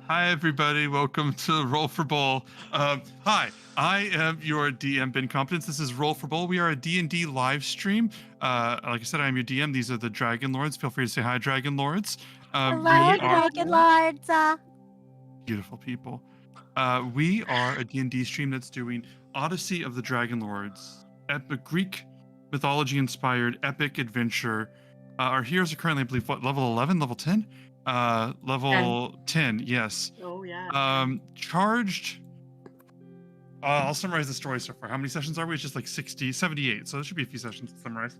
Hi, everybody. Welcome to Roll for Bowl. Hi, I am your DM, Ben Competence. This is Roll for Bowl. We are a D&D live stream. Like I said, I'm your DM. These are the Dragonlords. Feel free to say hi, Dragonlords. Hello, We Hi. are Dragonlords. beautiful people. We are a D&D stream that's doing Odyssey of the Dragonlords, epic Greek mythology-inspired epic adventure. Our heroes are currently, I believe, what, level 11, level 10? Level 10, yes. Oh yeah. Charged. I'll summarize the story so far. How many sessions are we? It's just like 60, 78. So there should be a few sessions to summarize.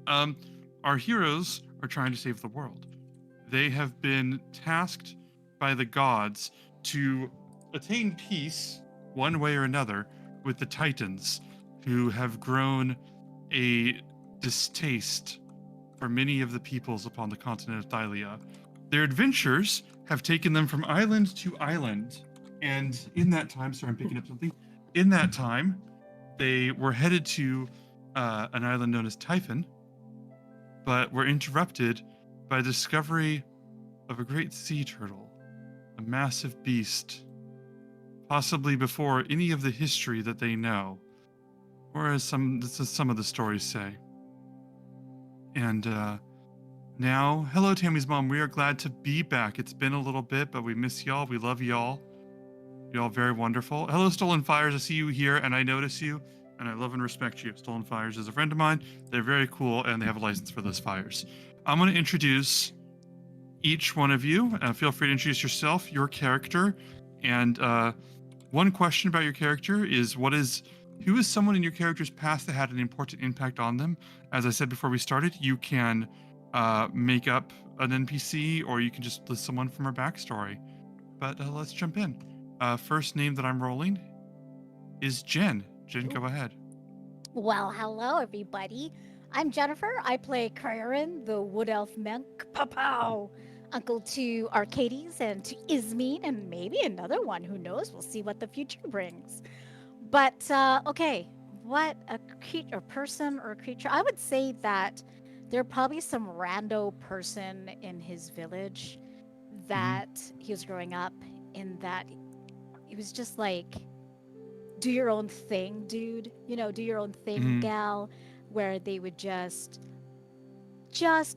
Um, our heroes are trying to save the world. They have been tasked by the gods to attain peace, one way or another, with the Titans, who have grown a distaste for many of the peoples upon the continent of Thylia. Their adventures have taken them from island to island, and in that time, sorry, I'm picking up something. In that time, they were headed to an island known as Typhon, but were interrupted by the discovery of a great sea turtle, a massive beast, possibly before any of the history that they know, or as some of the stories say. And now, hello, Tammy's mom. We are glad to be back. It's been a little bit, but we miss y'all. We love y'all. You're all very wonderful. Hello, Stolen Fires. I see you here, and I notice you, and I love and respect you. Stolen Fires is a friend of mine. They're very cool, and they have a license for those fires. I'm going to introduce each one of you. Feel free to introduce yourself, your character, and one question about your character is who is someone in your character's past that had an important impact on them? As I said before we started, you can make up an NPC, or you can just list someone from her backstory. But let's jump in. First name that I'm rolling is Jen. Jen, go ahead. Well, hello, everybody. I'm Jennifer. I play Kyron, the wood elf monk. Pow! Uncle to Arcades and to Ismene, and maybe another one. Who knows? We'll see what the future brings. But okay, what a person or a creature? I would say that there probably some rando person in his village that he was growing up in, that he was just like, do your own thing, dude. You know, do your own thing, gal. Where they would just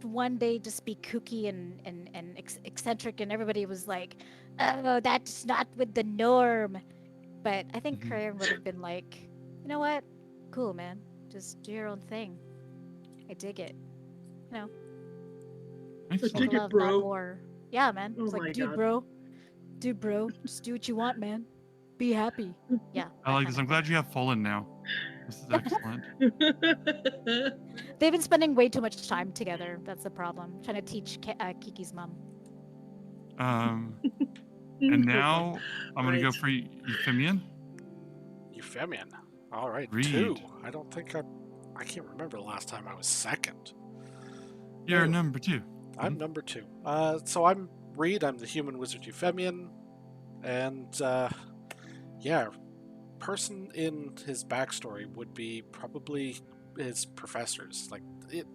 one day just be kooky and eccentric, and everybody was like, oh, that's not with the norm. But I think Karen would have been like, you know what? Cool, man. Just do your own thing. I dig it. You know, I Excellent. dig it, love, not bro. war. Yeah, man. Oh It's my like, dude, God. bro, just do what you want, man. Be happy. Yeah. I like this. I'm glad you have Fallen now. This is excellent. They've been spending way too much time together. That's the problem. Trying to teach Kiki's mom. And now I'm going to go Right. for Euphemian. Euphemian. All right, Reed. 2. I don't think I can't remember the last time I was second. You're No, number 2. I'm number 2. So I'm Reed. I'm the human wizard Euphemian, and yeah, person in his backstory would be probably his professors, like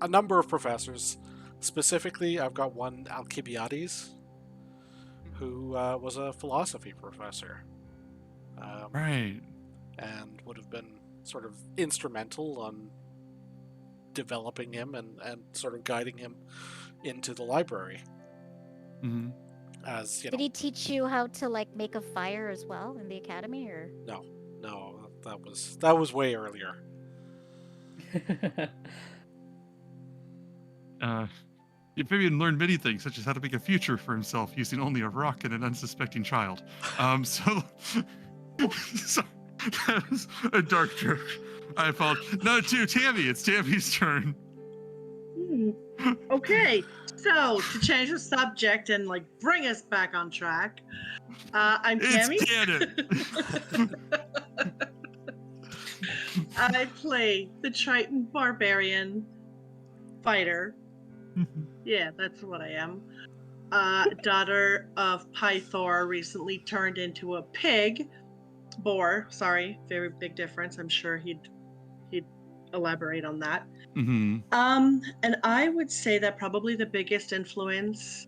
a number of professors. Specifically, I've got one, Alcibiades, who was a philosophy professor. Right. And would have been sort of instrumental on developing him and sort of guiding him into the library. Mm-hmm. As you Did know, he teach you how to like make a fire as well in the academy, or? no, that was way earlier. Euphemian learned many things, such as how to make a future for himself using only a rock and an unsuspecting child. So that was a dark joke. I apologize. No, Tammy. It's Tammy's turn. Okay, so to change the subject and like bring us back on track, I'm Tammy. It's canon. I play the Triton Barbarian fighter. Yeah, that's what I am. Daughter of Pythor, recently turned into a pig. Boar, sorry, very big difference. I'm sure he'd elaborate on that. Mm-hmm. And I would say that probably the biggest influence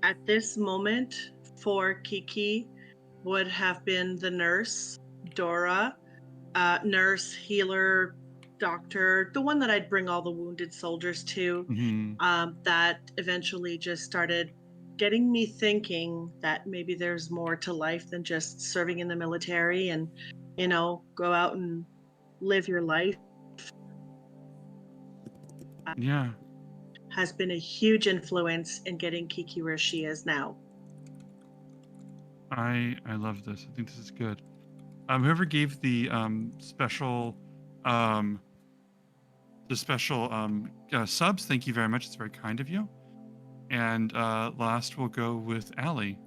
at this moment for Kiki would have been the nurse, Dora, nurse, healer, doctor, the one that I'd bring all the wounded soldiers to. Hmm. That eventually just started getting me thinking that maybe there's more to life than just serving in the military and, go out and live your life. Yeah, Has been a huge influence in getting Kiki where she is now. I love this. I think this is good. Whoever gave the um special subs, thank you very much. It's very kind of you. And last we'll go with Allie.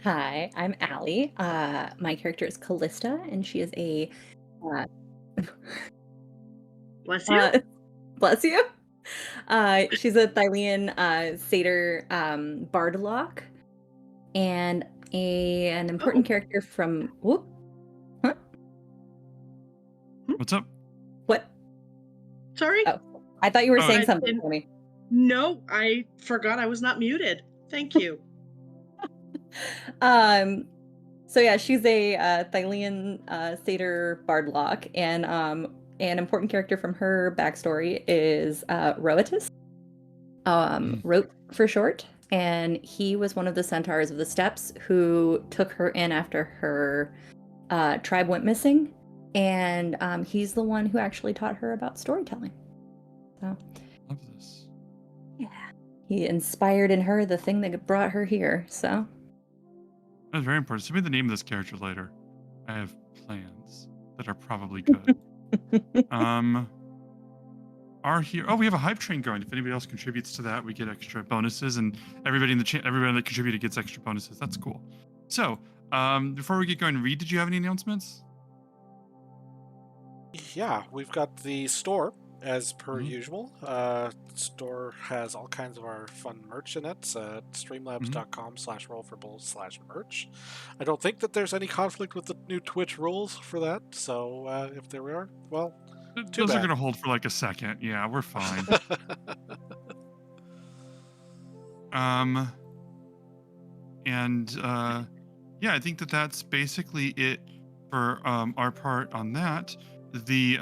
Hi, I'm Allie. My character is Callista, and she is a uh, Bless you. bless you. She's a Thylian satyr bardlock, and an important character from whoop. Huh? What's up? What? Sorry. Oh, I thought you were Oh, saying I something didn't- for me. No, I forgot I was not muted. Thank you. So yeah, she's a Thylian satyr bardlock, and an important character from her backstory is Roetus. Rote for short, and he was one of the centaurs of the steppes who took her in after her tribe went missing, and he's the one who actually taught her about storytelling. So Love this. yeah, he inspired in her the thing that brought her here. So That's very important. Send me the name of this character later. I have plans that are probably good. Our hero. Oh, we have a hype train going. If anybody else contributes to that, we get extra bonuses, and everybody everybody that contributed gets extra bonuses. That's cool. So, before we get going, Reed, did you have any announcements? Yeah, we've got the store as per Mhm. usual. Store has all kinds of our fun merch in it at streamlabs.com/rollforbulls/merch. I don't think that there's any conflict with the new Twitch rules for that, so if there are, well, too Those are bad. going to hold for like a second. Yeah, we're fine. And yeah, I think that that's basically it for our part on that. The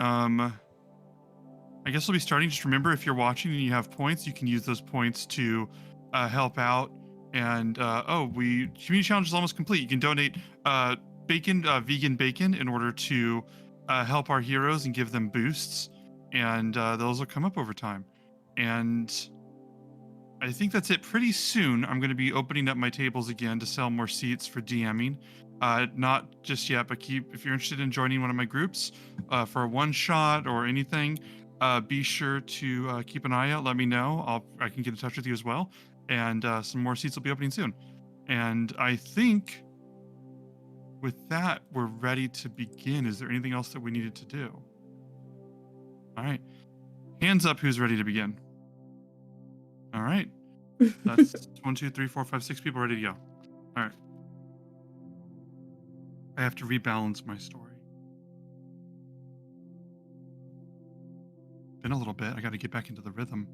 I guess we'll be starting. Just remember, if you're watching and you have points, you can use those points to help out. And community challenge is almost complete. You can donate bacon, vegan bacon, in order to help our heroes and give them boosts, and those will come up over time. And I think that's it. Pretty soon, I'm going to be opening up my tables again to sell more seats for DMing. Not just yet, but if you're interested in joining one of my groups for a one shot or anything, be sure to keep an eye out. Let me know. I can get in touch with you as well. And some more seats will be opening soon. And I think with that, we're ready to begin. Is there anything else that we needed to do? All right. Hands up who's ready to begin. All right. That's 1, 2, 3, 4, 5, 6 people ready to go. All right. I have to rebalance my story. Been a little bit. I got to get back into the rhythm.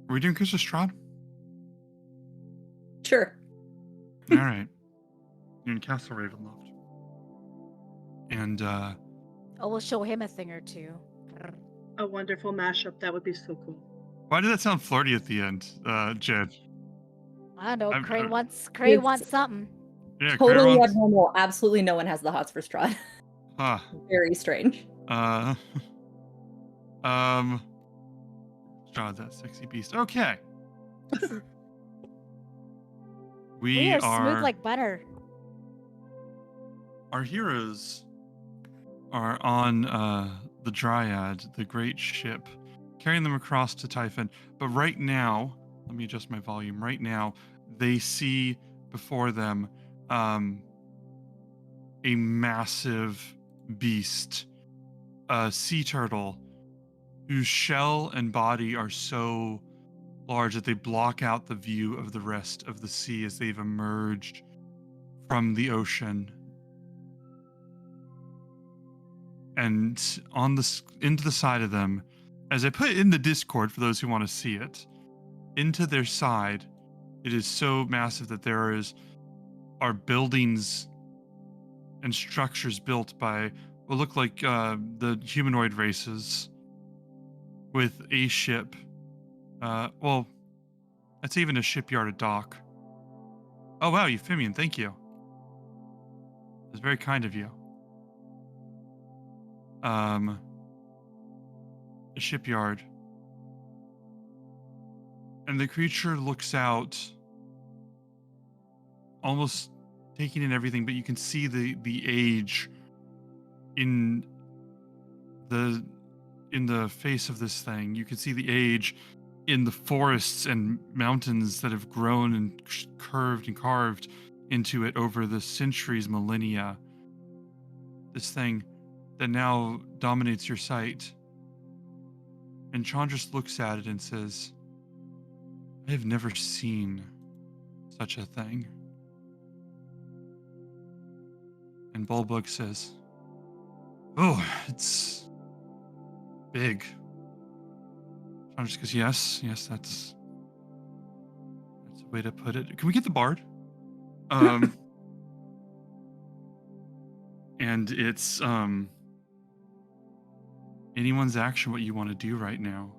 Are we doing Chris Strahd? sure. All right. You're in Castle Ravenloft. And Oh, we'll show him a thing or two. A wonderful mashup. That would be so cool. why did that sound flirty at the end, Jed? I don't know. I'm- Cray I'm- wants It's- something. Yeah, Totally Claire wants- abnormal. Absolutely no one has the hots for Strahd. Huh. Very strange. Strahd, that sexy beast. Okay. We are smooth like butter. Our heroes are on the Dryad, the great ship, carrying them across to Typhon. But right now, let me adjust my volume. Right now, they see before them a massive beast, a sea turtle, whose shell and body are so large that they block out the view of the rest of the sea as they've emerged from the ocean. And into the side of them, as I put in the Discord for those who want to see it, into their side It is so massive that are buildings and structures built by what look like the humanoid races with a ship. Well, that's even a shipyard, a dock. Oh wow, Euphemian, thank you. It's very kind of you. A shipyard. And the creature looks out, almost taking in everything, but you can see the age in the face of this thing. You can see the age in the forests and mountains that have grown and curved and carved into it over the centuries, millennia. This thing that now dominates your sight. And Chandris looks at it and says, I have never seen such a thing. And Bulbug says, oh, it's big. Chandris goes, yes, that's a way to put it. Can we get the bard? And it's anyone's action what you want to do right now.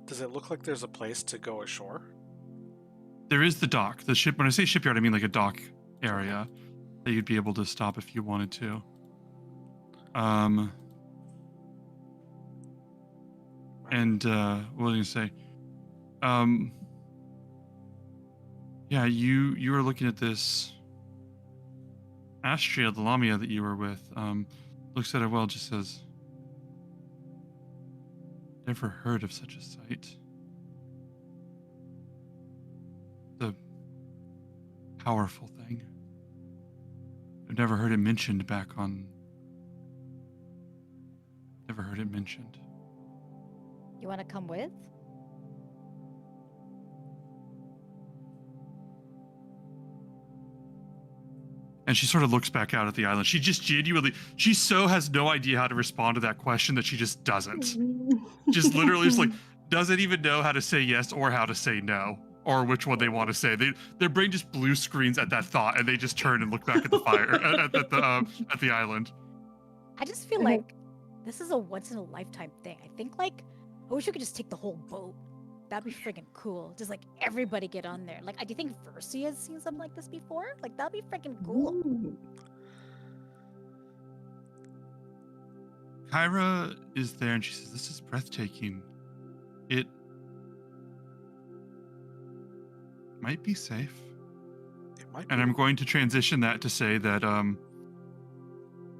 Does it look like there's a place to go ashore? There is the dock. The ship. When I say shipyard, I mean like a dock area that you'd be able to stop if you wanted to. And what was I gonna say? Yeah, you were looking at this. Astria, the Lamia that you were with, looks at it well, just says, never heard of such a sight. The powerful thing. I've never heard it mentioned back on. Never heard it mentioned. You want to come with? And she sort of looks back out at the island. She just genuinely, she so has no idea how to respond to that question that she just doesn't. Just literally just like, doesn't even know how to say yes or how to say no, or which one they want to say. Their brain just blue screens at that thought, and they just turn and look back at the fire, at the island. I just feel like this is a once in a lifetime thing. I think I wish we could just take the whole boat. That'd be freaking cool. Just like everybody get on there. Like, do you think Versi has seen something like this before? Like, that'd be freaking cool. Ooh. Kyra is there, and she says, "This is breathtaking. It might be safe." It might And be. I'm going to transition that to say that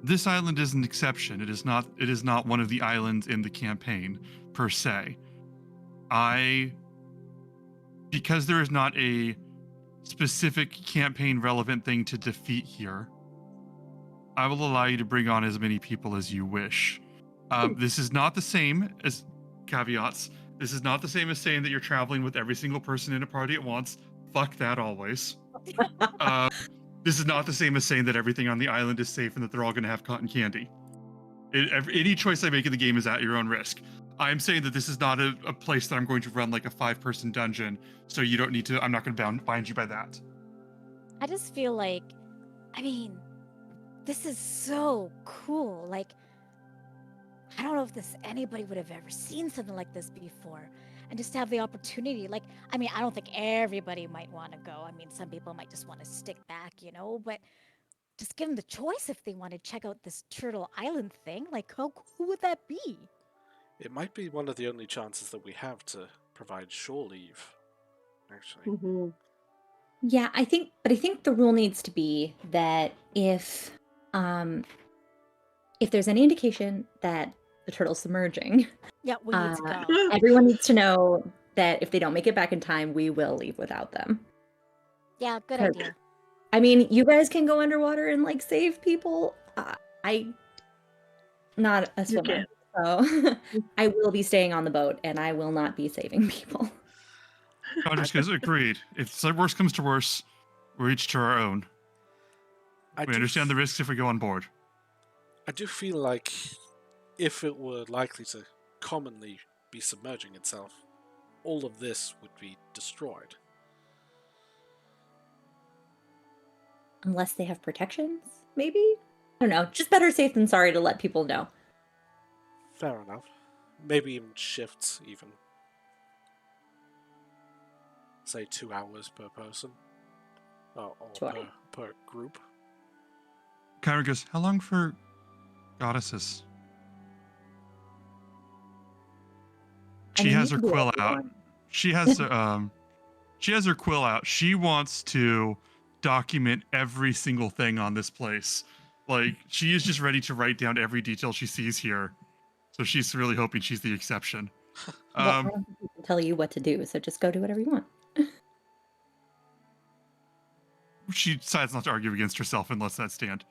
this island is an exception. It is not one of the islands in the campaign per se. Because there is not a specific campaign relevant thing to defeat here, I will allow you to bring on as many people as you wish. This is not the same as caveats. This is not the same as saying that you're traveling with every single person in a party at once. Fuck that always. This is not the same as saying that everything on the island is safe and that they're all going to have cotton candy. Any choice I make in the game is at your own risk. I'm saying that this is not a place that I'm going to run like a 5-person dungeon, so you don't need to. I'm not going to bind you by that. I just feel like, this is so cool. Like, I don't know if anybody would have ever seen something like this before. And just to have the opportunity, I don't think everybody might want to go. Some people might just want to stick back, but just give them the choice if they want to check out this Turtle Island thing. Like, how cool would that be? It might be one of the only chances that we have to provide shore leave, actually. Mhm. Yeah, I think the rule needs to be that if there's any indication that the turtle's submerging, Yeah, we need to go. everyone needs to know that if they don't make it back in time, we will leave without them. Yeah, good Okay. idea. You guys can go underwater and save people. I not a swimmer, so I will be staying on the boat and I will not be saving people. Rogers goes, agreed. If worse comes to worse, we're each to our own. We understand the risks if we go on board. I do feel like if it were likely to commonly be submerging itself, all of this would be destroyed. Unless they have protections, maybe? I don't know. Just better safe than sorry to let people know. Fair enough. Maybe even shifts, even. Say 2 hours per person. Or Sure. per group. Kyra goes, how long for goddesses? I She mean, has you her can do quill whatever you out. want. She has her quill out. She wants to document every single thing on this place. Like, she is just ready to write down every detail she sees here. So she's really hoping she's the exception. Well, I don't think we can tell you what to do, so just go do whatever you want. She decides not to argue against herself and lets that stand.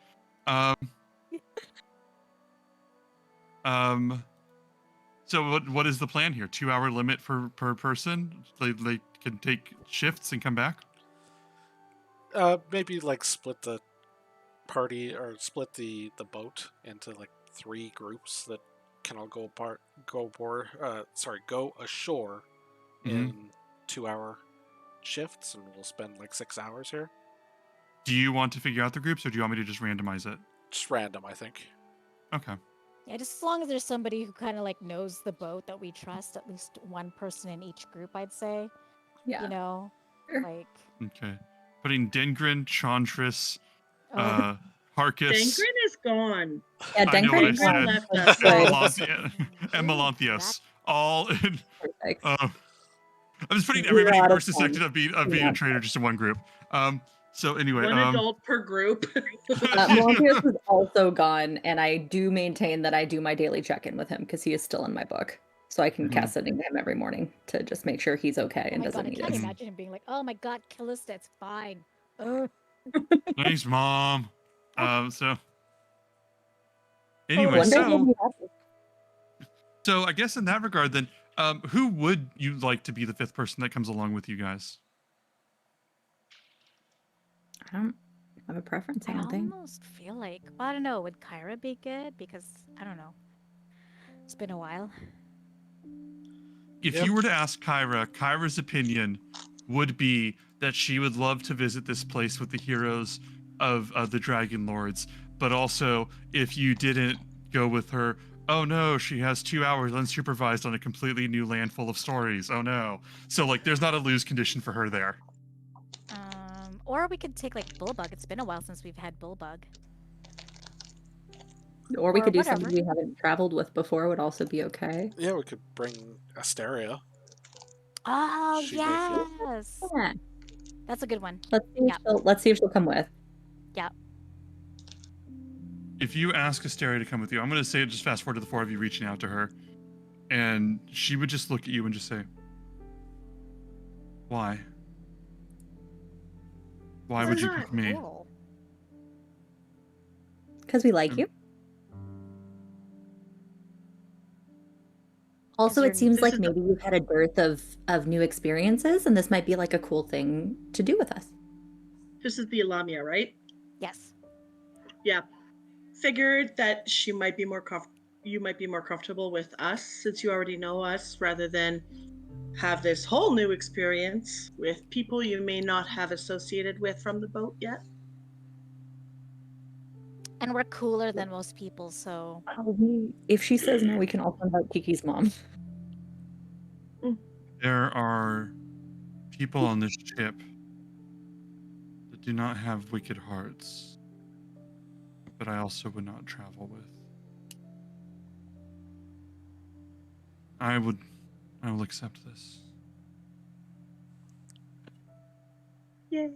So what is the plan here? 2-hour limit per person? They can take shifts and come back? Maybe like split the party or split the boat into like 3 groups that can all go ashore in 2-hour shifts, and we'll spend like 6 hours here. Do you want to figure out the groups, or do you want me to just randomize it? Just random, I think. Okay. Yeah, just as long as there's somebody who kind of like knows the boat that we trust, at least one person in each group, I'd say. Yeah. You know, Sure. like. Okay. Putting Dengrin, Chantris, Oh, Harkus. Dangrin is gone. Yeah, I know what I Denkrin said. left was us. good. And Melanthios. All in. Perfect. I'm just putting 0 everybody out of versus 10. of being Yeah. a traitor just in one group. So anyway, One adult per group. Melanthius is also gone, and I do maintain that I do my daily check-in with him because he is still in my book. So I can Mhm. cast it into him every morning to just make sure he's okay oh and my doesn't god, I need can't us. imagine him being like, "Oh my god, Callista, it's fine." Ugh. Thanks, Mom. So Oh, anyway, One day he'll so be happy. so I guess in that regard, then, who would you like to be the 5th person that comes along with you guys? I don't have a preference, I I don't think. almost feel like, well, I don't know, would Kyra be good? Because I don't know. It's been a while. If Yep. you were to ask Kyra's opinion would be that she would love to visit this place with the heroes of the Dragonlords, but also if you didn't go with her, oh no, she has 2 hours unsupervised on a completely new land full of stories. Oh no. So like there's not a lose condition for her there. Or we could take like Bullbug. It's been a while since we've had Bullbug. Or we Or could do whatever. something we haven't traveled with before would also be okay. Yeah, we could bring Asteria. Oh She may feel- yes, Yeah. that's a good one. Let's see if she'll come with. Yeah. If you ask Asteria to come with you, I'm going to say just fast forward to the 4 of you reaching out to her, and she would just look at you and just say, why? Why would you pick me? Cool. Because we like you. Also, you're- it seems This like is the- maybe you've had a dearth of new experiences, and this might be like a cool thing to do with us. This is the Elamia, right? Yes. Yeah. Figured that she might be you might be more comfortable with us since you already know us, rather than have this whole new experience with people you may not have associated with from the boat yet. And we're cooler than most people, so If she says no, we can also invite Kiki's mom. There are people on this ship that do not have wicked hearts, but I also would not travel with. I will accept this. Yay.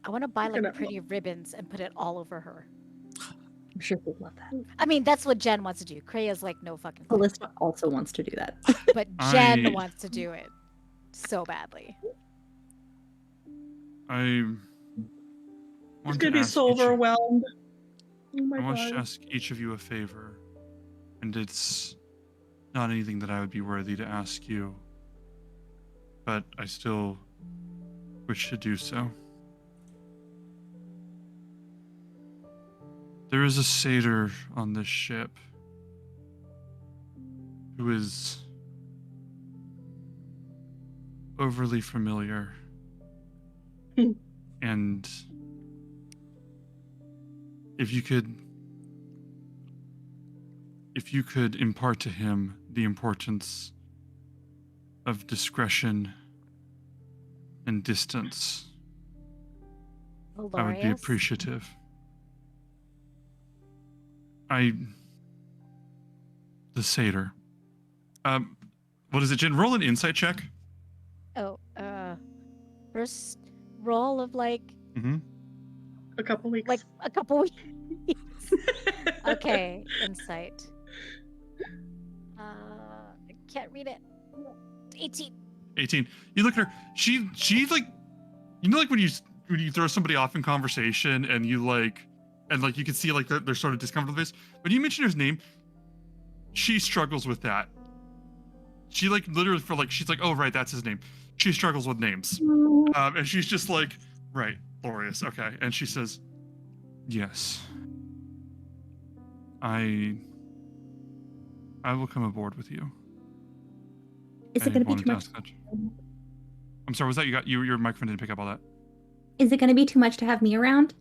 I want to buy We're gonna- like pretty ribbons and put it all over her. I'm sure she'd love that. I mean, that's what Jen wants to do. Krea's like, no fucking clue. Callista also wants to do that. But Jen I- wants to do it so badly. I It's want gonna be ask so each of- overwhelmed. Oh my I want to god. ask each of you a favor, and it's not anything that I would be worthy to ask you, but I still wish to do so. There is a satyr on this ship who is overly familiar and if you could impart to him the importance of discretion and distance, I would be Valorious. appreciative. The satyr. What is it, Jen? Roll an insight check. Oh, first roll of like Mm-hmm. A couple weeks. like a couple weeks. Okay, insight. I can't read it. 18. 18. You look at her. She's like, like when you throw somebody off in conversation and you you can see like they're sort of discomfortable with this. When you mention his name, she struggles with that. She like literally she's like, oh right, that's his name. She struggles with names, and she's just like, right, Glorious, okay. And she says, yes, I will come aboard with you. Is I it going to be wanted too to much? ask that. I'm sorry, was that your microphone didn't pick up all that? Is it going to be too much to have me around?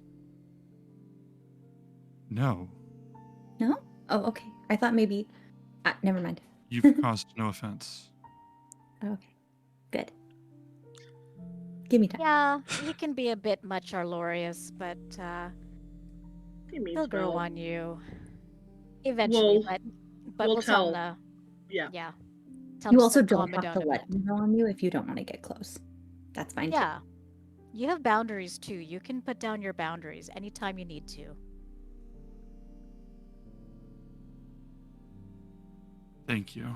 No, No? Oh, okay. I thought maybe. Never mind. you've caused no offense. Okay. Good. Give me time. Yeah, he can be a bit much Arlorious, but He means he'll grow well. on you eventually. We'll- but we'll we'll tell him tell. Yeah. yeah. Tell You him also to don't calm it have to down a let bit. me know on you if you don't want to get close. That's fine. Yeah. You have boundaries too. You can put down your boundaries anytime you need to. Thank you.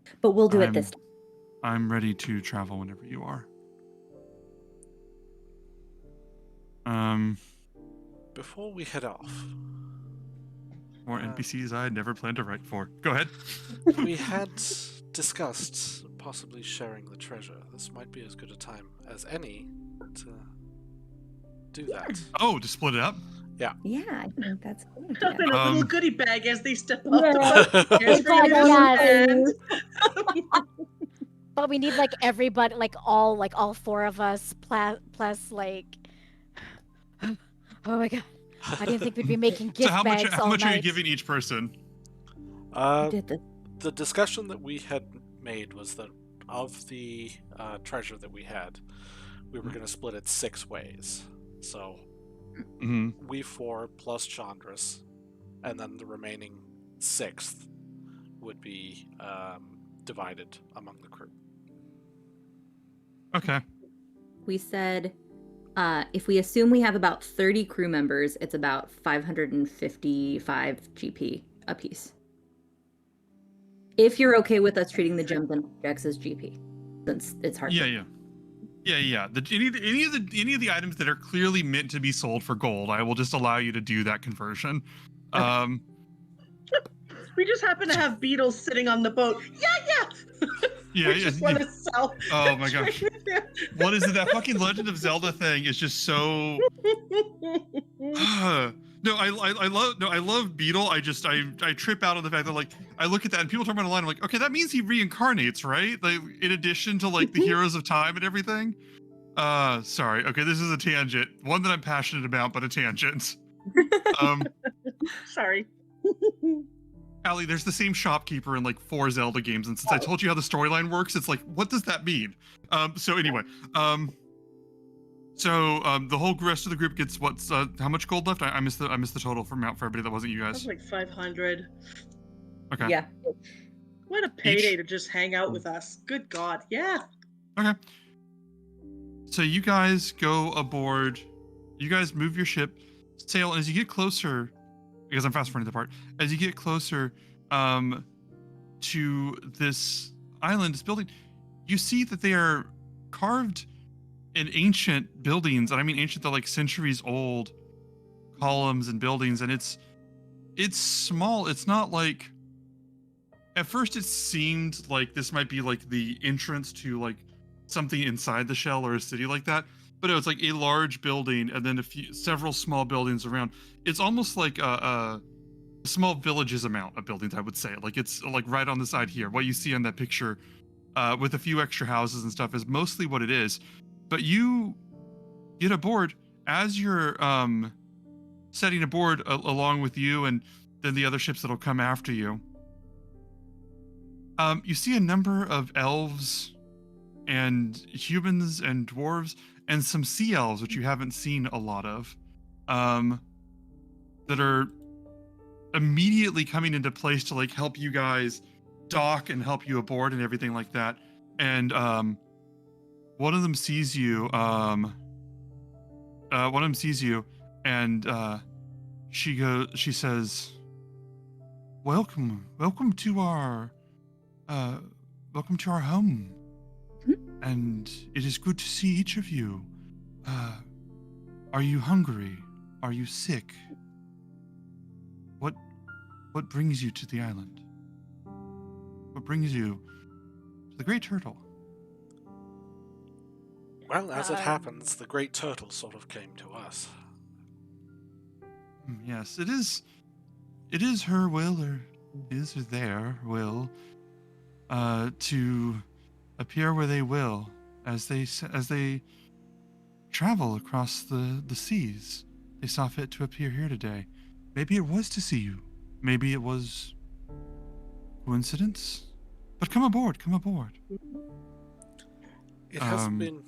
Too. But we'll do it this time. I'm ready to travel whenever you are. Before we head off, More NPCs I had never planned to write for. Go ahead. we had discussed possibly sharing the treasure. This might be as good a time as any to do that. Oh, to split it up? Yeah, I think that's a good Stuff idea. in a little Um, goodie bag as they step off Yeah. the boat. Here's for God, your yes. hand. But we need like everybody, like all four of us, plus like. Oh my god! I didn't think we'd be making gift So how much bags all are you night. giving each person? I did this. The discussion that we had made was that of the treasure that we had, we were going to split it 6 ways. So Mm-hmm. we 4 plus Chandras, and then the remaining 6th would be divided among the crew. Okay. We said if we assume we have about 30 crew members, it's about 555 GP apiece. If you're okay with us treating the gems and objects as GP, since it's hard. Yeah. Any of the items that are clearly meant to be sold for gold, I will just allow you to do that conversion. Okay. We just happen to have beetles sitting on the boat. Yeah, We just want to sell. Oh my gosh. What is it? That fucking Legend of Zelda thing is just so. No, I love Beetle. I trip out on the fact that like I look at that and people talk about online. I'm like, okay, that means he reincarnates, right? Like in addition to like the Heroes of Time and everything. Sorry. Okay, this is a tangent. One that I'm passionate about, but a tangent. Sorry. Allie, there's the same shopkeeper in like 4 Zelda games, and since I told you how the storyline works, it's like, what does that mean? So anyway, the whole rest of the group gets what's how much gold left? I missed the total for everybody that wasn't you That's guys. like 500. Okay. Yeah. What a payday to just hang out with us. Good God. Yeah. Okay. So you guys go aboard. You guys move your ship, sail, and as you get closer, because I'm fast forwarding the part, as you get closer to this island, this building, you see that they are carved in ancient buildings, and I mean ancient, they're like centuries old columns and buildings, and it's small. It's not like, at first it seemed like this might be like the entrance to like something inside the shell or a city like that, but it was like a large building and then several small buildings around. It's almost like small villages amount of buildings, I would say. Like it's like right on the side here. What you see on that picture, with a few extra houses and stuff, is mostly what it is. But you get aboard as you're setting aboard along with you and then the other ships that'll come after you. You see a number of elves and humans and dwarves and some sea elves, which you haven't seen a lot of, that are immediately coming into place to like help you guys dock and help you aboard and everything like that. And one of them sees you. One of them sees you, and she says, welcome to our home, and it is good to see each of you. Are you hungry? Are you sick? What brings you to the island? What brings you to the Great Turtle? Well, as it happens, the Great Turtle sort of came to us. Yes, it is. It is her will, or is their will, to appear where they will, as they travel across the seas. They saw fit to appear here today. Maybe it was to see you. Maybe it was coincidence. But come aboard. Come aboard. It has been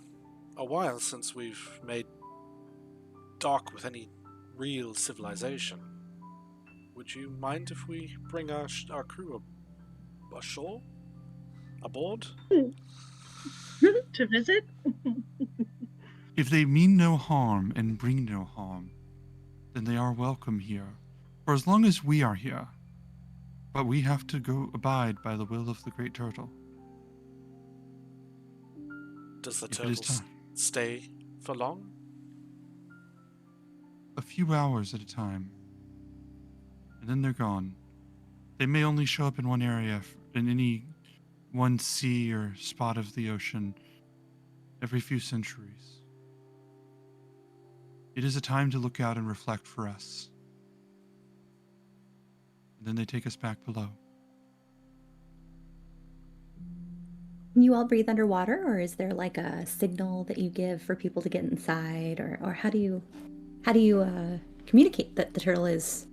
a while since we've made dock with any real civilization. Would you mind if we bring our crew ashore? Aboard? To visit? If they mean no harm and bring no harm, then they are welcome here, for as long as we are here. But we have to go abide by the will of the Great Turtle. Does the If it is turtle time. stay for long? A few hours at a time, and then they're gone. They may only show up in one area, in any one sea or spot of the ocean, every few centuries. It is a time to look out and reflect for us. And then they take us back below. Can you all breathe underwater, or is there like a signal that you give for people to get inside, or how do you communicate that the turtle is?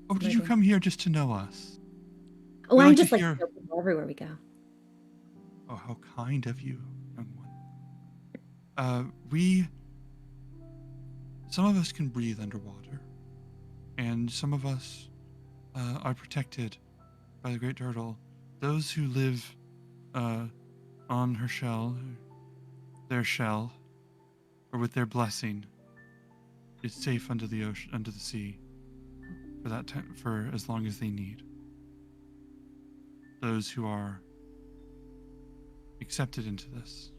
Oh, did you come here just to know us? Oh, We I'm like to just like hear- people everywhere we go. Oh, how kind of you, young one. Some of us can breathe underwater, and some of us are protected by the Great Turtle. Those who live on her shell, their shell, or with their blessing, is safe under the ocean, under the sea, for that time, for as long as they need. Those who are accepted into this.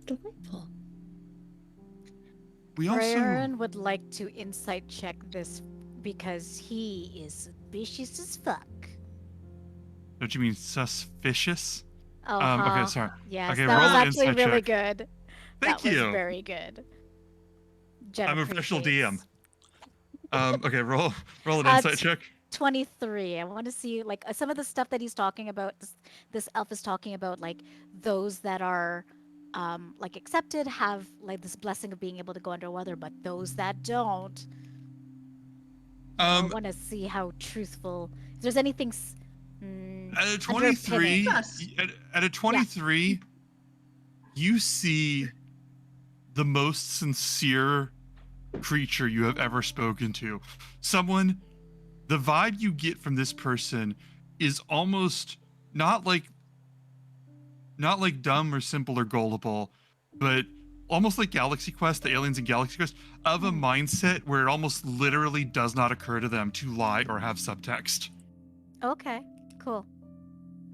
Delightful. We also Aaron would like to insight check this because he is suspicious as fuck. Don't you mean suspicious? Oh, Okay, sorry. Yes, Okay, that roll was an actually insight really check. good. Thank that you. was very good. Jen I'm a professional DM. appreciates. Okay, roll an Uh, insight t- check. 23. I want to see like some of the stuff that he's talking about. This elf is talking about like those that are like accepted have like this blessing of being able to go underwater, but those that don't. I want to see how truthful. If there's anything At a 23, underpinning. at a 23, you see the most sincere creature you have ever spoken to. Someone, the vibe you get from this person is almost not like dumb or simple or gullible, but almost like Galaxy Quest, the aliens in Galaxy Quest, of a mindset where it almost literally does not occur to them to lie or have subtext. Okay, cool.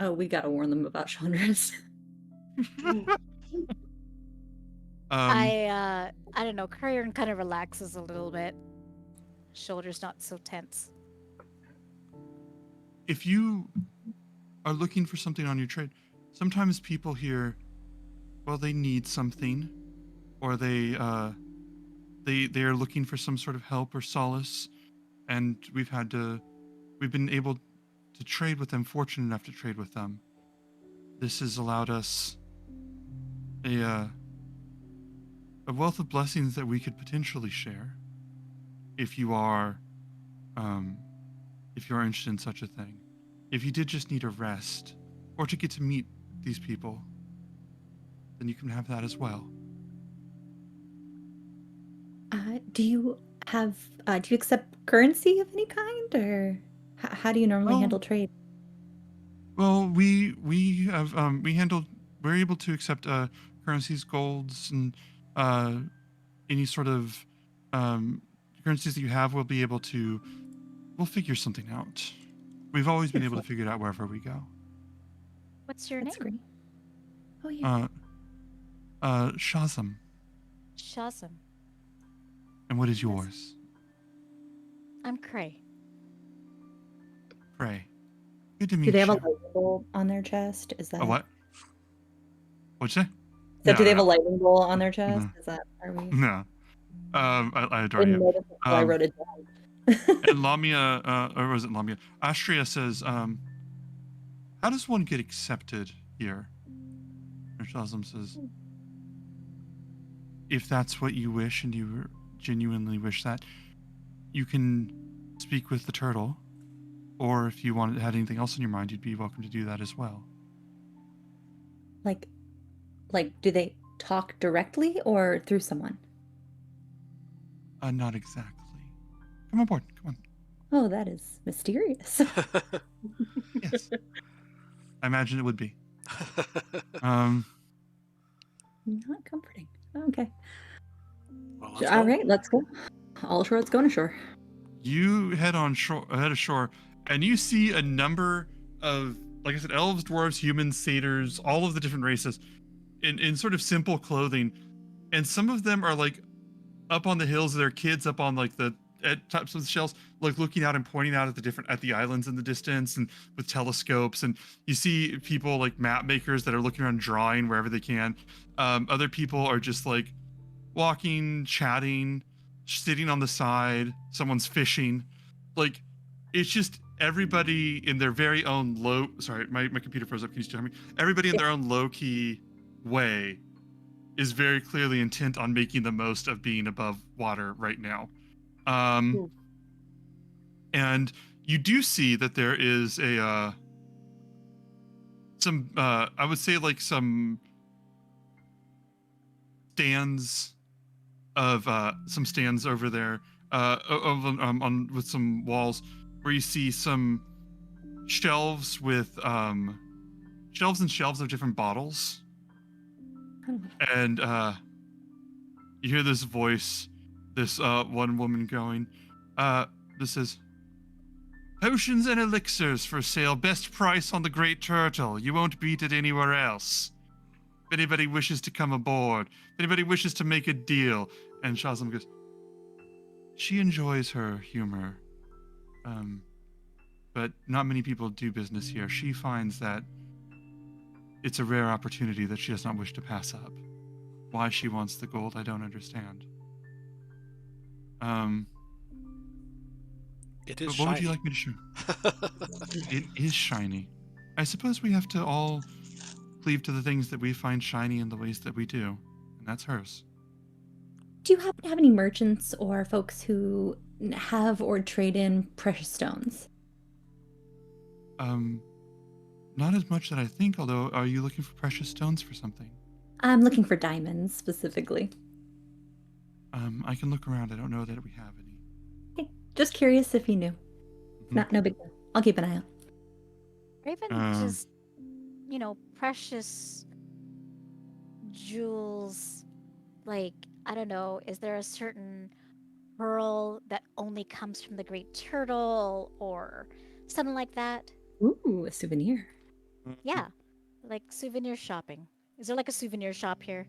Oh, we gotta warn them about genres. I don't know. Courier kind of relaxes a little bit. Shoulders not so tense. If you are looking for something on your trade, sometimes people here, well, they need something, or they are looking for some sort of help or solace, and we've been able to trade with them, fortunate enough to trade with them. This has allowed us a wealth of blessings that we could potentially share if you are interested in such a thing. If you did just need a rest or to get to meet these people, then you can have that as well. Do you accept currency of any kind, or how do you normally handle trade? Well, we're able to accept currencies, golds, and any sort of currencies that you have. We'll figure something out. We've always been able to figure it out wherever we go. What's your That's name? great. Oh yeah. Shazam. Shazam. And what is yours? I'm Cray. Pray. Good to meet Do they have a you. lightning bolt on their chest? Is that A what? What'd you say? So No, do they have no. a lightning bolt on their chest? No. Is that are we? No. I adore Didn't you. notice until I wrote it down. And Lamia, or was it Lamia? Astria says, how does one get accepted here? And Shazam says, if that's what you wish and you genuinely wish that, you can speak with the turtle, or if you had anything else in your mind, you'd be welcome to do that as well. Like, do they talk directly or through someone? Not exactly. Come aboard. Come on. Oh, that is mysterious. Yes. I imagine it would be. Not comforting. Okay. Well, let's All go. right, let's go. All ashore, let's go on shore. You head ashore, and you see a number of, like I said, elves, dwarves, humans, satyrs, all of the different races, in sort of simple clothing, and some of them are like up on the hills. Their kids up on like the tops of the shelves, like looking out and pointing out at the islands in the distance, and with telescopes. And you see people like map makers that are looking around drawing wherever they can. Other people are just like walking, chatting, sitting on the side. Someone's fishing. Like, it's just everybody in their very own sorry, my computer froze up. Can you still hear me? Everybody in their own low-key way is very clearly intent on making the most of being above water right now. And you do see that there is I would say like some stands over there, with some walls where you see some shelves with shelves and shelves of different bottles. And you hear this voice, this one woman going, this is potions and elixirs for sale, best price on the Great Turtle. You won't beat it anywhere else. If anybody wishes to come aboard, if anybody wishes to make a deal. And Shazam goes, she enjoys her humor, but not many people do business here. She finds that it's a rare opportunity that she does not wish to pass up. Why she wants the gold, I don't understand. It is but what shiny. would you like me to show? It is shiny. I suppose we have to all cleave to the things that we find shiny in the ways that we do, and that's hers. Do you happen to have any merchants or folks who have or trade in precious stones? Not as much that I think, although, are you looking for precious stones for something? I'm looking for diamonds specifically. I can look around. I don't know that we have any. Hey, just curious if you knew. No big deal. I'll keep an eye out. Or even just, precious jewels. Like, I don't know, is there a certain pearl that only comes from the Great Turtle or something like that? Ooh, a souvenir. Yeah, like souvenir shopping. Is there like a souvenir shop here?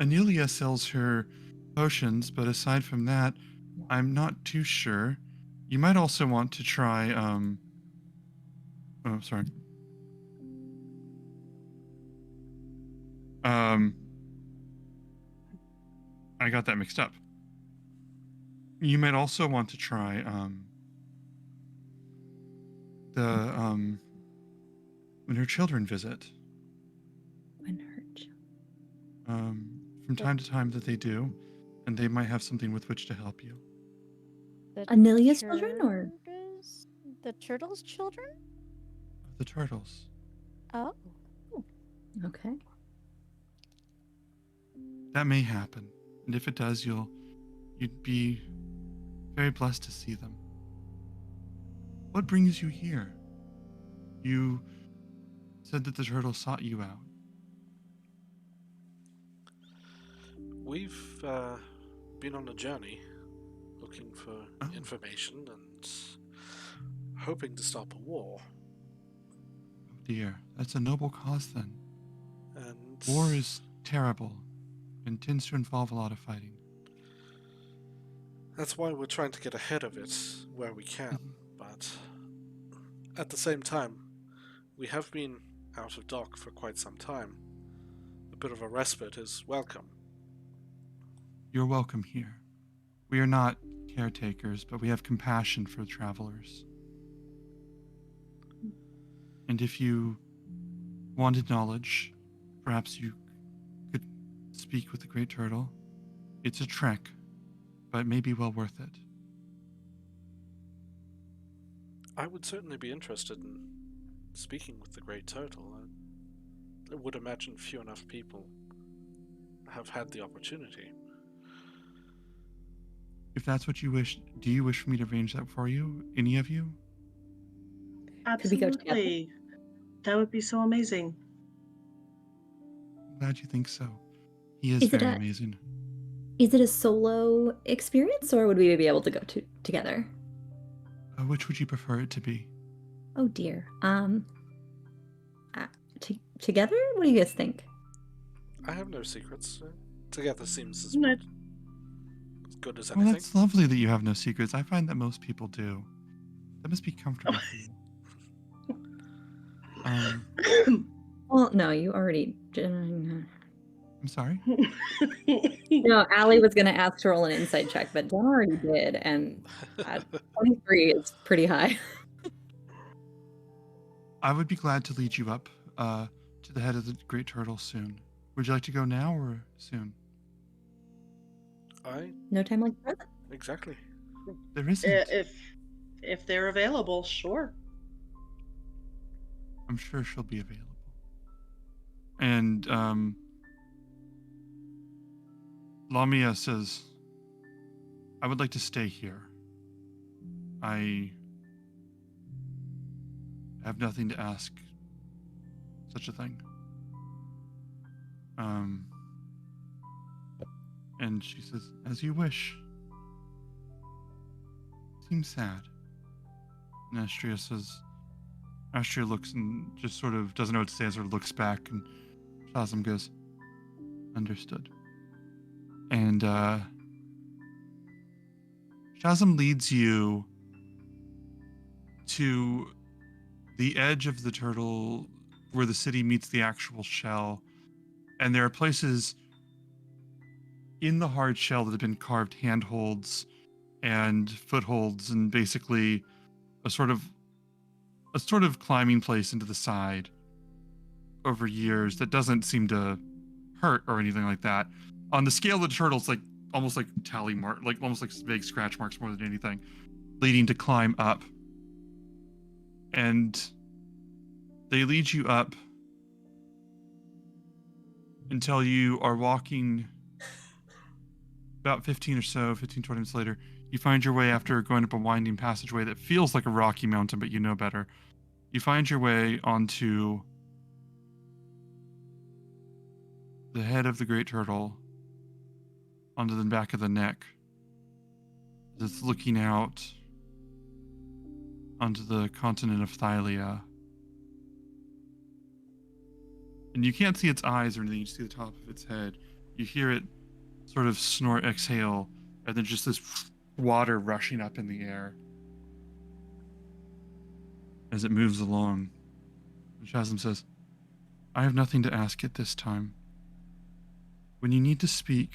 Anelia sells her potions, but aside from that, I'm not too sure. You might also want to try, oh, sorry. I got that mixed up. You might also want to try when her children visit. When her children. From time to time that they do, and they might have something with which to help you. The Anilia's children, or the turtles' children? The turtles. Oh. okay. That may happen, and if it does, you'd be very blessed to see them. What brings you here? You said that the turtle sought you out. We've been on a journey looking for information and hoping to stop a war. Oh dear, that's a noble cause then. And War is terrible and tends to involve a lot of fighting. that's why we're trying to get ahead of it where we can. But at the same time, we have been out of dock for quite some time. A bit of a respite is welcome. You're welcome here. We are not caretakers, but we have compassion for travelers. And if you wanted knowledge, perhaps you could speak with the Great Turtle. It's a trek, but it may be well worth it. I would certainly be interested in speaking with the Great Turtle. I would imagine few enough people have had the opportunity. If that's what you wish, do you wish for me to arrange that for you? Any of you? Could we go together? Absolutely. That would be so amazing. I'm glad you think so. He is Is it very a- amazing. Is it a solo experience, or would we be able to go together? Which would you prefer it to be? Oh dear. Together? What do you guys think? I have no secrets. Together seems as No. good as Well, anything. that's lovely that you have no secrets. I find that most people do. That must be comfortable for you. Well, no, you already. I'm sorry? No, Allie was going to ask to roll an insight check, but Jen already did, and 23 is pretty high. I would be glad to lead you up to the head of the Great Turtle soon. Would you like to go now or soon? No time like that. Exactly. There isn't. if they're available, sure. I'm sure she'll be available. And Lamia says, I would like to stay here. I have nothing to ask such a thing. And she says, as you wish. Seems sad. And Astria looks and just sort of doesn't know what to say, sort of looks back, and Shazam goes, understood. And Shazam leads you to the edge of the turtle where the city meets the actual shell. And there are places in the hard shell that have been carved handholds and footholds, and basically a sort of climbing place into the side over years that doesn't seem to hurt or anything like that. On the scale of the turtles, like almost like tally mark, like almost like vague scratch marks more than anything, leading to climb up. And they lead you up until you are walking about 20 minutes later. You find your way, after going up a winding passageway that feels like a rocky mountain, but you know better. You find your way onto the head of the Great Turtle, onto the back of the neck, that's looking out onto the continent of Thylia. And you can't see its eyes or anything, you just see the top of its head. You hear it sort of snort, exhale, and then just this water rushing up in the air as it moves along. And Shazam says, I have nothing to ask at this time. When you need to speak,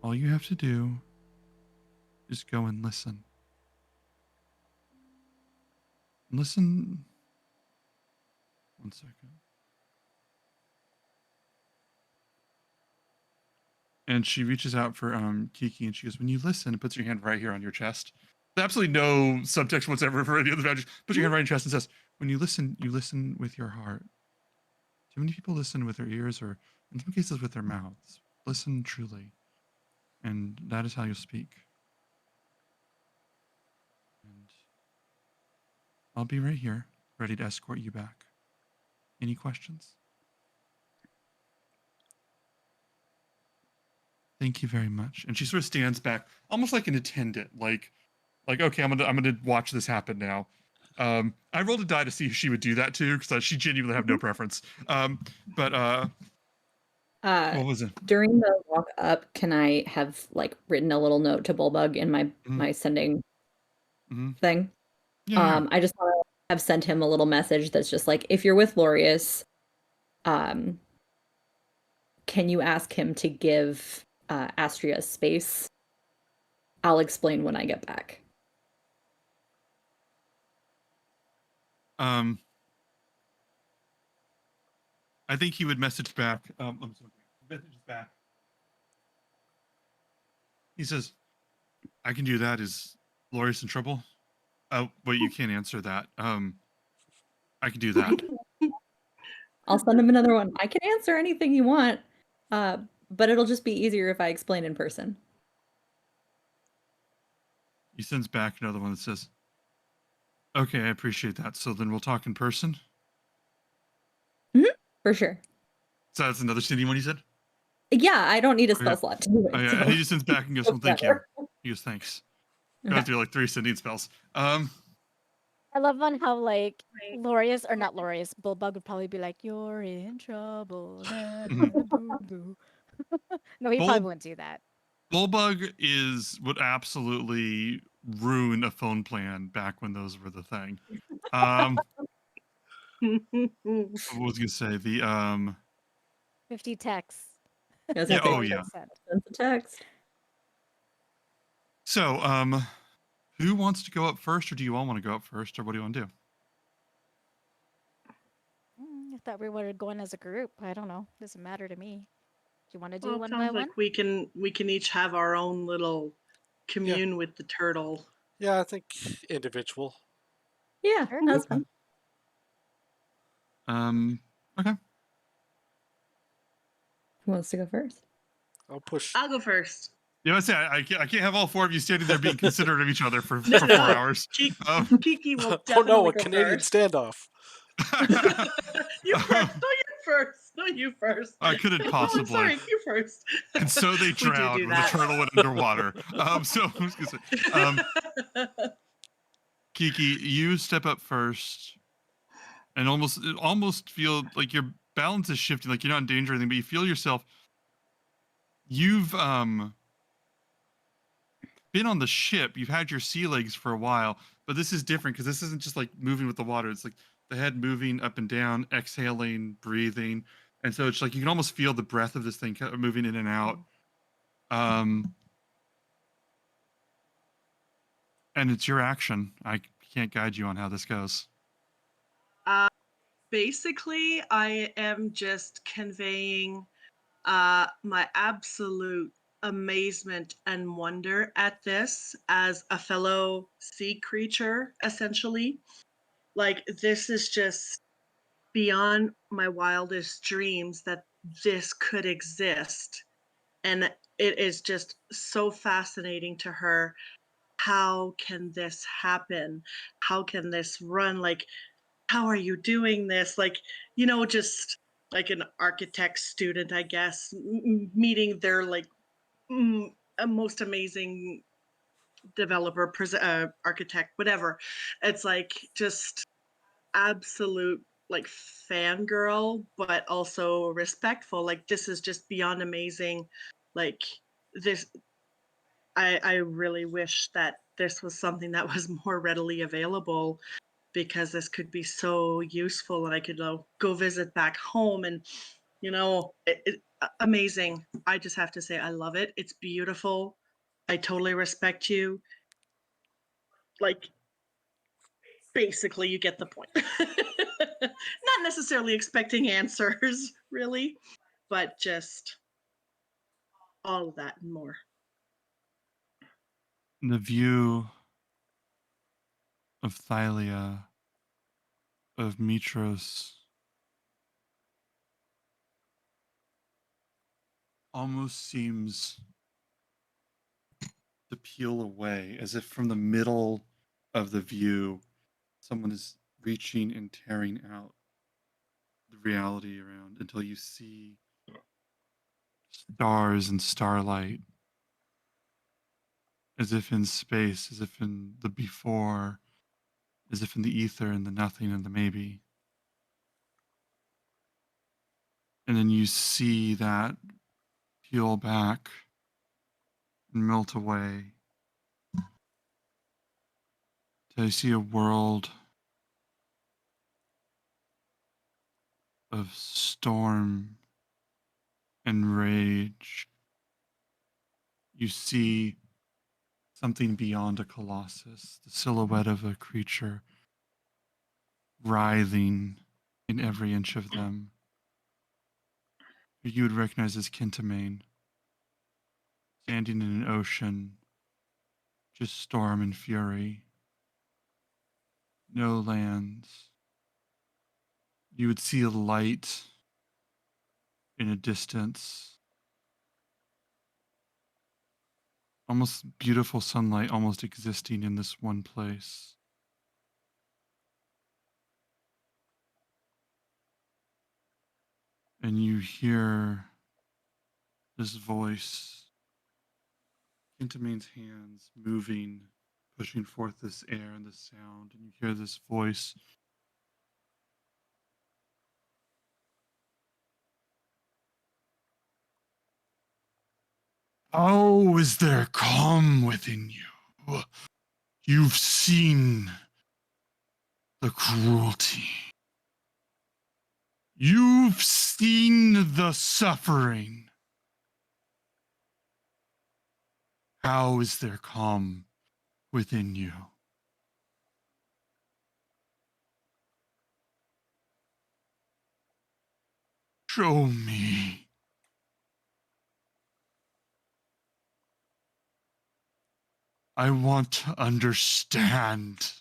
All you have to do is go and listen. Listen. One second. And she reaches out for Kiki, and she goes, "When you listen," and puts your hand right here on your chest. Absolutely no subtext whatsoever for any other badges. Put your hand right on your chest and says, "When you listen with your heart. Too many people listen with their ears, or in some cases with their mouths. Listen truly, and that is how you'll speak. And I'll be right here, ready to escort you back. Any questions?" "Thank you very much." And she sort of stands back, almost like an attendant, like okay, I'm gonna watch this happen now. I rolled a die to see if she would do that too, because she genuinely have no preference. But what was it? During the walk up, can I have like written a little note to Bullbug in my Mhm. sending Mhm. thing? Yeah. I just want to have sent him a little message that's just like, if you're with Lorius, can you ask him to give Astria space? I'll explain when I get back. I think he would message back. I'm sorry. Message back. He says, "I can do that. Is Lorius in trouble?" "Oh, but you can't answer that. I can do that." I'll send him another one. I can answer anything you want, but it'll just be easier if I explain in person. He sends back another one that says, "Okay, I appreciate that. So then we'll talk in person." For sure. So that's another city one he said? Yeah, I don't need a spell Okay. slot to do it. Oh, yeah. So. He just sends back and goes, "Well, thank you." Whatever. He goes, "Thanks." Okay. Goes through like 3 sending spells. I love on how like Lorius or not Lorius, Bullbug would probably be like, "You're in trouble." Na, na, boo, boo. No, he probably wouldn't do that. Bullbug would absolutely ruin a phone plan back when those were the thing. What was I gonna say? The 50 texts. I was yeah, gonna say, oh yeah. Sent. send the text. So who wants to go up first, or do you all want to go up first, or what do you want to do? I thought we were going as a group. I don't know. Doesn't matter to me. Do you want to do Well, it one by sounds one? like we can each have our own little commune with the turtle. Yeah, I think individual. Yeah, Sure. that's fine. Okay. Who wants to go first? I'll go first. Yeah, I say I can't have all 4 of you standing there being considerate of each other for No, 4 no. hours. Kiki will Oh definitely no, a go Canadian first. standoff. You first. No, you first. No, you first. I couldn't Oh, possibly. I'm sorry. You first. And so they drowned when the turtle went underwater. So I was gonna say, Kiki, you step up first, and almost feel like your balance is shifting, like you're not in danger or anything, but you feel yourself. You've been on the ship. You've had your sea legs for a while, but this is different because this isn't just like moving with the water. It's like the head moving up and down, exhaling, breathing, and so it's like you can almost feel the breath of this thing kind of moving in and out. And it's your action. I can't guide you on how this goes. Basically, I am just conveying my absolute amazement and wonder at this as a fellow sea creature, essentially. Like, this is just beyond my wildest dreams that this could exist. And it is just so fascinating to her. How can this happen? How can this run? Like, how are you doing this? Like, just like an architect student, I guess, meeting their like a most amazing developer, architect, whatever. It's like just absolute like fangirl, but also respectful. Like, this is just beyond amazing. Like, this, I really wish that this was something that was more readily available, because this could be so useful, and I could go visit back home and Amazing. I just have to say, I love it. It's beautiful. I totally respect you. Like, basically, you get the point. Not necessarily expecting answers, really, but just all of that and more. The view of Thylia, of Mitros, almost seems to peel away, as if from the middle of the view, someone is reaching and tearing out the reality around until you see stars and starlight, as if in space, as if in the before, as if in the ether and the nothing and the maybe. And then you see that peel back and melt away. Till you see a world of storm and rage. You see something beyond a colossus, the silhouette of a creature writhing in every inch of them, who you would recognize as Kintamane, standing in an ocean, just storm and fury, no lands. You would see a light in a distance, almost beautiful sunlight, almost existing in this one place. And you hear this voice, Intamane's hands moving, pushing forth this air and this sound, and you hear this voice. How is there calm within you? You've seen the cruelty. You've seen the suffering. How is there calm within you? Show me. I want to understand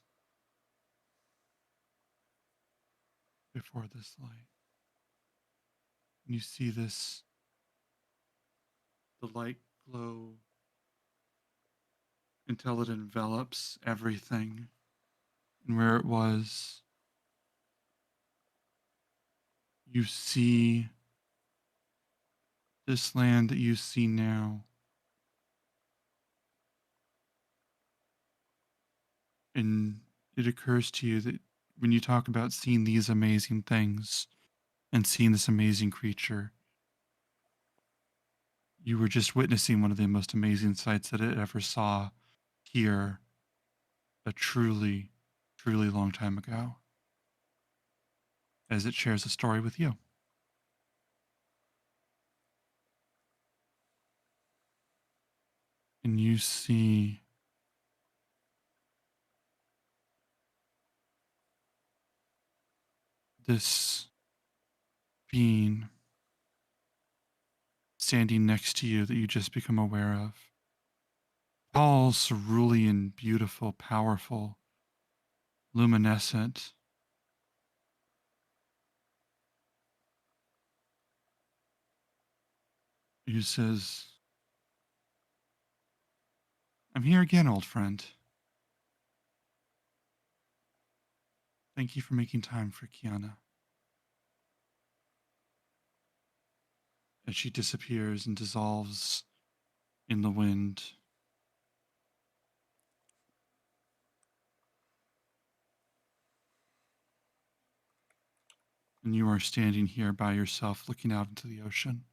before this light. And you see this, the light glow until it envelops everything. And where it was, you see this land that you see now. And it occurs to you that when you talk about seeing these amazing things and seeing this amazing creature, you were just witnessing one of the most amazing sights that it ever saw here a truly, truly long time ago, as it shares a story with you. And you see this being standing next to you that you just become aware of. Tall, cerulean, beautiful, powerful, luminescent. Who says, I'm here again, old friend. Thank you for making time for Kiana. As she disappears and dissolves in the wind. And you are standing here by yourself looking out into the ocean.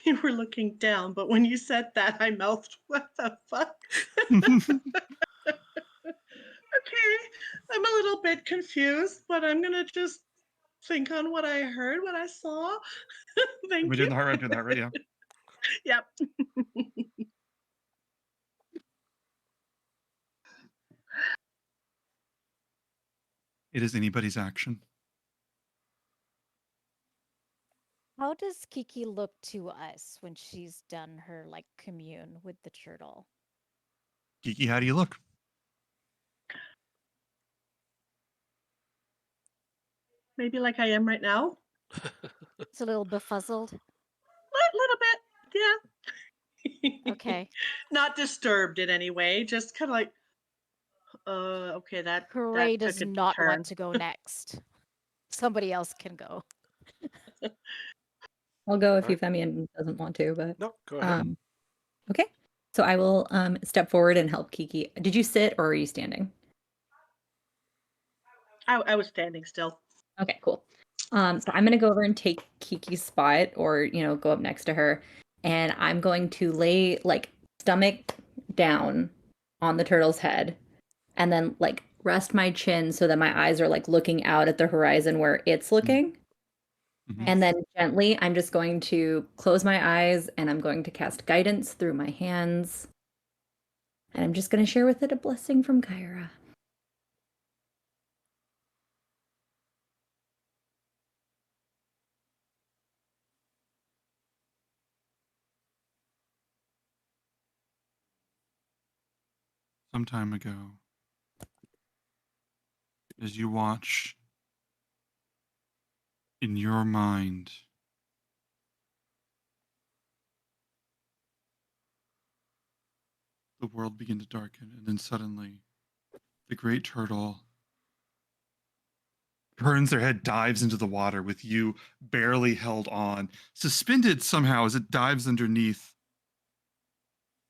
You were looking down, but when you said that, I mouthed, what the fuck? I'm a little bit confused, but I'm gonna just think on what I heard, what I saw. Am I Thank doing you. the heart rate? I'm doing the heart rate, yeah. Yep. It is anybody's action. How does Kiki look to us when she's done her like commune with the turtle? Kiki, how do you look? Maybe like I am right now. It's a little befuzzled. Little bit, yeah. Okay. Not disturbed in any way. Just kind of like, okay, Hooray that took does a not turn. want to go next. Somebody else can go. I'll go if Alright. Euphemian doesn't want to, but No, go ahead. okay. So I will step forward and help Kiki. Did you sit or are you standing? I was standing still. Okay, cool. So I'm gonna go over and take Kiki's spot, or go up next to her, and I'm going to lay like stomach down on the turtle's head, and then like rest my chin so that my eyes are like looking out at the horizon where it's looking. Mhm. And then gently, I'm just going to close my eyes and I'm going to cast guidance through my hands. And I'm just going to share with it a blessing from Kyra. Some time ago, as you watch in your mind the world begin to darken, and then suddenly the great turtle turns their head, dives into the water with you barely held on, suspended somehow as it dives underneath,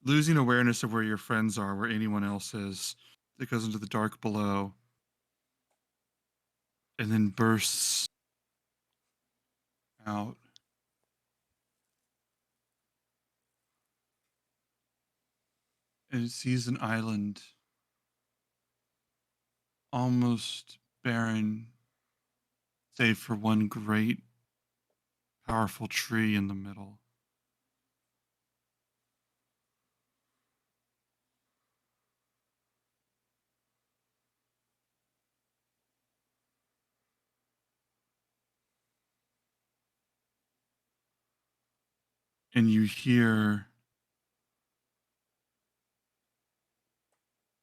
losing awareness of where your friends are, where anyone else is. It goes into the dark below and then bursts out. And it sees an island almost barren, save for one great, powerful tree in the middle. And you hear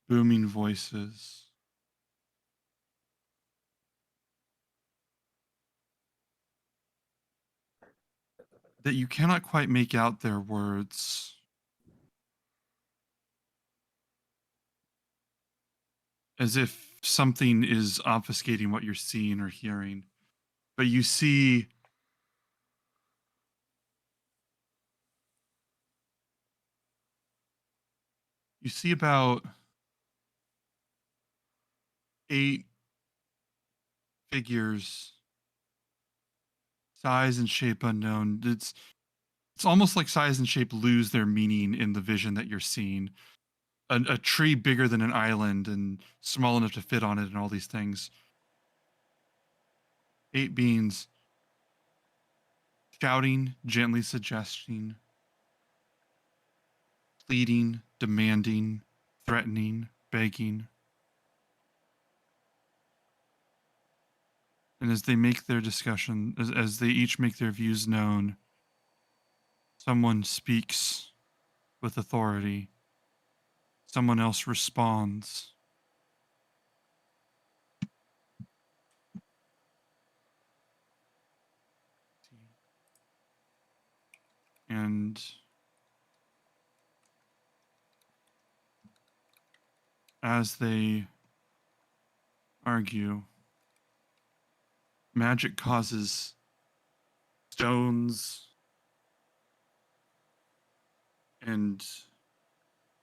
booming voices. That you cannot quite make out their words. As if something is obfuscating what you're seeing or hearing. But you see about 8 figures, size and shape unknown. It's almost like size and shape lose their meaning in the vision that you're seeing. A tree bigger than an island and small enough to fit on it and all these things. 8 beings shouting, gently suggesting, pleading, demanding, threatening, begging. And as they make their discussion, as they each make their views known, someone speaks with authority. Someone else responds. And as they argue, magic causes stones and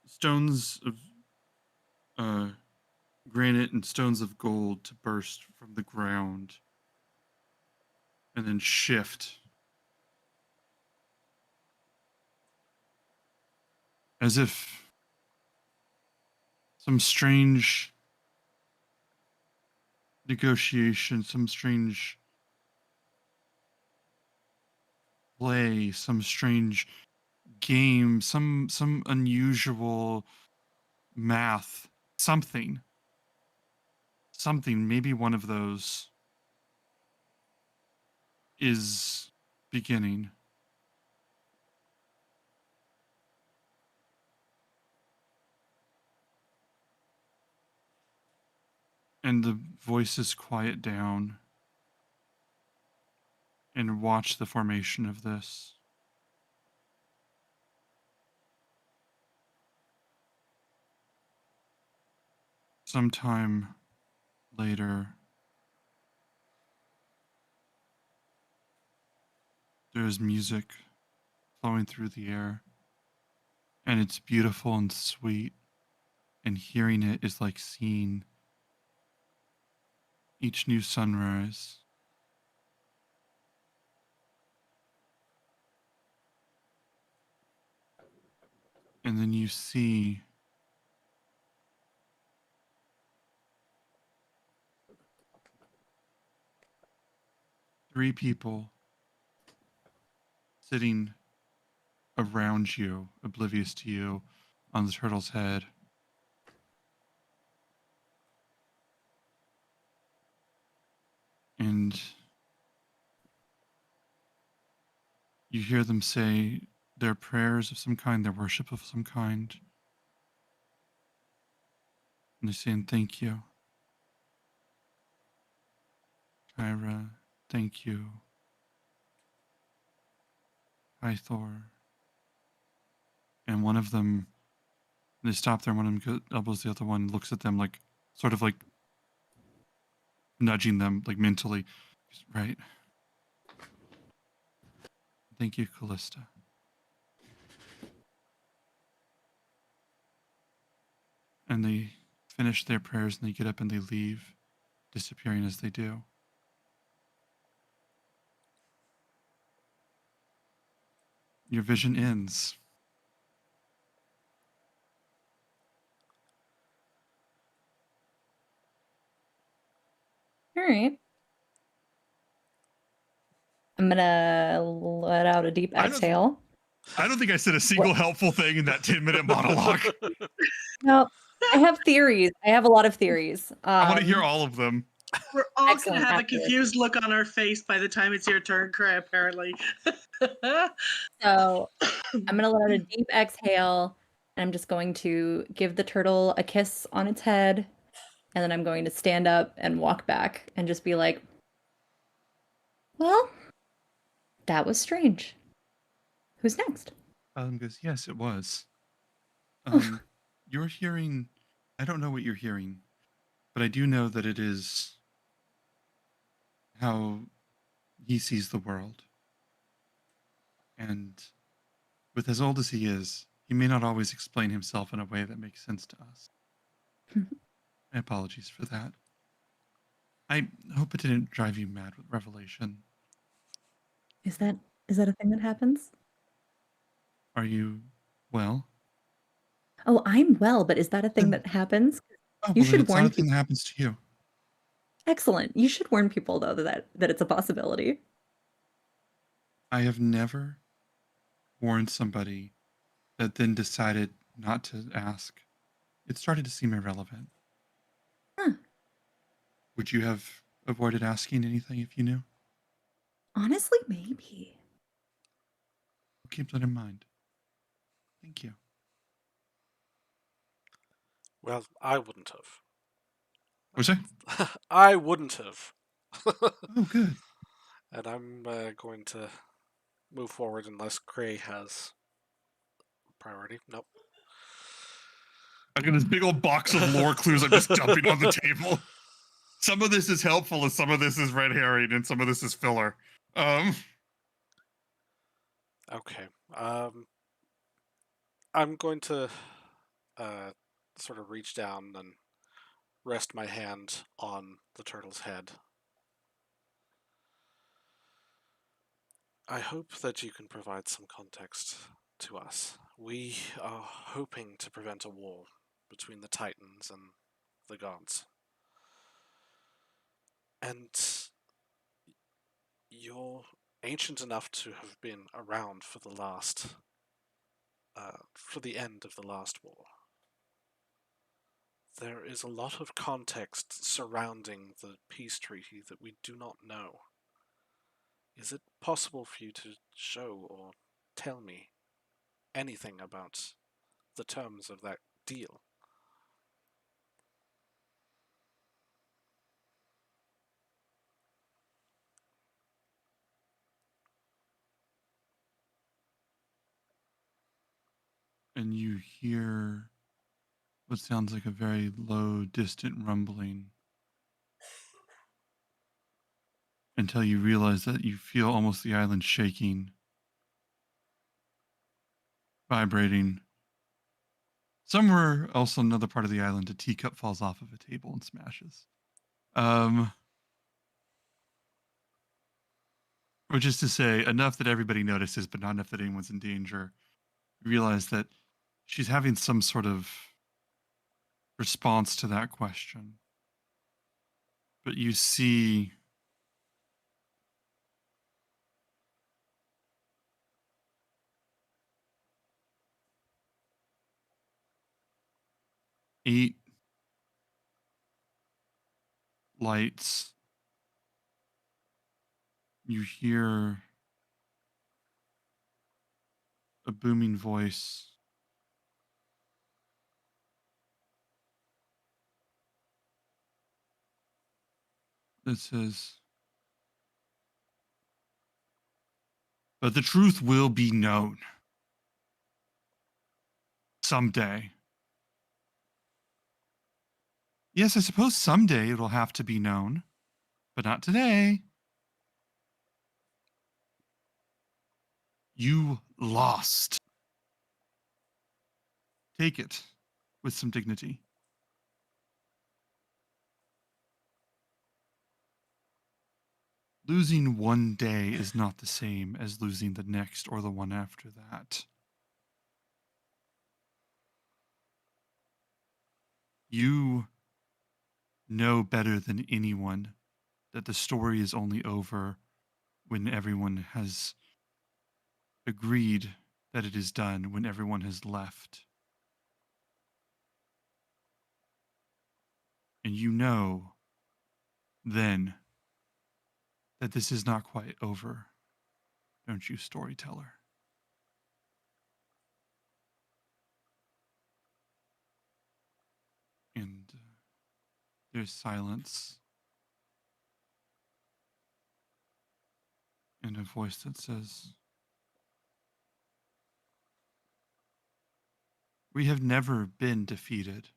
stones of granite and stones of gold to burst from the ground and then shift as if some strange negotiation, some strange play, some strange game, some unusual math, something, maybe one of those is beginning. And the voices quiet down and watch the formation of this. Sometime later, there's music flowing through the air, and it's beautiful and sweet, and hearing it is like seeing each new sunrise. And then you see three people sitting around you, oblivious to you, on the turtle's head. And you hear them say their prayers of some kind, their worship of some kind. And they're saying, thank you. Kyra, thank you. Hi, Thor. And one of them, they stop there, one of them elbows the other one, looks at them like, sort of like nudging them, like mentally. Right. Thank you, Callista. And they finish their prayers and they get up and they leave, disappearing as they do. Your vision ends. All right. I'm gonna let out a deep I don't- exhale. I don't think I said a single helpful thing in that 10-minute monologue. No, I have theories. I have a lot of theories. I want to hear all of them. We're all going Excellent, to have a accurate. confused look on our face by the time it's your turn, Cray, apparently. So I'm gonna let out a deep exhale, and I'm just going to give the turtle a kiss on its head, and then I'm going to stand up and walk back and just be like, well, that was strange. Who's next? Goes, yes, it was. You're hearing, I don't know what you're hearing, but I do know that it is how he sees the world. And with as old as he is, he may not always explain himself in a way that makes sense to us. My apologies for that. I hope it didn't drive you mad with Revelation. Is that a thing that happens? Are you well? Oh, I'm well, but is that a thing that happens? Oh, You well, then should it's warn not a thing people. that happens to you. Excellent. You should warn people though that it's a possibility. I have never warned somebody that then decided not to ask. It started to seem irrelevant. Huh. Would you have avoided asking anything if you knew? Honestly, maybe. Keep that in mind. Thank you. Well, I wouldn't have. What's that? I wouldn't have. Oh, good. And I'm going to move forward unless Cray has priority. Nope. I got this big old box of lore clues I'm just dumping on the table. Some of this is helpful, and some of this is red herring, and some of this is filler. Okay. I'm going to sort of reach down and rest my hand on the turtle's head. I hope that you can provide some context to us. We are hoping to prevent a war between the Titans and the gods. And you're ancient enough to have been around for the end of the last war. There is a lot of context surrounding the peace treaty that we do not know. Is it possible for you to show or tell me anything about the terms of that deal? And you hear what sounds like a very low, distant rumbling until you realize that you feel almost the island shaking, vibrating. Somewhere else on another part of the island, a teacup falls off of a table and smashes. Which is to say, enough that everybody notices, but not enough that anyone's in danger. You realize that she's having some sort of response to that question. But you see eight lights. You hear a booming voice. That says, but the truth will be known someday. Yes, I suppose someday it'll have to be known, but not today. You lost. Take it with some dignity. Losing one day is not the same as losing the next or the one after that. You know better than anyone that the story is only over when everyone has agreed that it is done, when everyone has left. And you know then that this is not quite over, don't you, storyteller? And there's silence and a voice that says, we have never been defeated,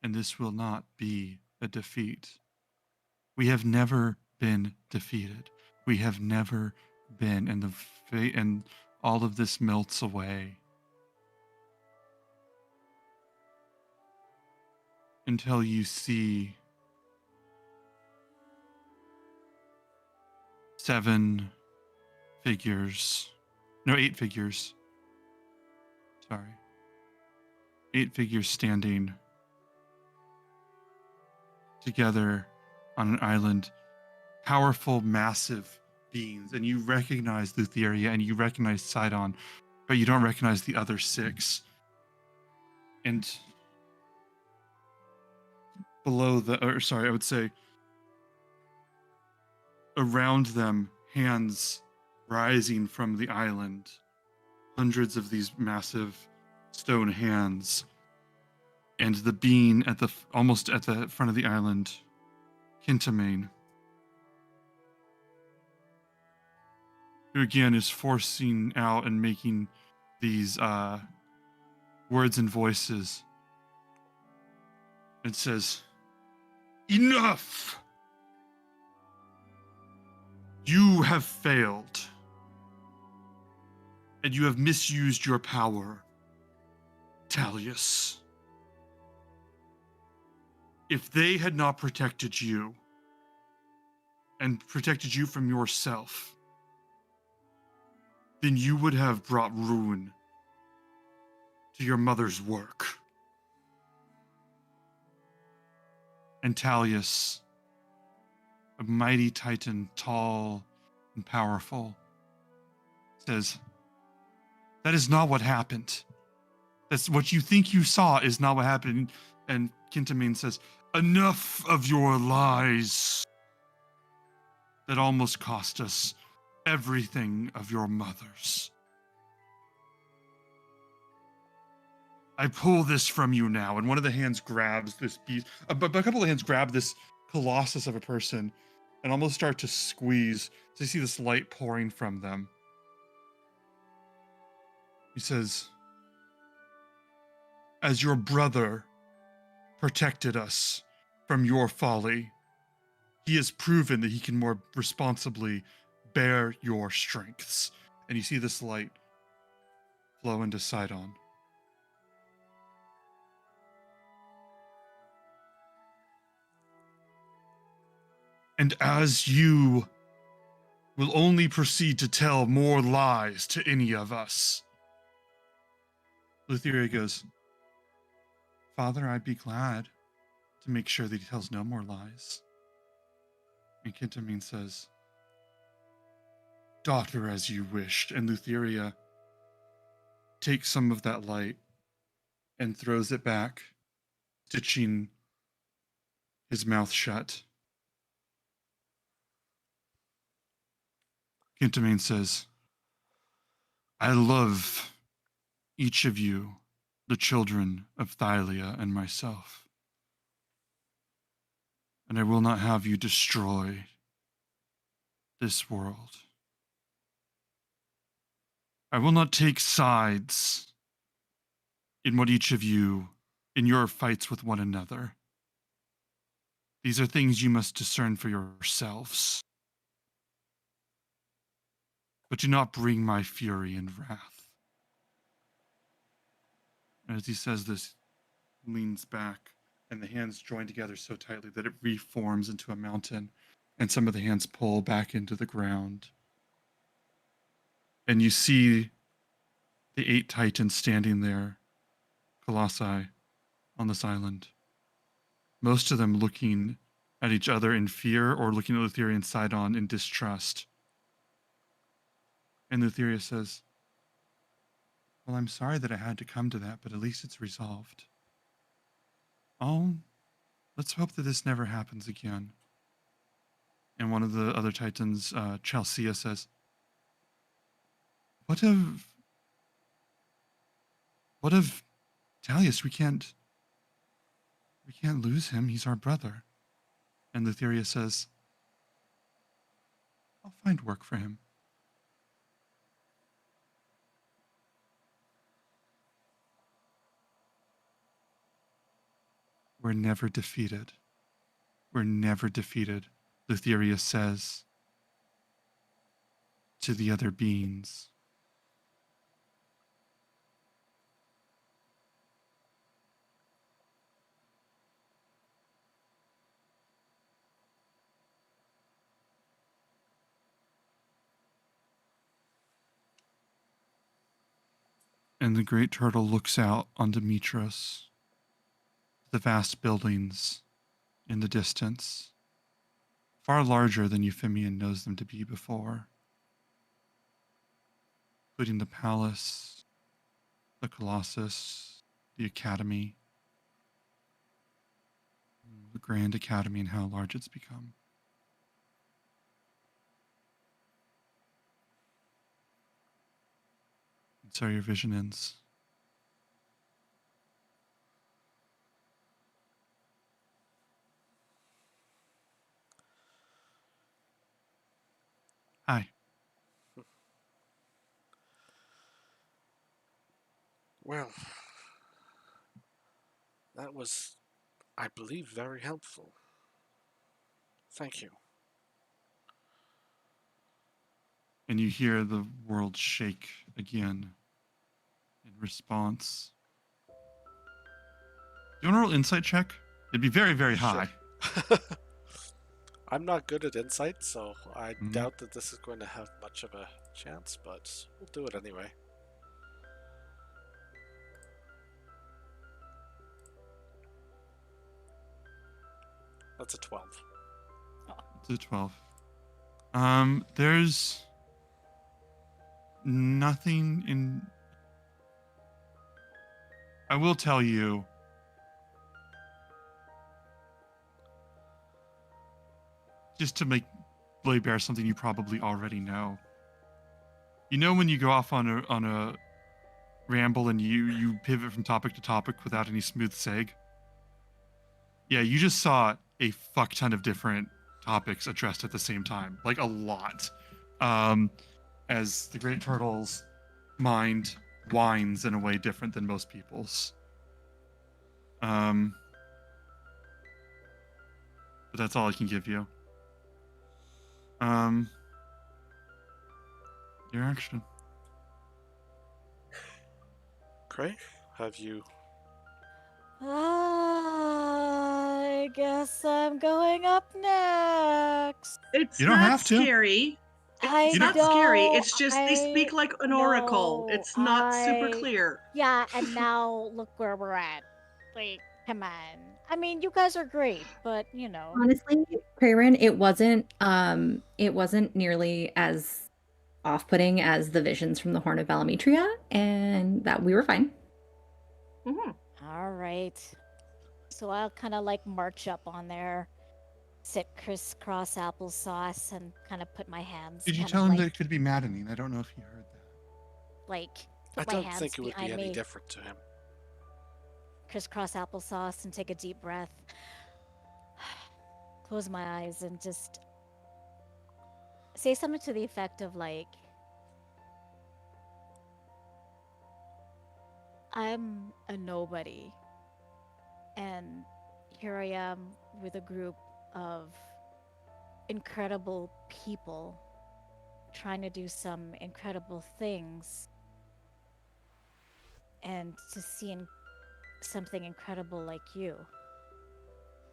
and this will not be a defeat. We have never been defeated. We have never been, and all of this melts away until you see 8 figures. Sorry. 8 figures standing together on an island, powerful, massive beings. And you recognize Lutheria and you recognize Sidon, but you don't recognize the other 6. And I would say around them, hands rising from the island, hundreds of these massive stone hands, and the being almost at the front of the island, Kintamane, who again is forcing out and making these words and voices. It says, enough! You have failed, and you have misused your power, Talius. If they had not protected you, and protected you from yourself, then you would have brought ruin to your mother's work. And Talius, a mighty titan, tall and powerful, says, "That is not what happened. That's what you think you saw is not what happened." And Kintamine says, "Enough of your lies. That almost cost us everything of your mothers. I pull this from you now." And one of the hands grabs this beast, but a couple of hands grab this colossus of a person and almost start to squeeze. So you see this light pouring from them. He says, "As your brother protected us from your folly, he has proven that he can more responsibly bear your strengths." And you see this light flow into Sidon. "And as you will only proceed to tell more lies to any of us," Lutheria goes, "Father, I'd be glad to make sure that he tells no more lies." And Kintamine says, "Daughter, as you wished." And Lutheria takes some of that light and throws it back, stitching his mouth shut. Kintamine says, "I love each of you, the children of Thylia and myself, and I will not have you destroy this world. I will not take sides in what each of you, in your fights with one another. These are things you must discern for yourselves. But do not bring my fury and wrath." And as he says this, he leans back, and the hands join together so tightly that it reforms into a mountain, and some of the hands pull back into the ground. And you see the 8 titans standing there, colossi, on this island. Most of them looking at each other in fear or looking at Lutheria and Sidon in distrust. And Lutheria says, "Well, I'm sorry that I had to come to that, but at least it's resolved. Oh, let's hope that this never happens again." And one of the other titans, Chelsea, says, What of Talius? We can't lose him. He's our brother." And Lutheria says, "I'll find work for him." "We're never defeated. We're never defeated," Lutheria says to the other beings. And the great turtle looks out on Demetros, the vast buildings in the distance, far larger than Euphemian knows them to be before, including the palace, the Colossus, the Academy, the Grand Academy, and how large it's become. And so your vision ends. Hi. Well, that was, I believe, very helpful. Thank you. And you hear the world shake again in response. Do you want to roll insight check? It'd be very, very high. Sure. I'm not good at insight, so I Mhm. doubt that this is going to have much of a chance, but we'll do it anyway. That's a 12. to 12. There's nothing in. I will tell you. Just to lay bare something you probably already know. You know when you go off on a ramble and you pivot from topic to topic without any smooth seg? Yeah, you just saw a fuck ton of different topics addressed at the same time, like a lot. As the Great Turtle's mind winds in a way different than most people's. But that's all I can give you. Your action. Craig, have you? I guess I'm going up next. It's You don't not have to. scary. I It's not know, scary. It's just they I speak like an oracle. know, It's not super I- clear. Yeah, and now look where we're at. Like, come on. I mean, you guys are great, but you know. Honestly, Prayrin, it wasn't nearly as off-putting as the visions from the Horn of Valametria, and that we were fine. Mhm. All right. So I'll kind of like march up on there, sit crisscross applesauce, and kind of put my hands. Did you kind tell of him like, that it could be maddening? I don't know if he heard that. like I put my don't hands think it would be behind any me, different to him. crisscross applesauce, and take a deep breath. Close my eyes and just say something to the effect of like, I'm a nobody, and here I am with a group of incredible people trying to do some incredible things, and to see something incredible like you.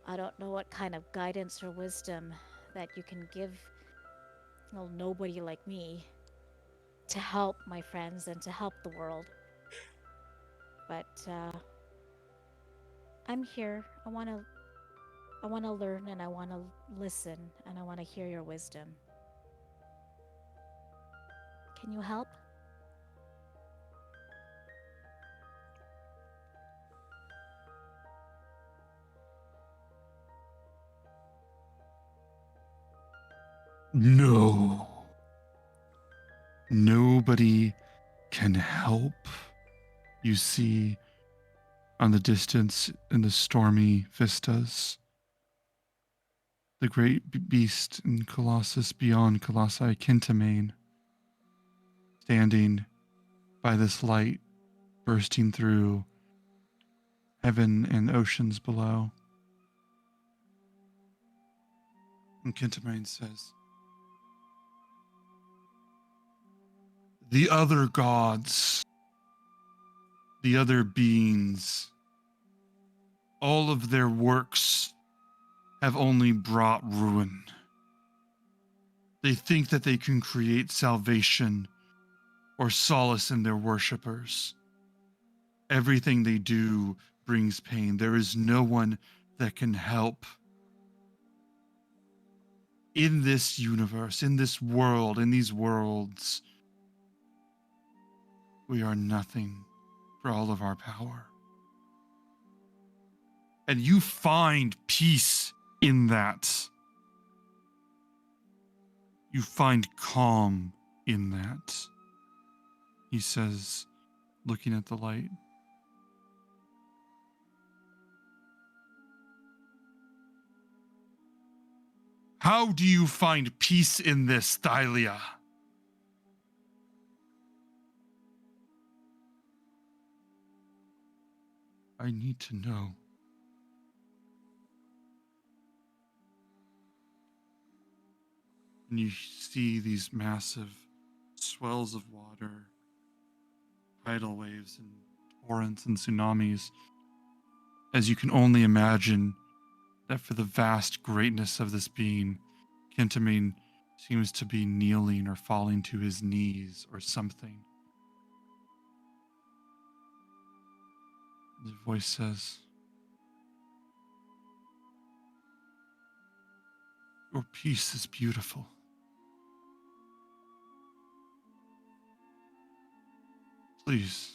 I don't know what kind of guidance or wisdom that you can give nobody like me to help my friends and to help the world. But I'm here. I want to learn, and I want to listen, and I want to hear your wisdom. Can you help? No. Nobody can help. You see on the distance in the stormy vistas, the great beast and Colossus beyond Colossi, Kintamane, standing by this light bursting through heaven and oceans below. And Kintamane says, the other gods, the other beings, all of their works have only brought ruin. They think that they can create salvation or solace in their worshippers. Everything they do brings pain. There is no one that can help. In this universe, in this world, in these worlds, we are nothing for all of our power. And you find peace in that. You find calm in that. He says, looking at the light. How do you find peace in this, Thylia? I need to know. And you see these massive swells of water, tidal waves and torrents and tsunamis, as you can only imagine that for the vast greatness of this being, Kintamane seems to be kneeling or falling to his knees or something. The voice says, Your peace is beautiful. Please,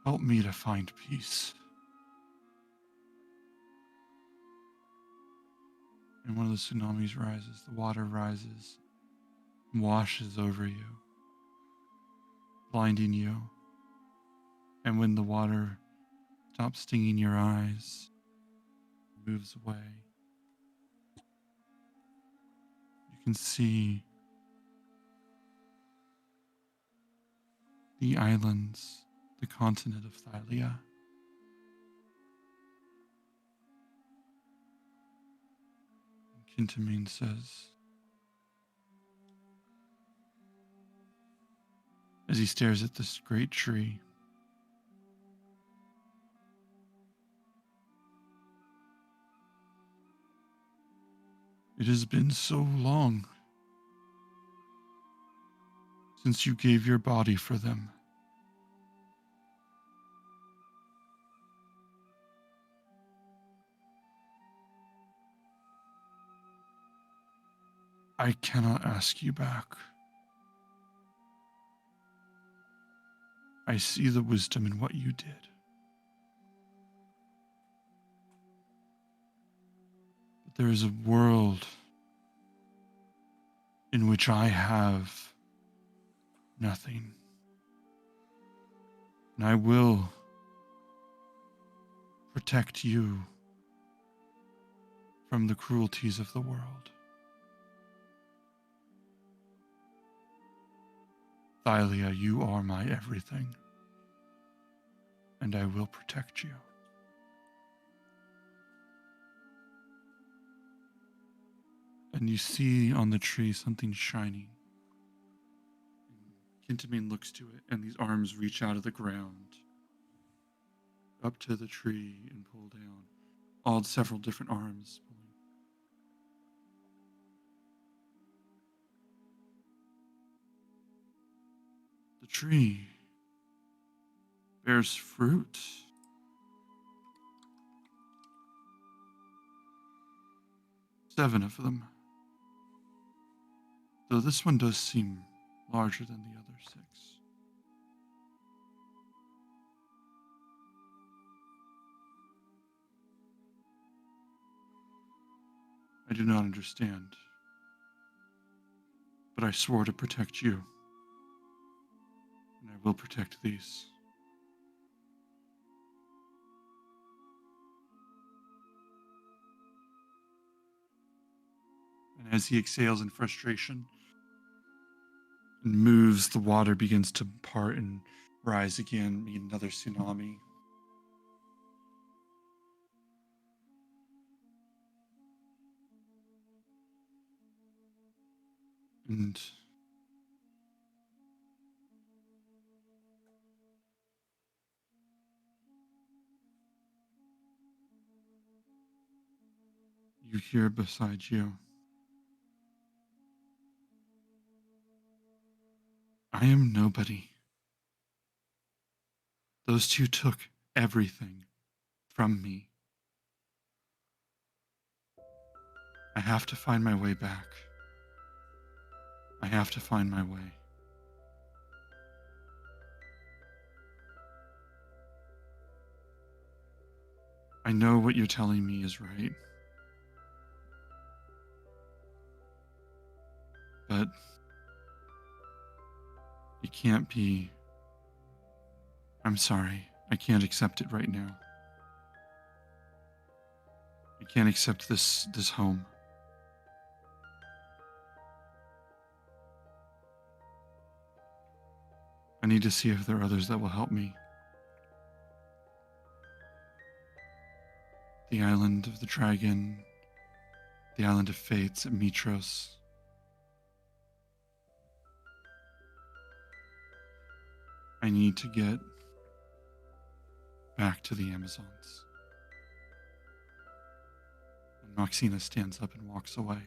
help me to find peace. And one of the tsunamis rises, the water rises, and washes over you, blinding you. And when the water stops stinging your eyes, moves away, you can see the islands, the continent of Thylia. Kintamine says, as he stares at this great tree, it has been so long since you gave your body for them. I cannot ask you back. I see the wisdom in what you did. But there is a world in which I have nothing. And I will protect you from the cruelties of the world. Thylia, you are my everything, and I will protect you. And you see on the tree something shining. Kintamine looks to it, and these arms reach out of the ground up to the tree and pull down. All several different arms pulling. The tree bears fruit. Seven of them. Though this one does seem larger than the other six. I do not understand, but I swore to protect you, and I will protect these. And as he exhales in frustration and moves, the water begins to part and rise again, meet another tsunami. And you hear beside you, I am nobody. Those two took everything from me. I have to find my way back. I have to find my way. I know what you're telling me is right. But it can't be. I'm sorry. I can't accept it right now. I can't accept this home. I need to see if there are others that will help me. The island of the dragon, the island of fates at Mitros. I need to get back to the Amazons. And Moxina stands up and walks away.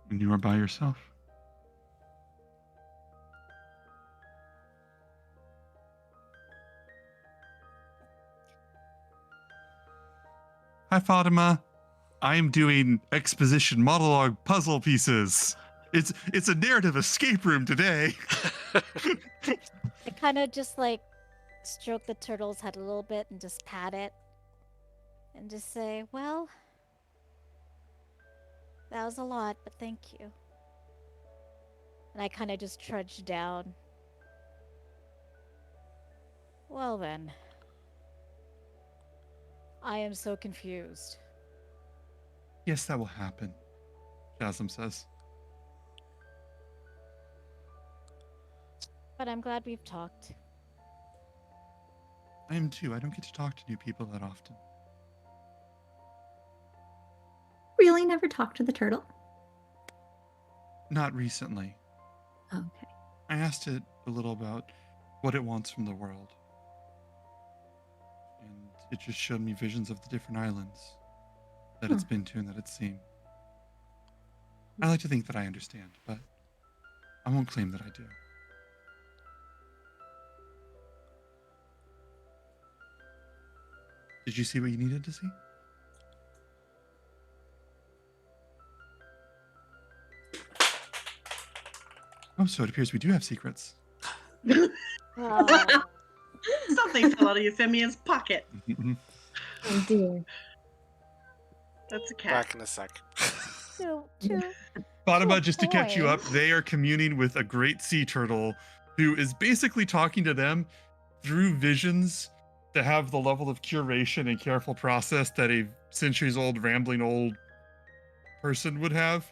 And you are by yourself. Hi, Fatima. I am doing exposition monologue puzzle pieces. It's a narrative escape room today. I kind of just like stroke the turtle's head a little bit and just pat it and just say, well, that was a lot, but thank you. And I kind of just trudge down. Well then. I am so confused. Yes, that will happen, Jasmine says. But I'm glad we've talked. I am too. I don't get to talk to new people that often. Really never talked to the turtle? Not recently. Okay. I asked it a little about what it wants from the world. And it just showed me visions of the different islands that it's been to and that it's seen. I like to think that I understand, but I won't claim that I do. Did you see what you needed to see? Oh, so it appears we do have secrets. Oh, Something fell out of Euphemia's pocket. Oh dear. That's a cat. Back in a sec. to Fatima, a just to catch you up, point. they are communing with a great sea turtle who is basically talking to them through visions to have the level of curation and careful process that a centuries old, rambling old person would have.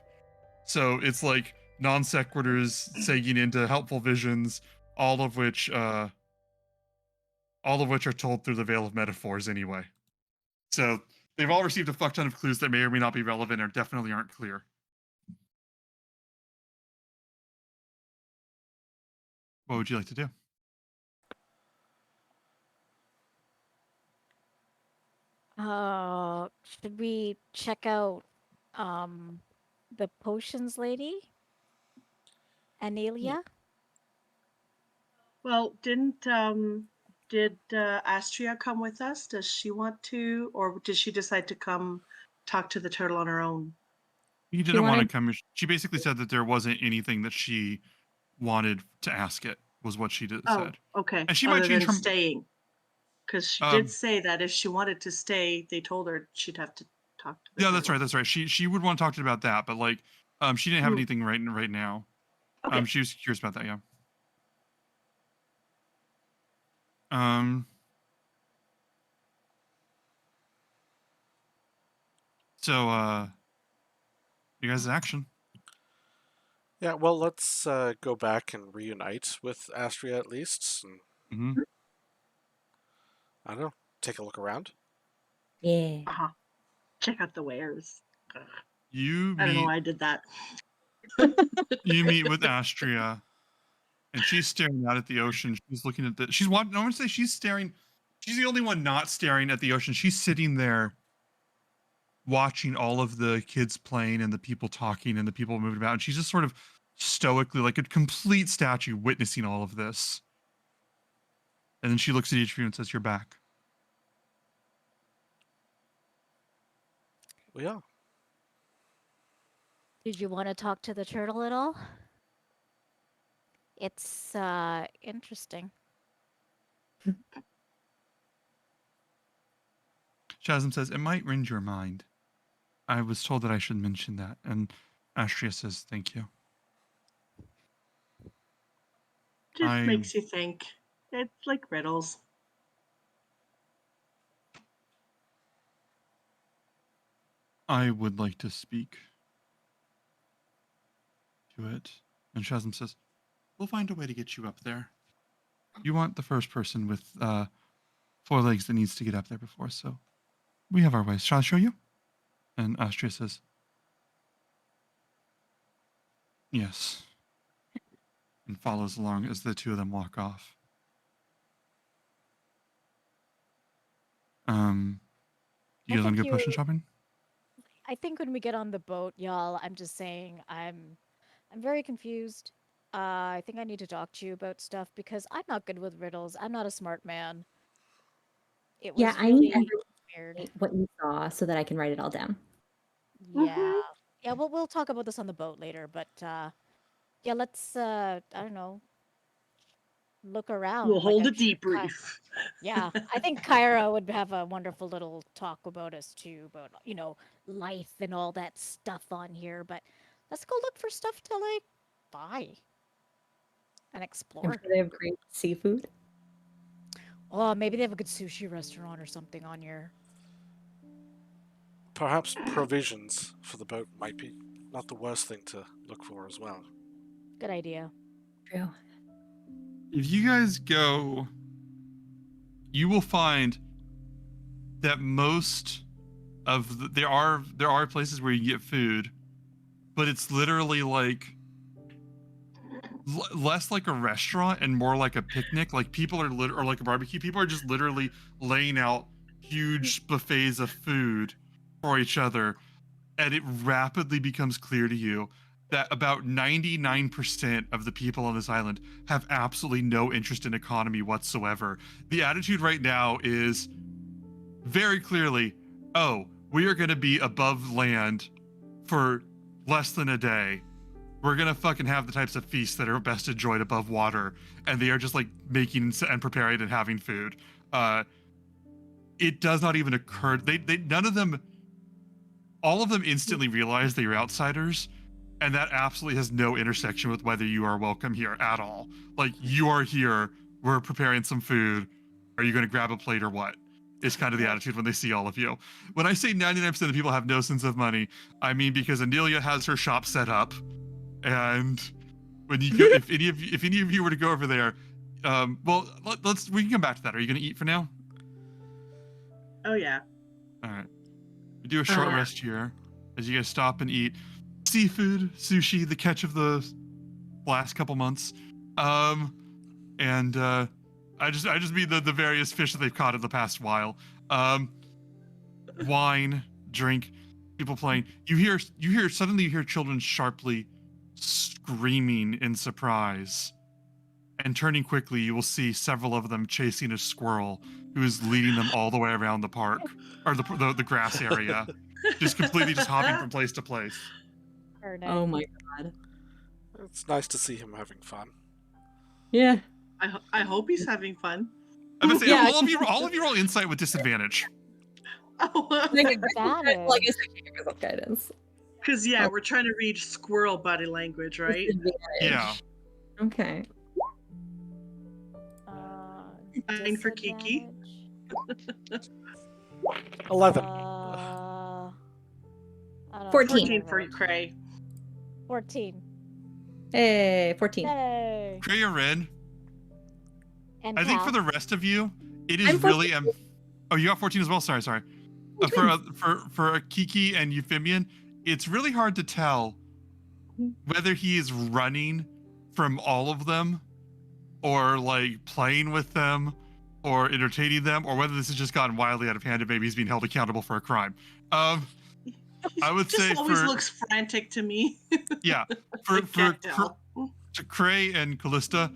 So it's like non sequiturs segging into helpful visions, all of which are told through the veil of metaphors anyway. So they've all received a fuck ton of clues that may or may not be relevant or definitely aren't clear. What would you like to do? Should we check out the potions lady? Anelia? Well, did Astria come with us? Does she want to, or did she decide to come talk to the turtle on her own? He didn't want to wanted- come. She basically said that there wasn't anything that she wanted to ask it, was what she Oh, said. okay. And she might Other change than her. staying, because she did say that if she wanted to stay, they told her she'd have to talk to the Yeah, that's turtle. right. That's right. She would want to talk to you about that, but like, she didn't have Hmm. anything right now. Okay. She was curious about that. Yeah. Um. So, you guys' action. Yeah, well, let's go back and reunite with Astria at least. And, Mm-hmm. I don't know, take a look around. Yeah. Uh-huh. Check out the wares. Ugh. You I don't know meet. why I did that. You meet with Astria, and she's staring out at the ocean. She's looking at the. She's watching. I want to say she's staring. She's the only one not staring at the ocean. She's sitting there, watching all of the kids playing and the people talking and the people moving about. And she's just sort of stoically, like a complete statue, witnessing all of this. And then she looks at each of you and says, "You're back." Well, yeah. Did you want to talk to the turtle at all? It's interesting. Shazam says, "It might rend your mind. I was told that I should mention that." And Astria says, "Thank you." Just makes you think. It's like riddles. I would like to speak to it. And Shazam says, "We'll find a way to get you up there. You want the first person with 4 legs that needs to get up there before, so we have our ways. Shall I show you?" And Astria says, "Yes," and follows along as the two of them walk off. You I guys want to think go potion shopping? I think when we get on the boat, y'all, I'm just saying I'm very confused. I think I need to talk to you about stuff because I'm not good with riddles. I'm not a smart man. It Yeah, was I need really everyone Weird. what you saw so that I can write it all down. Yeah. Yeah, we'll talk about this on the boat later, but yeah, let's I don't know, look around. We'll hold a I'm sure debrief. yeah, I think Kyra would have a wonderful little talk about us too, about life and all that stuff on here. But let's go look for stuff to like buy and I'm explore. sure they have great seafood. Oh, maybe they have a good sushi restaurant or something on here. Perhaps provisions for the boat might be not the worst thing to look for as well. Good idea. True. If you guys go, you will find that most of there are places where you get food, but it's literally like less like a restaurant and more like a picnic. Like people are or like a barbecue. People are just literally laying out huge buffets of food for each other, and it rapidly becomes clear to you that about 99% of the people on this island have absolutely no interest in economy whatsoever. The attitude right now is very clearly, oh, we are going to be above land for less than a day. We're going to fucking have the types of feasts that are best enjoyed above water. And they are just like making and preparing and having food. It does not even occur. None of them, all of them instantly realize that you're outsiders. And that absolutely has no intersection with whether you are welcome here at all. Like, you are here, we're preparing some food. Are you going to grab a plate or what? Is kind of the attitude when they see all of you. When I say 99% of people have no sense of money, I mean because Amelia has her shop set up, and when you go, if any of you were to go over there, well, we can come back to that. Are you going to eat for now? Oh yeah. All right. We do a short rest here as you guys stop and eat seafood, sushi, the catch of the last couple months, and I just mean the various fish that they've caught in the past while. Wine, drink, people playing. Suddenly you hear children sharply screaming in surprise, and turning quickly, you will see several of them chasing a squirrel who is leading them all the way around the park or the grass area, just completely just hopping from place to place. Oh my god. It's nice to see him having fun. Yeah. I hope he's having fun. I'm gonna say Yeah. all of you roll insight with disadvantage. Oh, Like Disadvantage. I said, give myself guidance. because yeah, we're trying to read squirrel body language, right? Yeah. Okay. Fine for Kiki. Disadvantage. 11. I don't know, 14. 14 for Cray. 14. Hey, 14. Hey. Cray or Red, And I think Cal. for the rest of you, it is I'm really 14. oh, you got 14 as well. Sorry. For Kiki and Euphemian, it's really hard to tell whether he is running from all of them, or like playing with them, or entertaining them, or whether this has just gotten wildly out of hand and maybe he's being held accountable for a crime. I would just say always for looks frantic to me. yeah, I can't tell. to Cray and Callista,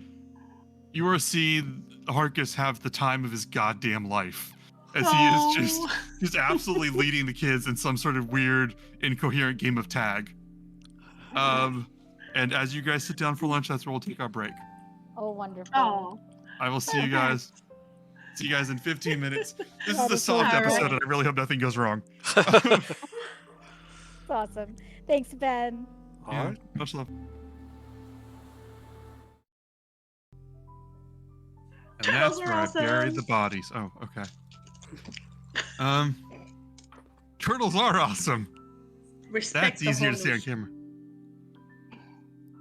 you are seeing Harkus have the time of his goddamn life, as he is just absolutely leading the kids in some sort of weird, incoherent game of tag. And as you guys sit down for lunch, that's where we'll take our break. Oh, wonderful. Oh, I will see you guys. See you guys in 15 minutes. This is That a is so solid great. episode, and I really hope nothing goes wrong. That's awesome. Thanks, Ben. Yeah, Alright. much love. And Turtles that's are where I buried awesome. the bodies. Oh, okay. Turtles are awesome. respect That's the easier to whole see on notion. camera.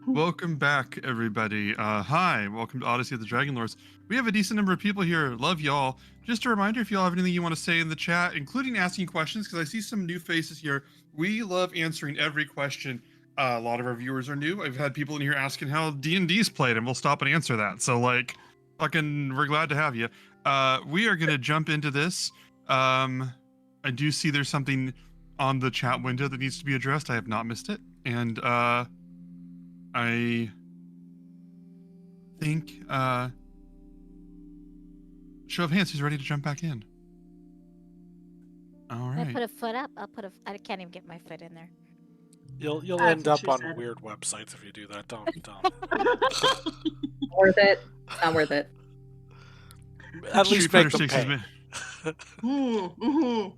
Welcome back, everybody. Hi, welcome to Odyssey of the Dragonlords. We have a decent number of people here. Love y'all. Just a reminder, if y'all have anything you want to say in the chat, including asking questions, because I see some new faces here. We love answering every question. A lot of our viewers are new. I've had people in here asking how D&D's played, and we'll stop and answer that. So, like, fucking, we're glad to have you. We are going to jump into this. I do see there's something on the chat window that needs to be addressed. I have not missed it. And, I think, show of hands, who's ready to jump back in? right. put a foot up. I can't even get my foot in there. You'll That's end what up she on said. weird websites if you do that. Don't. Worth it. It's not worth it. At Street least Fighter make them 6 has pay. been. Mm-hmm.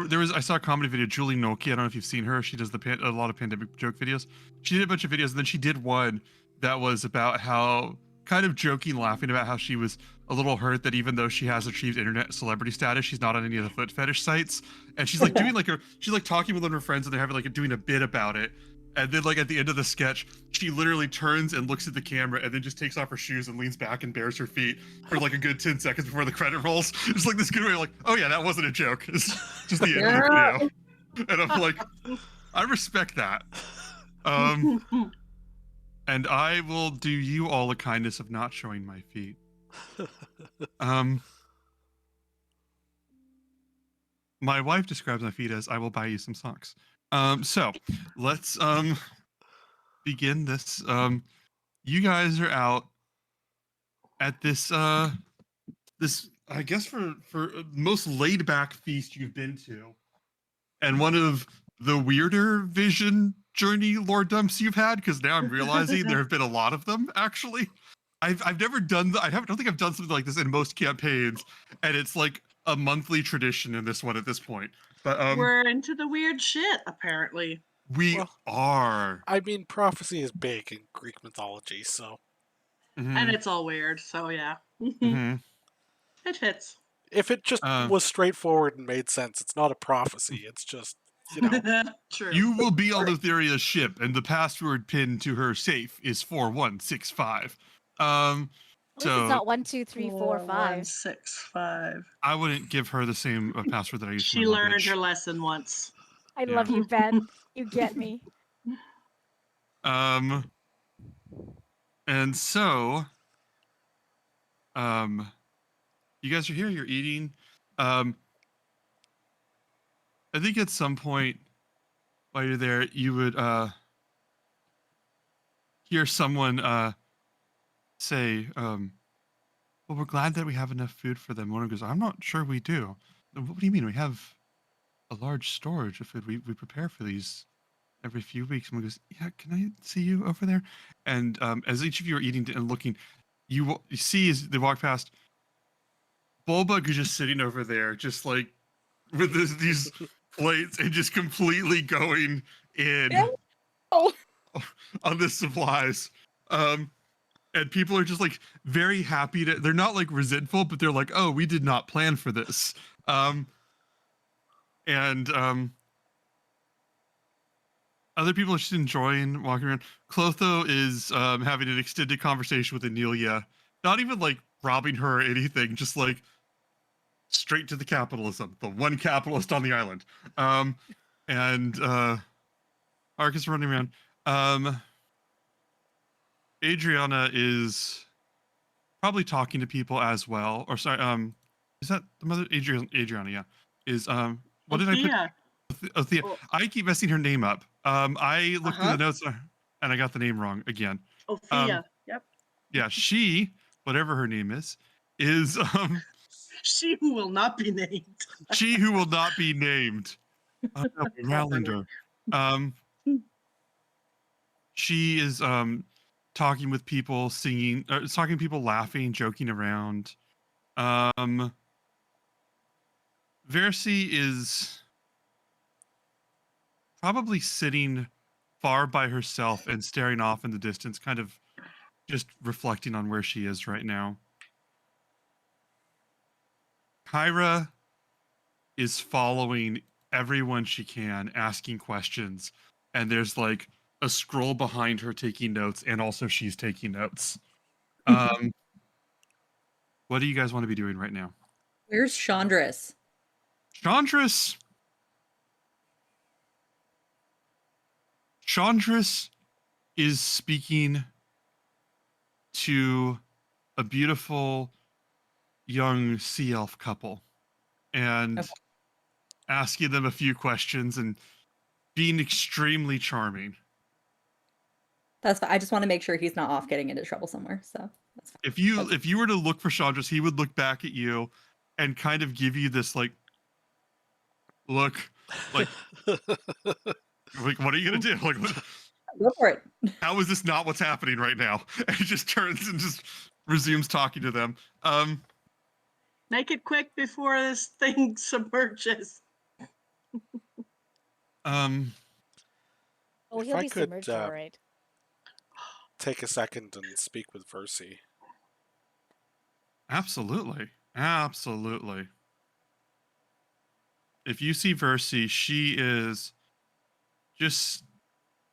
There was I saw a comedy video, Julie Noki. I don't know if you've seen her. She does a lot of pandemic joke videos. She did a bunch of videos, and then she did one that was about how kind of joking, laughing about how she was a little hurt that even though she has achieved internet celebrity status, she's not on any of the foot fetish sites. And she's like doing she's like talking with one of her friends, and they're having like doing a bit about it. And then like at the end of the sketch, she literally turns and looks at the camera, and then just takes off her shoes and leans back and bares her feet for like a good 10 seconds before the credit rolls. It's like this good way of like, oh yeah, that wasn't a joke. It's just the end of the video. And I'm like, I respect that. And I will do you all a kindness of not showing my feet. My wife describes my feet as I will buy you some socks. So let's begin this. You guys are out at this this I guess for most laid back feast you've been to, and one of the weirder vision journey lore dumps you've had, because now I'm realizing there have been a lot of them actually. I've never done I don't think I've done something like this in most campaigns, and it's like a monthly tradition in this one at this point. But We're into the weird shit, apparently. we Well, are. I mean, prophecy is big in Greek mythology, so And it's all weird, so yeah. Mhm. It fits. if it just was straightforward and made sense, it's not a prophecy. It's just, True. You will be on the Theria's ship, and the password pinned to her safe is 4165. At least it's So not 1, 2, 3, 4, 5. 4165. I wouldn't give her the same password that I used for She my learned luggage. her lesson once. I love you, Ben. You get me. And so, you guys are here. You're eating. I think at some point while you're there, you would hear someone say, "Well, we're glad that we have enough food for them." One goes, "I'm not sure we do." What do you mean? We have a large storage of food. We prepare for these every few weeks. And one goes, "Yeah, can I see you over there?" And as each of you are eating and looking, you see as they walk past, Bulbug is just sitting over there, just like with these plates and just completely going in Oh. on the supplies. And people are just like very happy to, they're not like resentful, but they're like, oh, we did not plan for this. And other people are just enjoying walking around. Clotho is having an extended conversation with Anelia, not even like robbing her or anything, just like straight to the capitalism, the one capitalist on the island. And Arcus running around. Adriana is probably talking to people as well. Or sorry, is that the mother? Adriana, yeah. Is what did I put? Othea. Oh. I keep messing her name up. I looked through the notes and I got the name wrong again. Othea. Yep. Yeah, she, whatever her name is She who will not be named. she who will not be named. Rallender. She is talking with people, singing, talking to people, laughing, joking around. Versi is probably sitting far by herself and staring off in the distance, kind of just reflecting on where she is right now. Kyra is following everyone she can, asking questions, and there's like a scroll behind her taking notes, and also she's taking notes. What do you guys want to be doing right now? Where's Chandris? Chandris is speaking to a beautiful young sea elf couple and asking them a few questions and being extremely charming. That's fine. I just want to make sure he's not off getting into trouble somewhere. So that's fine. If you were to look for Chandris, he would look back at you and kind of give you this like look, like, what are you gonna do? Like, what, Go for it. how is this not what's happening right now? And he just turns and just resumes talking to them. Make it quick before this thing submerges. Um, Oh, If he'll I be could submerged, all right. take a second and speak with Versi. absolutely, absolutely. If you see Versi, she is just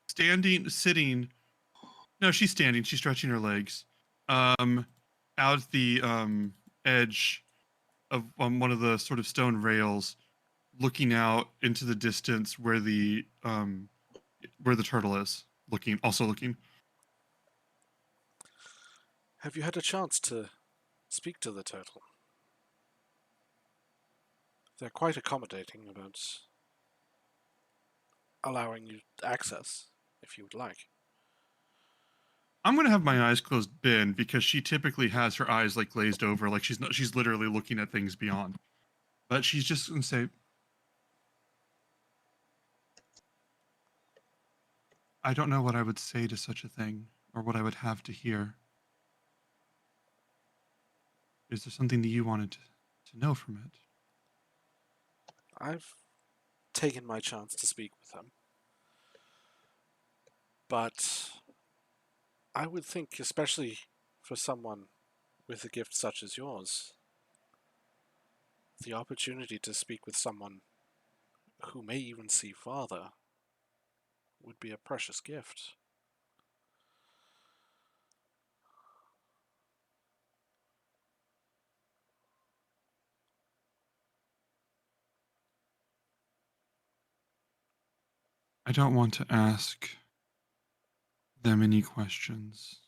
sitting. No, she's standing. She's stretching her legs. Um, out at the edge of one of the sort of stone rails, looking out into the distance where the turtle is, also looking. Have you had a chance to speak to the turtle? They're quite accommodating about allowing you access, if you would like. I'm gonna have my eyes closed, Ben, because she typically has her eyes like glazed over, like she's literally looking at things beyond. But she's just gonna say, I don't know what I would say to such a thing, or what I would have to hear. Is there something that you wanted to know from it? I've taken my chance to speak with him. But I would think, especially for someone with a gift such as yours, the opportunity to speak with someone who may even see farther would be a precious gift. I don't want to ask them any questions.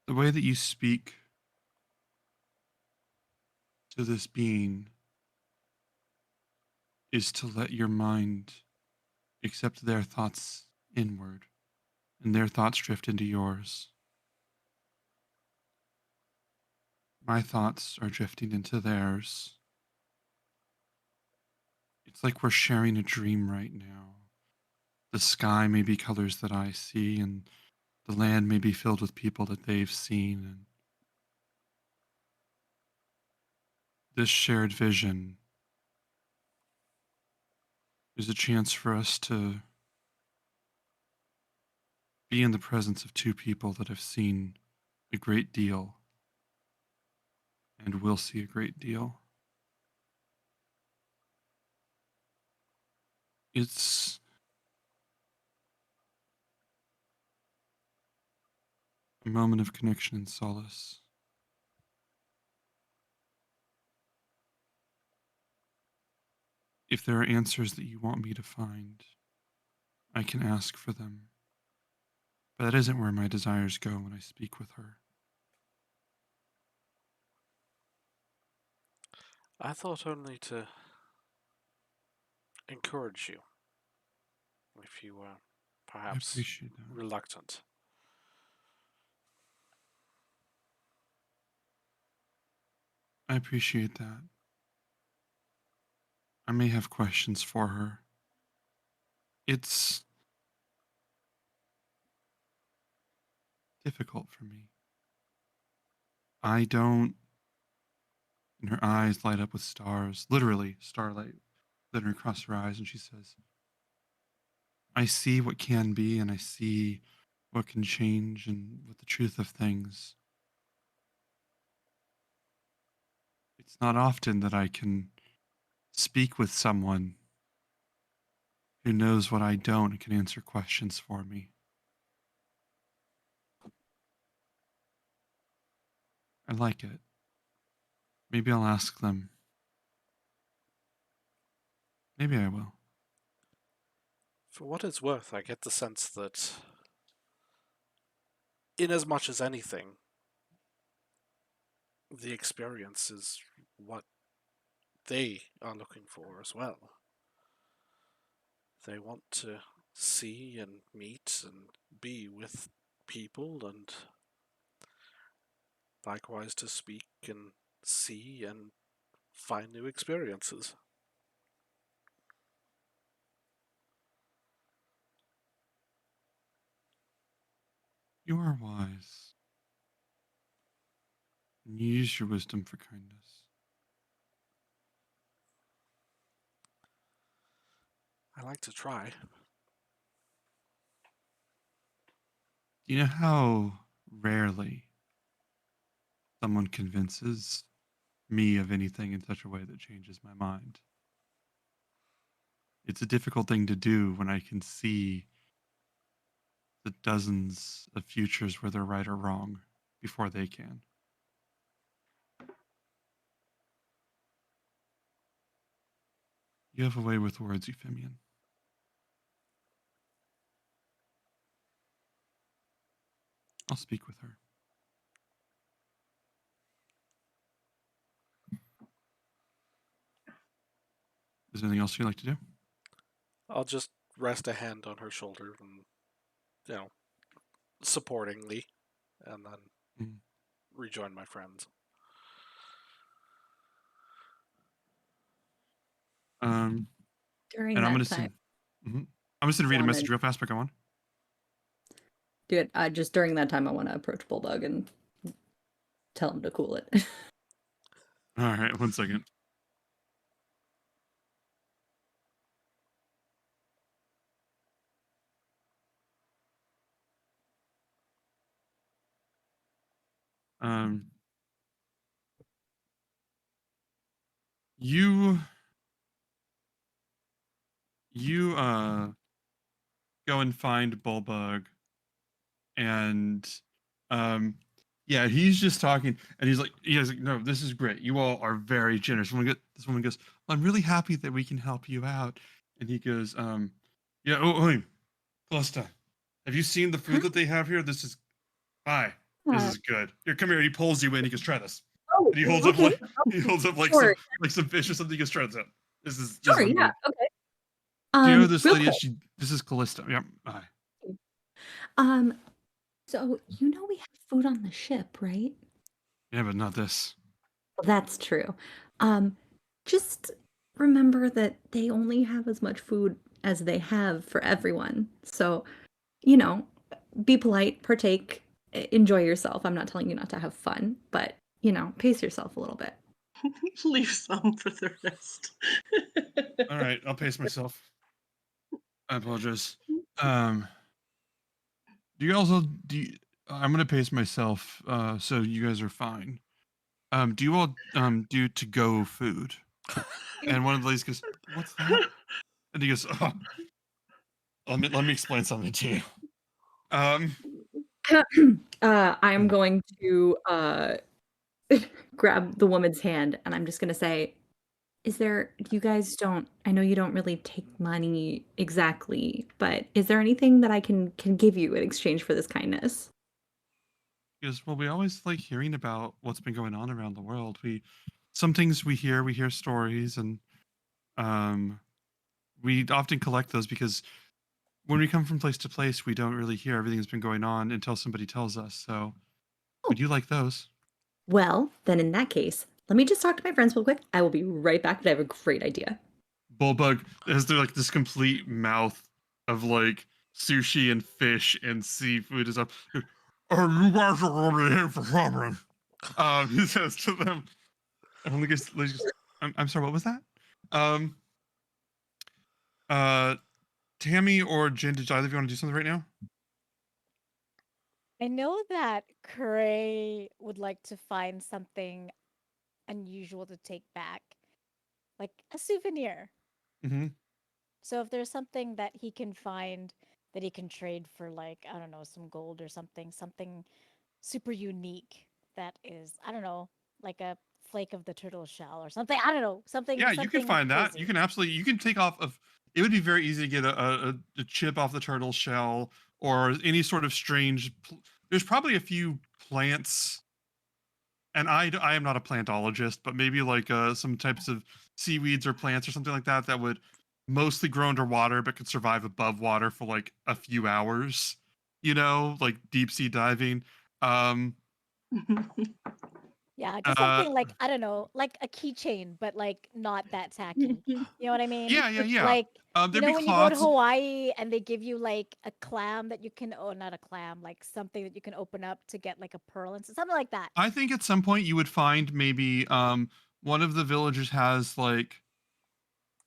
The way that you speak to this being is to let your mind accept their thoughts inward, and their thoughts drift into yours. My thoughts are drifting into theirs. It's like we're sharing a dream right now. The sky may be colors that I see, and the land may be filled with people that they've seen. And this shared vision is a chance for us to be in the presence of two people that have seen a great deal and will see a great deal. It's a moment of connection and solace. If there are answers that you want me to find, I can ask for them. But that isn't where my desires go when I speak with her. I thought only to encourage you, if you were I perhaps appreciate that. reluctant. I appreciate that. I may have questions for her. It's difficult for me. I don't. And her eyes light up with stars, literally starlight glittering across her eyes, and she says, I see what can be, and I see what can change, and what the truth of things. It's not often that I can speak with someone who knows what I don't and can answer questions for me. I like it. Maybe I'll ask them. Maybe I will. For what it's worth, I get the sense that, in as much as anything, the experience is what they are looking for as well. They want to see and meet and be with people, and likewise to speak and see and find new experiences. You are wise. Use your wisdom for kindness. I like to try. Do you know how rarely someone convinces me of anything in such a way that changes my mind? It's a difficult thing to do when I can see the dozens of futures where they're right or wrong before they can. You have a way with words, Euphemian. I'll speak with her. Is there anything else you'd like to do? I'll just rest a hand on her shoulder and, supportingly, and then Mm. rejoin my friends. During And I'm that gonna time, I'm just gonna read a wanna message real fast, but go on. do it. Just during that time, I want to approach Bulldog and tell him to cool it. All right, 1 second. Um, you go and find Bulbug, and yeah, he's just talking, and he's like, no, this is great. You all are very generous. This woman goes, well, I'm really happy that we can help you out, and he goes, yeah, oh, Calista, have you seen the food that they have here? This is Hi. This Uh, is good. Here, come here. And he pulls you in. He goes, try this. oh, And he holds up okay. like he holds up like Sure, some fish or something. He goes, try this out. This is sure, what I'm yeah, doing. okay. Do you know who this Real lady quick. is? This is Callista. Yep. Hi. Um, so we have food on the ship, right? Yeah, but not this. Well, that's true. Just remember that they only have as much food as they have for everyone. So, you know, be polite, partake, enjoy yourself. I'm not telling you not to have fun, but, pace yourself a little bit. Leave some for the rest. All right, I'll pace myself. I apologize. Um, do you also do? I'm gonna pace myself. So you guys are fine. Do you all do to go food? And one of the ladies goes, "What's that?" And he goes, "Oh, let me explain something to you." Um, I'm going to grab the woman's hand and I'm just going to say, you guys don't, I know you don't really take money exactly, but is there anything that I can give you in exchange for this kindness? he goes, well, we always like hearing about what's been going on around the world. Some things we hear stories, and um, we often collect those because when we come from place to place, we don't really hear everything that's been going on until somebody tells us. So we Oh, do like those. well, then in that case, let me just talk to my friends real quick. I will be right back, but I have a great idea. Bullbug has like this complete mouth of like sushi and fish and seafood and stuff. Oh, you guys are over here for something. He says to them. And the lady goes, I'm sorry, what was that? Um, uh, Tammy or Jen, did either of you want to do something right now? I know that Curry would like to find something unusual to take back, like a souvenir. Mm-hmm. So if there's something that he can find that he can trade for, like, I don't know, some gold or something super unique that is, I don't know, like a flake of the turtle shell or something. I don't know, Yeah, you can something find that. You crazy. can absolutely, you can take off of, it would be very easy to get a chip off the turtle shell or any sort of strange, there's probably a few plants, and I am not a plantologist, but maybe like some types of seaweeds or plants or something like that that would mostly grow underwater but could survive above water for like a few hours, like deep sea diving. Um, Yeah, just Uh, something like, I don't know, like a keychain, but like not that tacky. You know what I mean? yeah. Like, you There'd know, be when you go to cloths. Hawaii and they give you like a clam that you can, oh, not a clam, like something that you can open up to get like a pearl and something like that. I think at some point you would find maybe one of the villagers has like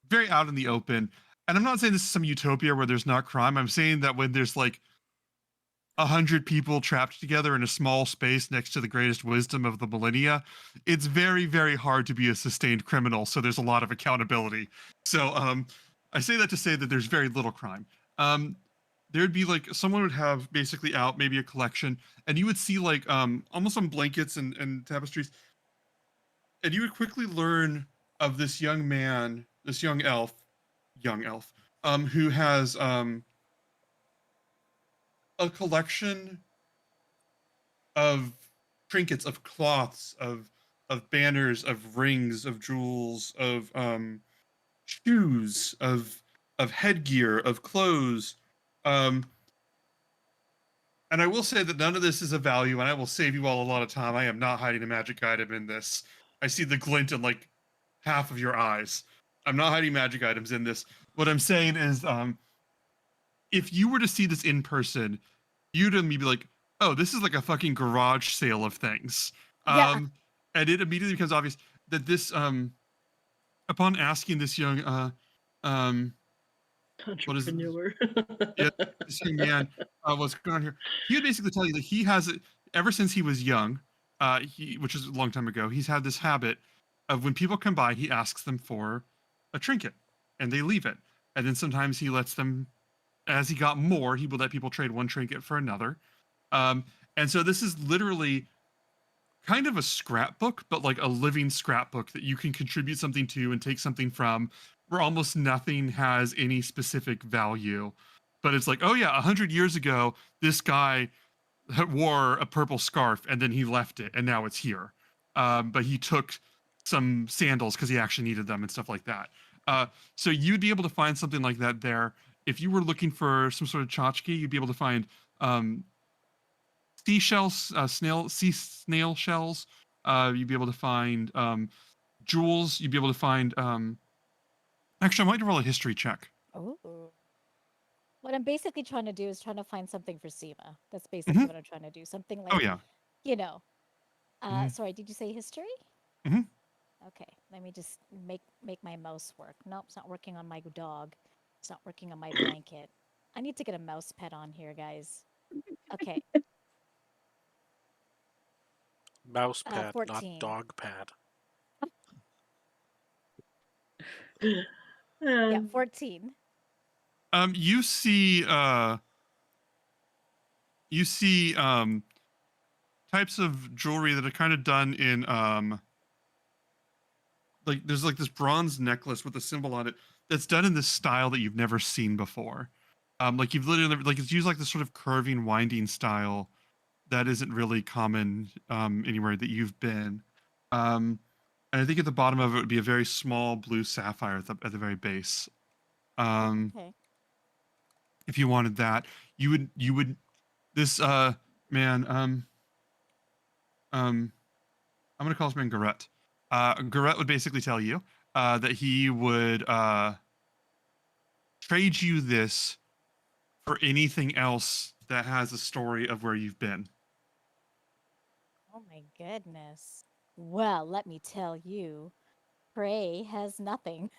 very out in the open. And I'm not saying this is some utopia where there's not crime. I'm saying that when there's like 100 people trapped together in a small space next to the greatest wisdom of the millennia, it's very, very hard to be a sustained criminal. So there's a lot of accountability. So I say that to say that there's very little crime. Um, there'd be like someone would have basically out maybe a collection, and you would see like almost on blankets and tapestries, and you would quickly learn of this young man, this young elf, who has a collection of trinkets, of cloths, of banners, of rings, of jewels, of shoes, of headgear, of clothes. Um, and I will say that none of this is of value, and I will save you all a lot of time. I am not hiding a magic item in this. I see the glint in like half of your eyes. I'm not hiding magic items in this. What I'm saying is, if you were to see this in person, you'd immediately be like, "Oh, this is like a fucking garage sale of things." Yeah. And it immediately becomes obvious that this, upon asking this young, um, what is Entrepreneur. yeah, this young man, what's going on here? He would basically tell you that he has it ever since he was young. Which is a long time ago. He's had this habit of when people come by, he asks them for a trinket, and they leave it. And then sometimes he lets them, as he got more, he would let people trade one trinket for another. Um, and so this is literally kind of a scrapbook, but like a living scrapbook that you can contribute something to and take something from, where almost nothing has any specific value. But it's like, oh yeah, 100 years ago, this guy wore a purple scarf and then he left it and now it's here. But he took some sandals because he actually needed them and stuff like that. So you'd be able to find something like that there. If you were looking for some sort of tchotchke, you'd be able to find um, seashells, sea snail shells. You'd be able to find jewels. You'd be able to find. Actually, I might roll a history check. Oh. What I'm basically trying to do is trying to find something for Seema. That's basically Hmm. what I'm trying to do. Something Oh like, yeah. you know, Mhm. sorry, did you say history? Mhm. Okay, let me just make my mouse work. Nope, it's not working on my dog. It's not working on my blanket. I need to get a mouse pet on here, guys. Okay, Mouse pad, not 14. dog pad. Yeah, Um, 14. You see. You see. Types of jewelry that are kind of done in like there's like this bronze necklace with a symbol on it that's done in this style that you've never seen before. Like you've literally never, like it's used like this sort of curving, winding style that isn't really common anywhere that you've been. Um, and I think at the bottom of it would be a very small blue sapphire at the very base. Um, Okay. if you wanted that, you would this man um I'm gonna call this man Garrett. Garrett would basically tell you that he would trade you this for anything else that has a story of where you've been. Oh my goodness. Well, let me tell you, Prey has nothing.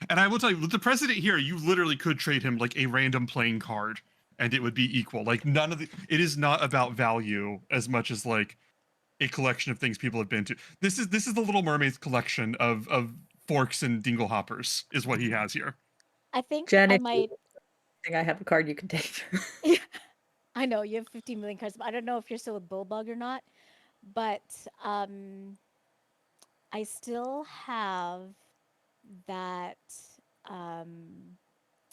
And I will tell you, with the president here, you literally could trade him like a random playing card, and it would be equal. Like none of the, it is not about value as much as like a collection of things people have been to. This is the Little Mermaid's collection of forks and dingle hoppers is what he has here. I think Jen, I if you might. think I have a card you can take. Yeah, I know you have 15 million cards, but I don't know if you're still with Bulldog or not. But I still have that. Um,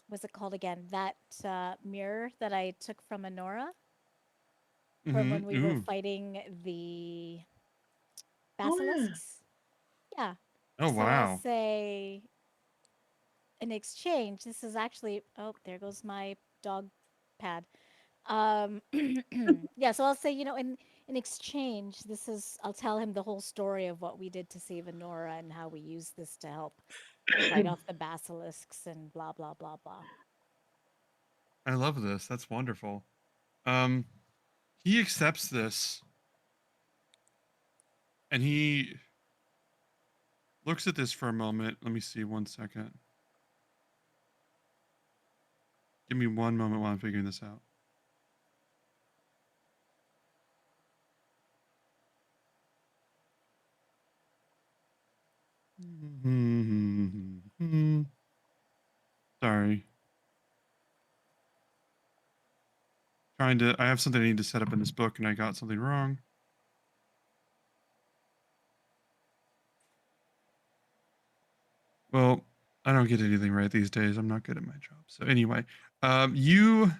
what's it called again? That mirror that I took from Honora from when we were Ooh. fighting the oh yeah. basilisks. Yeah. Oh So I'll wow. say in exchange, this is actually. Oh, there goes my dog pad. Um, yeah. So I'll say, in in exchange, I'll tell him the whole story of what we did to save Honora and how we used this to help fight off the basilisks and blah blah blah blah. I love this. That's wonderful. Um, he accepts this, and he looks at this for a moment. Let me see 1 second. Give me one moment while I'm figuring this out. Sorry. I have something I need to set up in this book, and I got something wrong. Well, I don't get anything right these days. I'm not good at my job. So anyway, you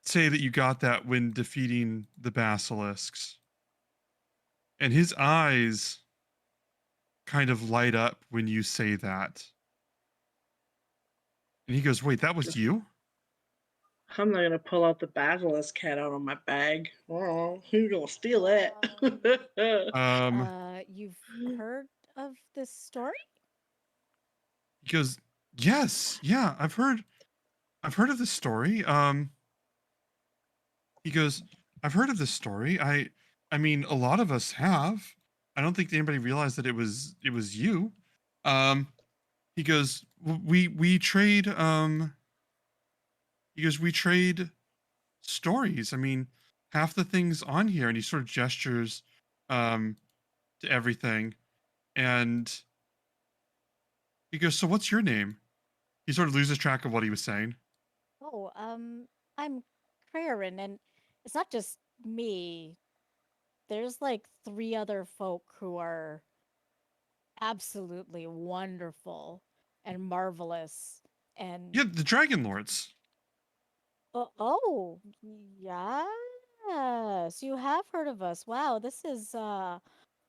say that you got that when defeating the basilisks, and his eyes kind of light up when you say that. And he goes, "Wait, that was you?" I'm not gonna pull out the basilisk head out of my bag. Oh, who's gonna steal it? Um, You've heard of this story? he goes, "Yes, yeah, I've heard of this story." He goes, "I've heard of this story. I mean, a lot of us have. I don't think anybody realized that it was you." Um, he goes, We trade." He goes, "We trade stories. I mean, half the things on here," and he sort of gestures, um, to everything, and he goes, "So what's your name?" He sort of loses track of what he was saying. Oh, I'm Krarin, and it's not just me. There's like three other folk who are absolutely wonderful and marvelous. And Yeah, the Dragonlords. oh, yes, you have heard of us. Wow, this is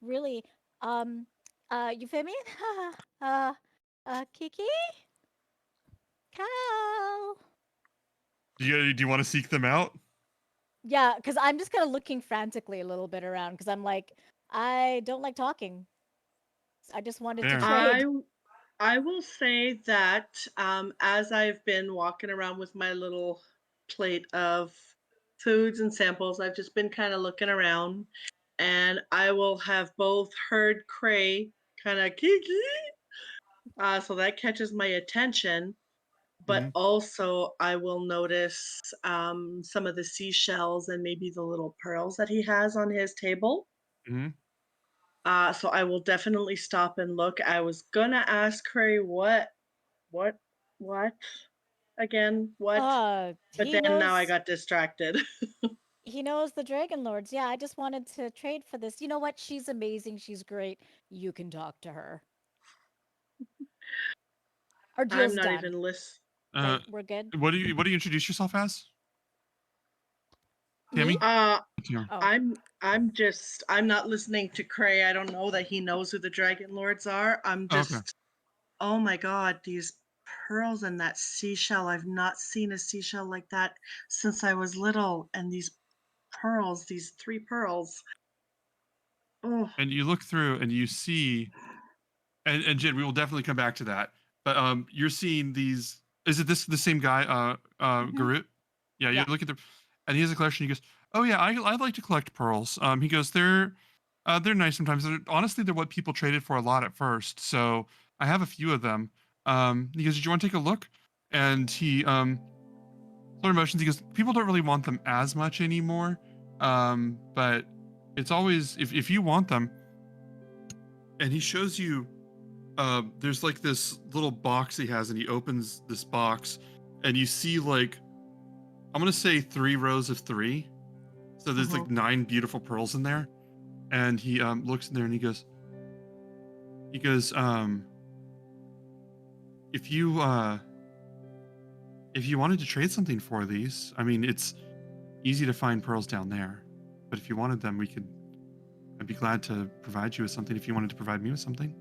really um Euphemian? uh Kiki? Cow. Do you want to seek them out? Yeah, because I'm just kind of looking frantically a little bit around because I'm like, I don't like talking. I just wanted to There. trade. I will say that as I've been walking around with my little plate of foods and samples, I've just been kind of looking around, and I will have both heard Cray kind of kiki, so that catches my attention. But Hmm. also, I will notice some of the seashells and maybe the little pearls that he has on his table. Hmm. So I will definitely stop and look. I was gonna ask Cray what, what again? What? But He then now I knows got distracted. he knows the Dragonlords. Yeah, I just wanted to trade for this. You know what? She's amazing. She's great. You can talk to her. Our I'm deal's not done. even listening. Uh, Right? We're good. what do you introduce yourself as? Me? Tammy? Yeah. Oh. I'm not listening to Cray. I don't know that he knows who the Dragon Lords are. I'm Oh, okay. just, oh my god, these pearls and that seashell. I've not seen a seashell like that since I was little. And these pearls, these three pearls. Oh, And you look through and you see, and Jin, we will definitely come back to that. But you're seeing these. Is it this the same guy? Hmm. Garut? Yeah, you're Yeah. looking through, and he has a collection. He goes, "Oh yeah, I like to collect pearls." He goes, they're nice sometimes. Honestly, they're what people traded for a lot at first. So I have a few of them." He goes, "Did you want to take a look?" And he sort of motions. He goes, "People don't really want them as much anymore, but it's always if you want them." And he shows you there's like this little box he has, and he opens this box, and you see like I'm gonna say 3 rows of 3. So there's uh-huh. like 9 beautiful pearls in there, and he looks in there and he goes if you wanted to trade something for these, I mean it's easy to find pearls down there, but if you wanted them, I'd be glad to provide you with something if you wanted to provide me with something.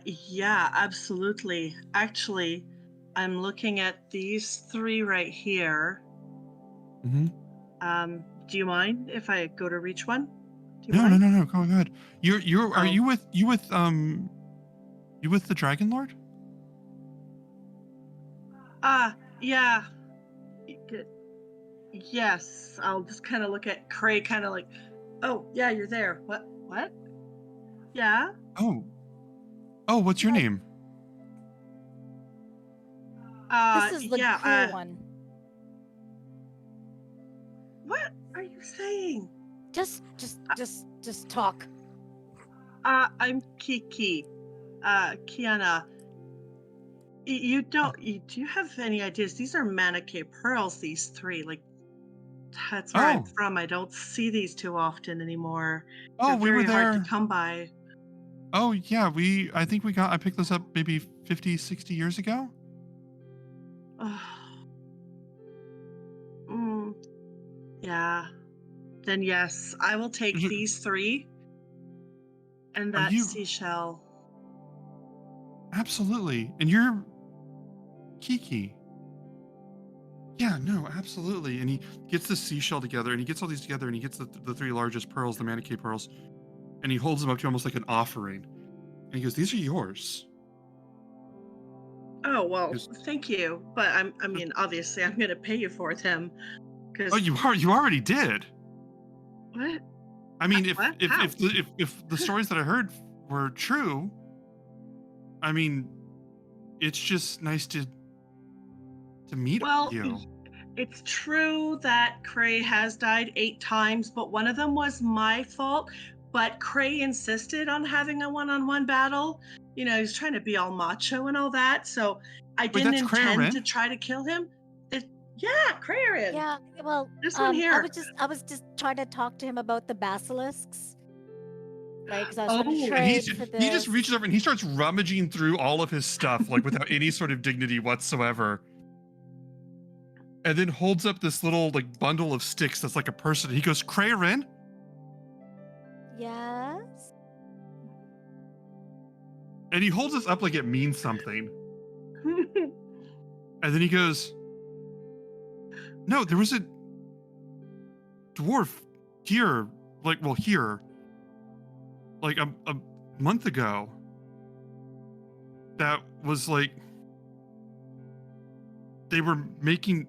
Yeah, absolutely. Actually, I'm looking at these three right here. Mm-hmm. Do you mind if I go to reach one? Do you No, mind? no. Go ahead. Are Oh. you with the Dragonlord? Yeah. Yes. I'll just kind of look at Cray, kind of like, oh, yeah, you're there. What? Yeah. Oh, what's your Yeah, name? this is the Yeah. cool one. What are you saying? Just talk. I'm Kiki. Kiana. You don't. Do you have any ideas? These are Manake pearls. These three, like, that's where I'm Oh, from. I don't see these too often anymore. oh, They're we were very hard to there. come by. Oh, yeah, I picked those up maybe 50, 60 years ago. Oh, mm, yeah. Then yes, I will take You- these three and Are that you seashell. absolutely? And you're Kiki. Yeah, no, absolutely. And he gets the seashell together, and he gets all these together, and he gets the three largest pearls, the Manake pearls, and he holds them up to almost like an offering. And he goes, "These are yours." Oh He well, goes, thank you. But I mean, obviously, I'm gonna pay you for them. "Oh, Because you already did." what? I mean, What? How? if the stories that I heard were true, I mean, it's just nice to meet Well, you. it's true that Cray has died 8 times, but one of them was my fault. But Cray insisted on having a one-on-one battle. You know, he's trying to be all macho and all that. So I Wait, didn't that's intend to Crayorin? try to kill him. Yeah, Crayon. Yeah, well, This one here. I was just trying to talk to him about the basilisks, right? Because I was trying to Oh, And trade for he just this. reaches over and he starts rummaging through all of his stuff, like without any sort of dignity whatsoever. And then holds up this little like bundle of sticks that's like a person. He goes, "Crayorin?" Yes. And he holds this up like it means something. And then he goes, "No, there was a dwarf here, here, like a month ago. That was like they were making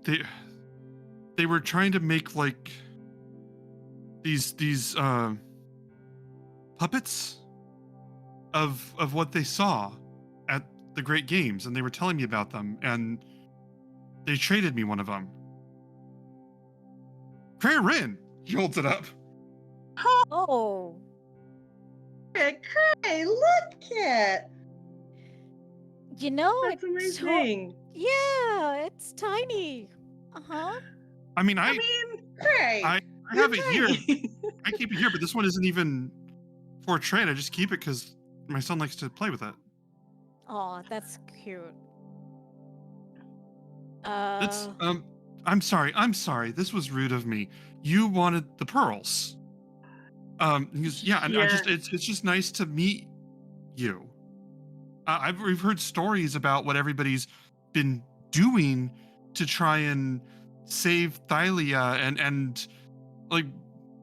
they were trying to make like these puppets of what they saw at the Great Games, and they were telling me about them, and they traded me one of them. Prayer Rin." He holds it up. Oh, Cray, look at. you know, That's amazing. yeah, it's tiny. Uh-huh. I mean, I I mean, Cray. I you're have it here. tiny. I keep it here, but this one isn't even for trade. I just keep it because my son likes to play with it. Oh, that's cute. It's I'm sorry. This was rude of me. You wanted the pearls. He goes, yeah, and I just Yeah. it's just nice to meet you. We've heard stories about what everybody's been doing to try and save Thylia, and like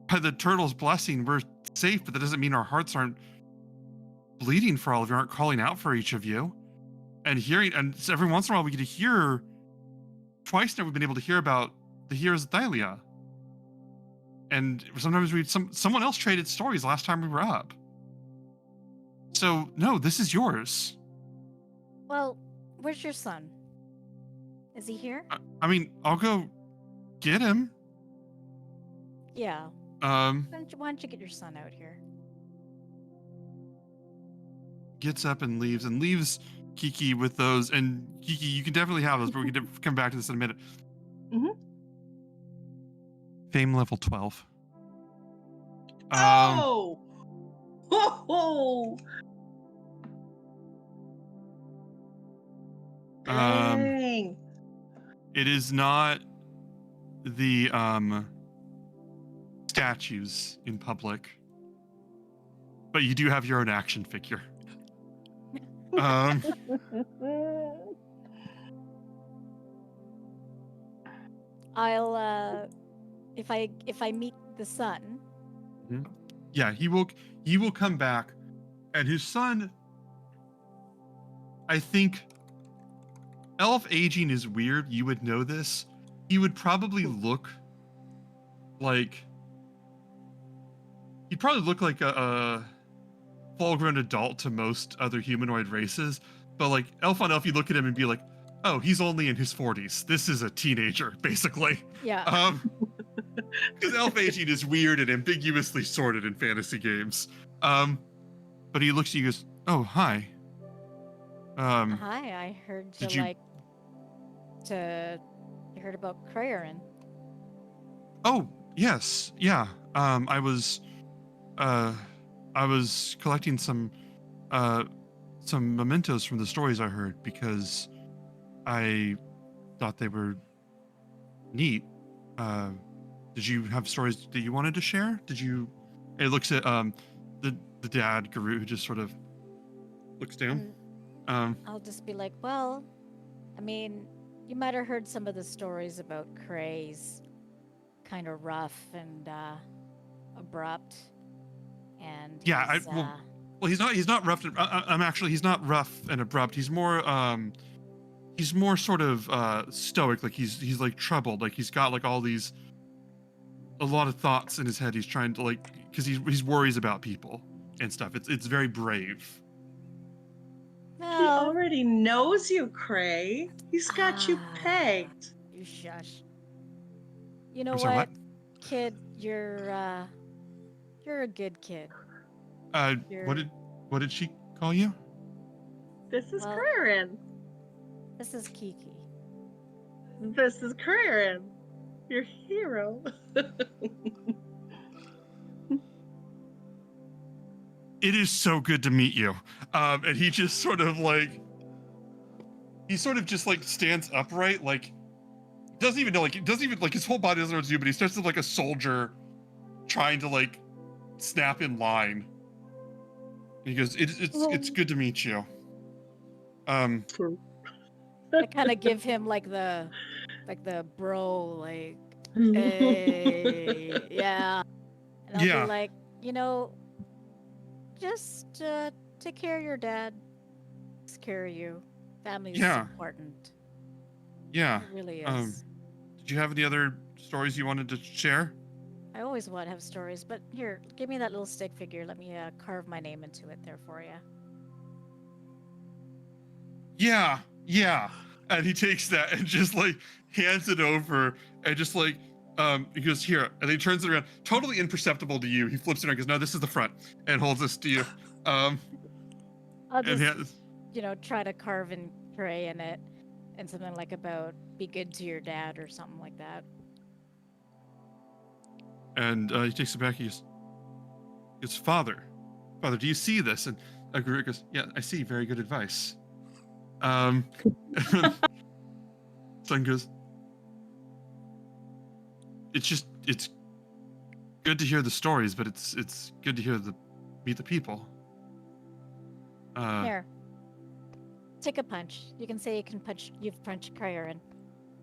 by the turtle's blessing, we're safe, but that doesn't mean our hearts aren't bleeding for all of you, aren't calling out for each of you. And hearing, and so every once in a while we get to hear. Twice now we've been able to hear about the heroes of Thylia. And sometimes someone else traded stories last time we were up. So no, this is yours. Well, where's your son? Is he here? I mean, I'll go get him. Yeah. Why don't you get your son out here? Gets up and leaves Kiki with those. And Kiki, you can definitely have those, but we can come back to this in a minute. Mhm. Fame level 12. Oh! Whoa! Dang. It is not the statues in public, but you do have your own action figure. I'll if I meet the son. Yeah, he will come back, and his son. I think elf aging is weird. You would know this. He would probably look like a full-grown adult to most other humanoid races, but like elf on elf, you look at him and be like, oh, he's only in his 40s. This is a teenager, basically. Yeah. Because elf aging is weird and ambiguously sorted in fantasy games. But he looks at you and goes, oh, hi. Hi, I heard you did you- you heard about Crayorin. Oh, yes, yeah. I was collecting some mementos from the stories I heard because I thought they were neat. Did you have stories that you wanted to share? It looks at the dad, Garut, who just sort of looks down. I'll just be like, well, I mean, you might have heard some of the stories about Cray's kind of rough and abrupt. And Yeah, he's not rough. He's not rough and abrupt. He's more sort of stoic. Like he's like troubled. Like he's got like a lot of thoughts in his head. He's trying to because he's worries about people and stuff. It's very brave. He already knows you, Cray. He's got you pegged. You shush. You know I'm sorry, what, kid? You're a good kid. What did she call you? This is Well- Crayorin. This is Kiki. This is Crayorin, your hero. It is so good to meet you. And he just sort of just like stands upright, like doesn't even his whole body doesn't know what to do, but he starts to like a soldier trying to like snap in line. And he goes, it's good to meet you. I kind of give him like the bro, like, hey, yeah. And I'll Yeah. be like, just take care of your dad. Take care of you. Family is Yeah. important. Yeah. It really is. Did you have any other stories you wanted to share? I always want to have stories, but here, give me that little stick figure. Let me carve my name into it there for you. Yeah. And he takes that and just like hands it over and just like he goes, here, and then he turns it around, totally imperceptible to you. He flips it around and goes, no, this is the front, and holds this to you. I'll And just, try to carve and pray in it, and something like about be good to your dad or something like that. And he takes it back. He goes, Father, do you see this? And Garut goes, yeah, I see. Very good advice. Son goes, it's good to hear the stories, but it's good to meet the people. Here, take a punch. You can say you've punched Crayorin.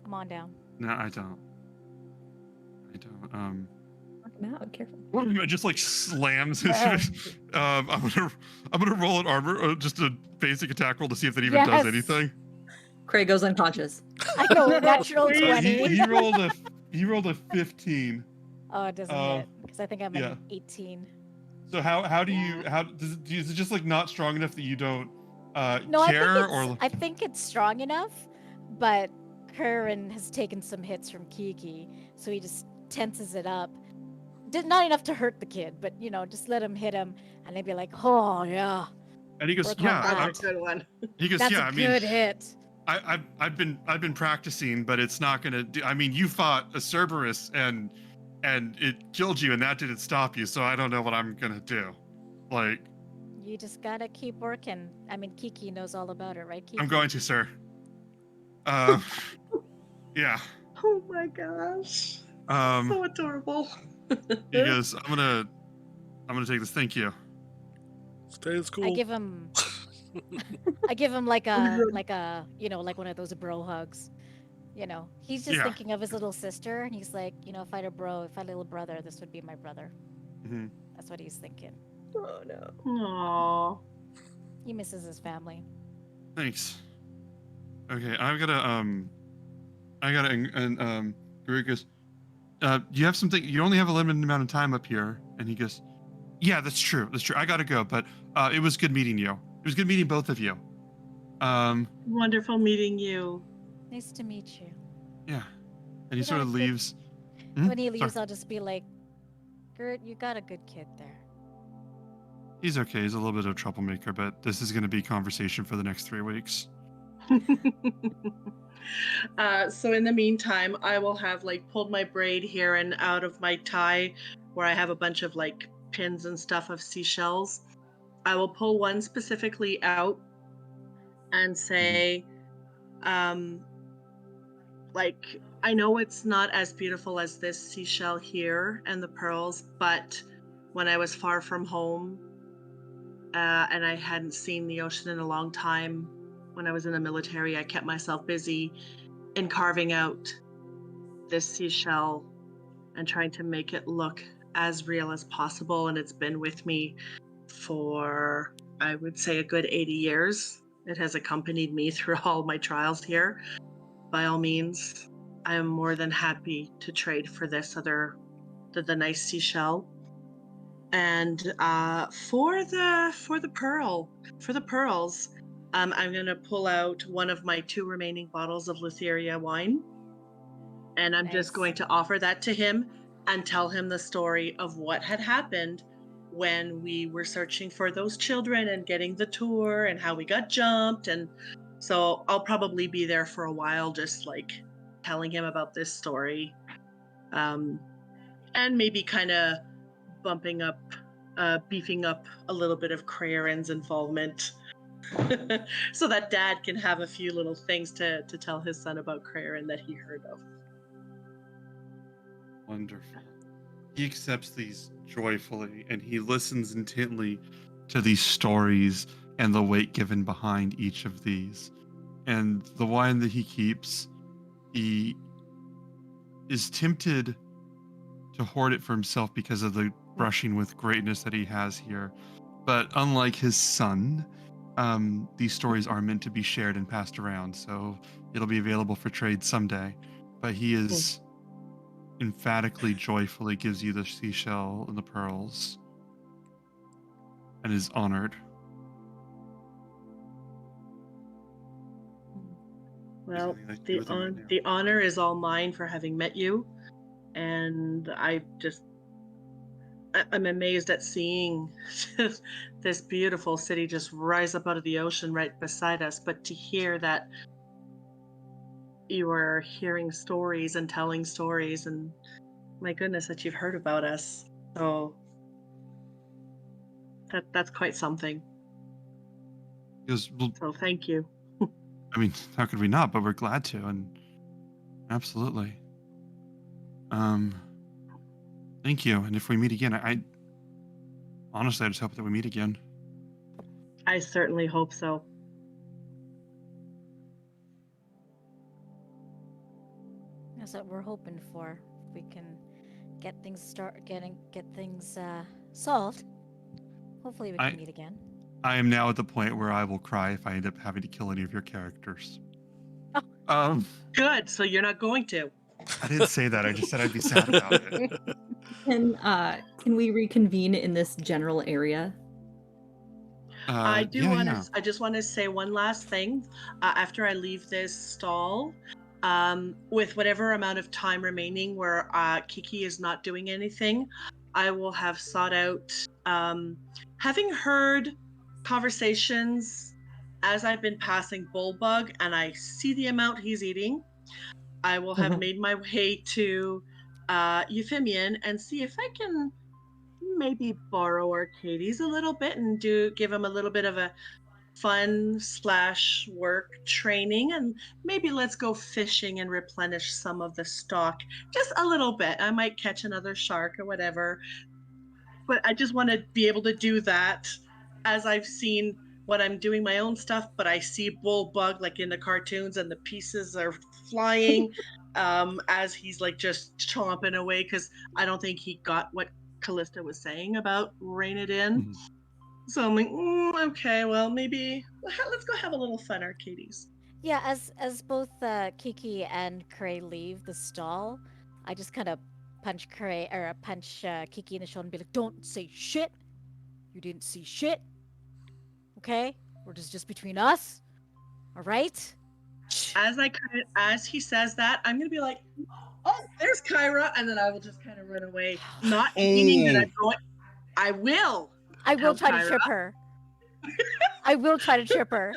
Come on down. No, I don't. Knock him out. Careful. It just like slams his face. I'm gonna roll an armor, just a basic attack roll to see if that even does Yes. anything. Craig goes unconscious. I know, natural 20. He rolled a 15. Oh, it doesn't hit, because I think I'm yeah. at 18. So is it just like not strong enough that you don't No, care, I think it's strong enough, but Curran has taken some hits from Kiki, so he just tenses it up. Not enough to hurt the kid, but just let him hit him, and they'd be like, "Oh yeah." And he goes, Work on "Yeah." that. That's a good one. He goes, That's "Yeah." a good hit. I've been practicing, but it's not gonna do. I mean, you fought a Cerberus and it killed you, and that didn't stop you. So I don't know what I'm gonna do. Like, You just gotta keep working. I mean, Kiki knows all about it, right, Kiki? I'm going to, sir. Yeah. Oh my gosh. So adorable. He goes, I'm gonna take this. Thank you. Stay in school. I give him like a like one of those bro hugs. He's just Yeah. thinking of his little sister, and he's like, if I had a little brother, this would be my brother. hmm That's what he's thinking. Oh no. Aww. He misses his family. Thanks. Okay, and Garuk goes, you have something, you only have a limited amount of time up here. And he goes, yeah, that's true. I gotta go, but it was good meeting you. It was good meeting both of you. Wonderful meeting you. Nice to meet you. Yeah. And he You sort got of a good- leaves. When he Sorry. leaves, I'll just be like, Gert, you got a good kid there. He's okay. He's a little bit of a troublemaker, but this is going to be conversation for the next 3 weeks. So in the meantime, I will have pulled my braid here and out of my tie where I have a bunch of pins and stuff of seashells. I will pull one specifically out and say, I know it's not as beautiful as this seashell here and the pearls, but when I was far from home and I hadn't seen the ocean in a long time, when I was in the military, I kept myself busy in carving out this seashell and trying to make it look as real as possible. And it's been with me for, I would say, a good 80 years. It has accompanied me through all my trials here. By all means, I am more than happy to trade for the nice seashell. And for the pearls, I'm gonna pull out one of my 2 remaining bottles of Lutheria wine, and I'm just Nice. going to offer that to him and tell him the story of what had happened when we were searching for those children and getting the tour and how we got jumped. And so I'll probably be there for a while, just telling him about this story, and maybe kind of beefing up a little bit of Crayorin's involvement. So that Dad can have a few little things to tell his son about Crayorin that he heard of. Wonderful. He accepts these joyfully, and he listens intently to these stories and the weight given behind each of these. And the wine that he keeps, he is tempted to hoard it for himself because of the brushing with greatness that he has here. But unlike his son, these stories are meant to be shared and passed around, so it'll be available for trade someday. But he is emphatically, joyfully gives you the seashell and the pearls and is honored. Well, There's anything I can do with him right now. the honor is all mine for having met you, and I'm amazed at seeing this beautiful city just rise up out of the ocean right beside us. But to hear that you are hearing stories and telling stories, and my goodness, that you've heard about us, so that's quite something. He goes, well, So thank you. I mean, how could we not? But we're glad to, and absolutely. Thank you. And if we meet again, I honestly, I just hope that we meet again. I certainly hope so. That's what we're hoping for. If we can get things solved. Hopefully we can meet again. I am now at the point where I will cry if I end up having to kill any of your characters. Oh. Good. So you're not going to. I didn't say that. I just said I'd be sad about it. Can we reconvene in this general area? I yeah. just want to say one last thing. After I leave this stall, with whatever amount of time remaining where Kiki is not doing anything, I will have sought out, having heard conversations as I've been passing Bullbug and I see the amount he's eating, I will have made my way to Euphemian and see if I can maybe borrow Arcades a little bit and give him a little bit of a fun/work training, and maybe let's go fishing and replenish some of the stock just a little bit. I might catch another shark or whatever, but I just want to be able to do that as I've seen when I'm doing my own stuff, but I see Bullbug like in the cartoons and the pieces are flying as he's like just chomping away because I don't think he got what Callista was saying about rein it in. Mhm. So I'm like, okay, well, maybe let's go have a little fun, Arcades. Yeah, as both Kiki and Cray leave the stall, I just kind of punch Kiki in the shoulder and be like, "Don't say shit. You didn't see shit. Okay? We're just between us. All right?" As he says that, I'm gonna be like, oh, there's Kyra, and then I will just kind of run away, not meaning that I'm going. I will. I will Help try to Kyra. trip her. I will try to trip her.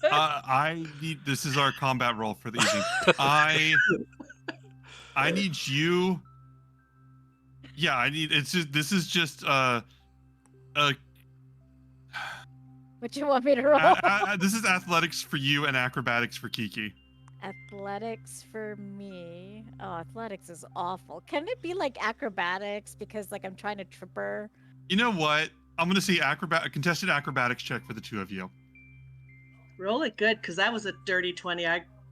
I need. This is our combat roll for the evening. I need you. Yeah, I need. It's just. This is just. What you want me to roll? This is athletics for you and acrobatics for Kiki. Athletics for me. Oh, athletics is awful. Can it be like acrobatics because like I'm trying to trip her? You know what? I'm gonna say a contested acrobatics check for the two of you. Roll it good, because that was a dirty 20.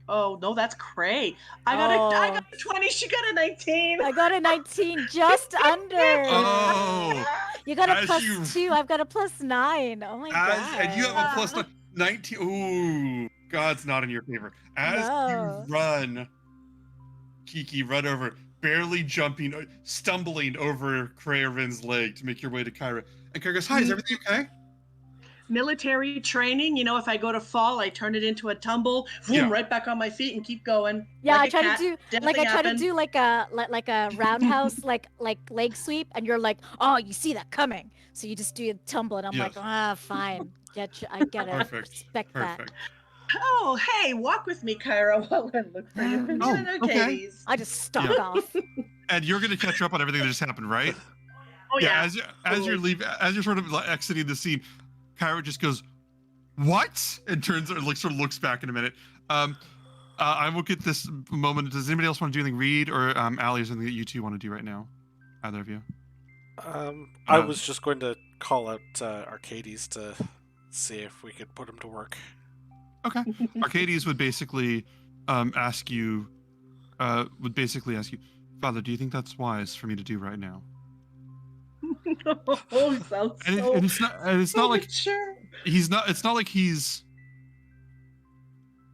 Oh no, that's Cray. I got a 20. She got a 19. I got a 19, just under. Oh. You got a As plus you- 2. I've got a plus 9. Oh my god. And you have a plus 19. Ooh, God's not in your favor. As No. you run, Kiki, run over, barely jumping, stumbling over Craven's leg to make your way to Kyra. And Kyra goes, "Hi, is everything okay?" Military training, if I go to fall, I turn it into a tumble, boom, Yeah. right back on my feet and keep going. Yeah, like I a try cat. to do Nothing like happened. like a roundhouse like leg sweep, and you're like, oh, you see that coming, so you just do a tumble, and I'm Yes. like, fine, I get it, Perfect. respect Perfect. Oh, hey, walk with me, Kyra, while I look for you. Oh, okay. Arcades. that. I just stalk off. And you're gonna catch up on everything that just happened, right? Oh yeah. As you're sort of like exiting the scene, Kyra just goes, "What?" and turns or like sort of looks back in a minute. I will get this moment. Does anybody else want to do anything? Reed or Allie, or something that you two want to do right now? Either of you? I was just going to call out Arcades to see if we could put him to work. Okay. Arcades would basically ask you, Father, do you think that's wise for me to do right now? Oh, sounds And it's not like sure. it's not like he's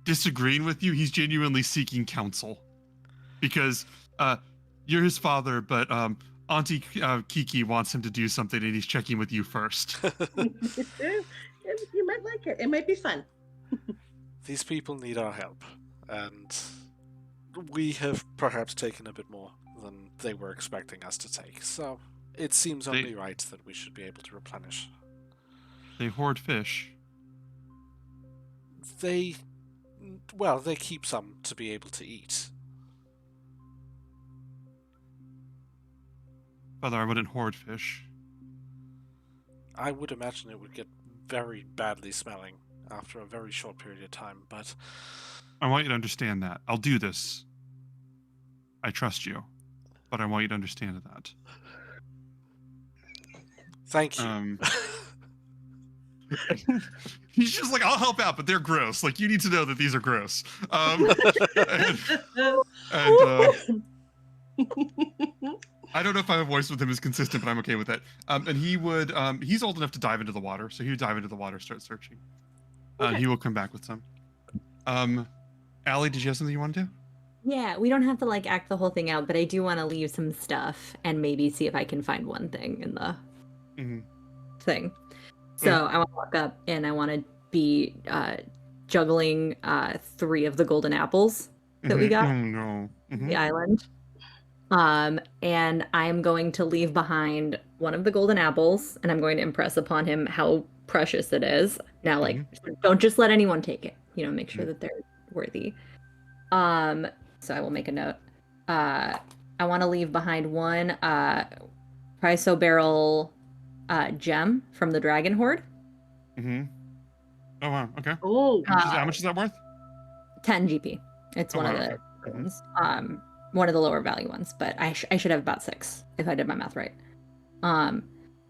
disagreeing with you. He's genuinely seeking counsel because you're his father, but Auntie Kiki wants him to do something, and he's checking with you first. You might like it. It might be fun. These people need our help, and we have perhaps taken a bit more than they were expecting us to take, so it seems only right that we should be able to replenish. They hoard fish. They keep some to be able to eat. Father, I wouldn't hoard fish. I would imagine it would get very badly smelling after a very short period of time, but I want you to understand that. I'll do this. I trust you, but I want you to understand that. thank you. He's just like, I'll help out, but they're gross. Like, you need to know that these are gross. And I don't know if my voice with him is consistent, but I'm okay with that. And he would, he's old enough to dive into the water, so he would dive into the water, start searching. Okay. He will come back with some. Allie, did you have something you wanted to? Yeah, we don't have to like act the whole thing out, but I do want to leave some stuff and maybe see if I can find one thing in the thing. So I want to walk up and I want to be juggling 3 of the golden apples that we got on the island. And I'm going to leave behind one of the golden apples, and I'm going to impress upon him how precious it is. Now, like, don't just let anyone take it. Make sure that they're worthy. So I will make a note. I want to leave behind one chrysoberyl gem from the Dragon Horde. Oh wow, okay. Oh, How much is that worth? 10 GP. It's one of the ones. One of the lower value ones, but I should have about 6 if I did my math right.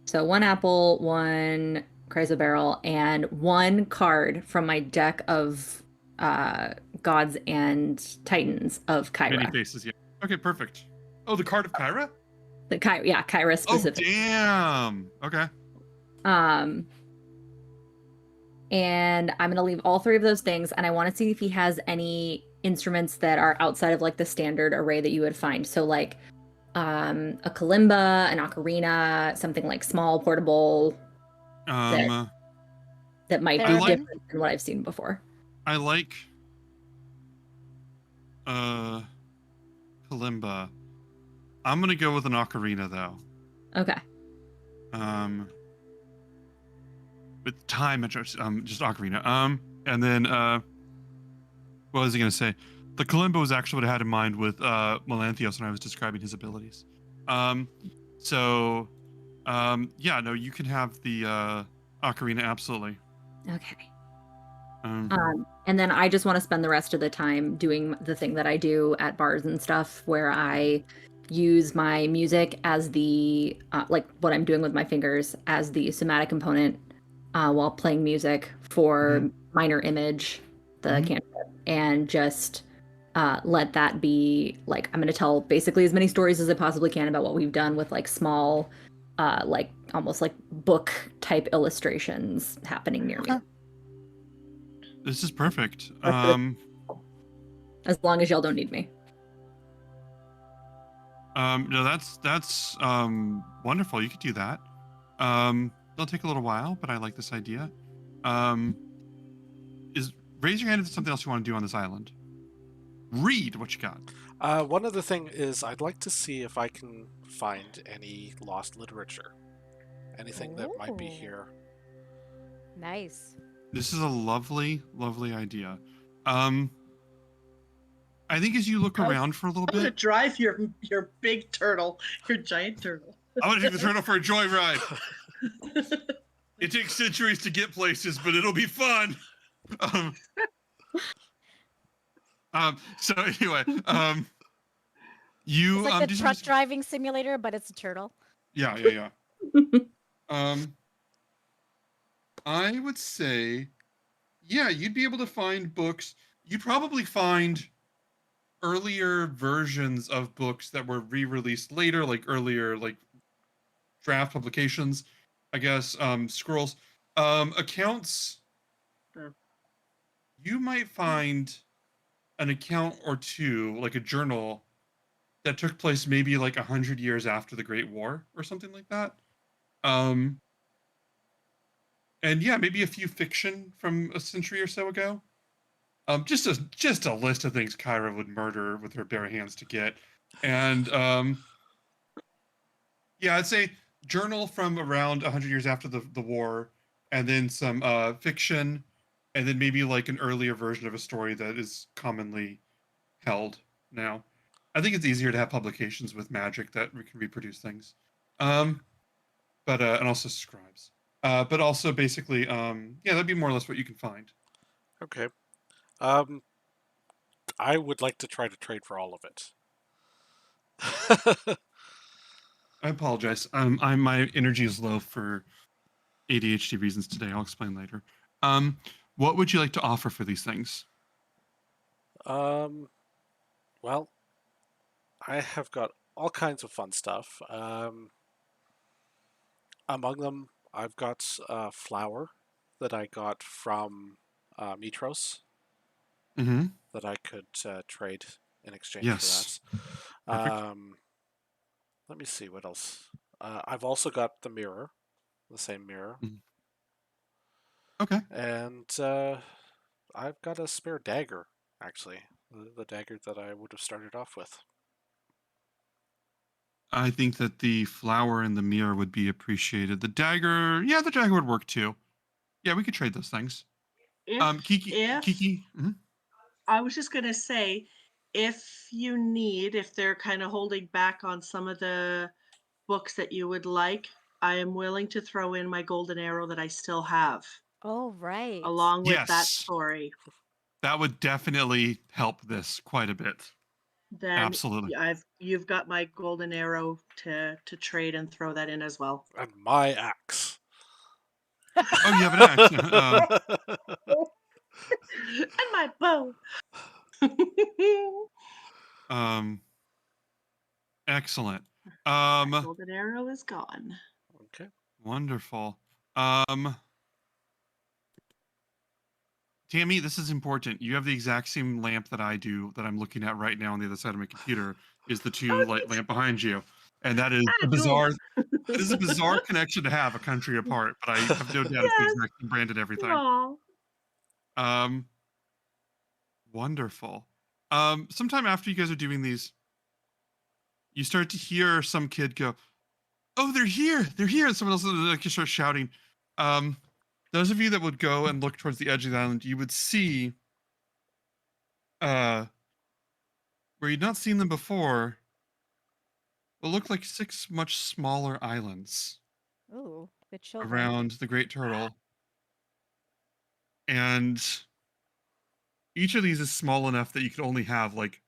So 1 apple, 1 chrysoberyl, and 1 card from my deck of gods and titans of Many Kyra. faces, yeah. Okay, perfect. Oh, the card of Kyra? Kyra Oh, specifically. damn. Okay. And I'm gonna leave all 3 of those things, and I want to see if he has any instruments that are outside of like the standard array that you would find. So like a kalimba, an ocarina, something like small, portable, that might be Theremin? different than what I've seen before. I like kalimba. I'm gonna go with an ocarina though. Okay. With time, just ocarina. And then what was he gonna say? The kalimba was actually what I had in mind with Melanthios when I was describing his abilities. Yeah, no, you can have the ocarina, absolutely. Okay. Um, And then I just want to spend the rest of the time doing the thing that I do at bars and stuff, where I use my music as the like what I'm doing with my fingers as the somatic component while playing music for minor image, the cantrip, and just let that be like I'm going to tell basically as many stories as I possibly can about what we've done with like small, like almost like book type illustrations happening near me. This is perfect. As long as y'all don't need me. No, that's wonderful. You could do that. They'll take a little while, but I like this idea. Raise your hand if there's something else you want to do on this island. Read what you got. One other thing is I'd like to see if I can find any lost literature. Anything that might be here. Nice. This is a lovely, lovely idea. I think as you look around for a little I'm gonna bit, drive your big turtle, your giant turtle. I'm gonna take the turtle for a joyride. It takes centuries to get places, but it'll be fun. So anyway, you It's like the did you truck just- driving simulator, but it's a turtle. Yeah. I would say, yeah, you'd be able to find books. You'd probably find earlier versions of books that were re-released later, like earlier, like draft publications, I guess, scrolls, accounts. Sure. You might find an account or two, like a journal that took place maybe like 100 years after the Great War or something like that. And yeah, maybe a few fiction from a century or so ago. Just a list of things Kyra would murder with her bare hands to get. And yeah, I'd say journal from around 100 years after the war, and then some fiction, and then maybe like an earlier version of a story that is commonly held now. I think it's easier to have publications with magic that can reproduce things. But and also scribes. But also basically, yeah, that'd be more or less what you can find. Okay. I would like to try to trade for all of it. I apologize. My energy is low for ADHD reasons today. I'll explain later. What would you like to offer for these things? Well, I have got all kinds of fun stuff. Among them, I've got flour that I got from Mitros Mm-hmm. that I could trade in exchange Yes. for that. Let me see what else. I've also got the mirror, the same mirror. Okay. And I've got a spare dagger, actually. The dagger that I would have started off with. I think that the flower and the mirror would be appreciated. The dagger, yeah, the dagger would work too. Yeah, we could trade those things. Kiki. I was just gonna say, if they're kind of holding back on some of the books that you would like, I am willing to throw in my golden arrow that I still have, Oh, right. along with that Yes. story. That would definitely help this quite a bit. Then Absolutely. you've got my golden arrow to trade and throw that in as well. And my axe. Oh, you have an axe. And my bow. Excellent. Golden arrow is gone. Okay. Wonderful. Tammy, this is important. You have the exact same lamp that I do that I'm looking at right now on the other side of my computer is the two Oh, light neat. lamp behind you. And that is a Cool. bizarre that is a bizarre connection to have a country apart, but I have no doubt it's the Yes. exact same brand and everything. Aw. Um Wonderful. Sometime after you guys are doing these, you start to hear some kid go, "Oh, they're here! They're here!" And someone else like you start shouting. Um, those of you that would go and look towards the edge of the island, you would see uh where you'd not seen them before, what looked like 6 much smaller islands Ooh, good children. around the Great Turtle. And each of these is small enough that you could only have like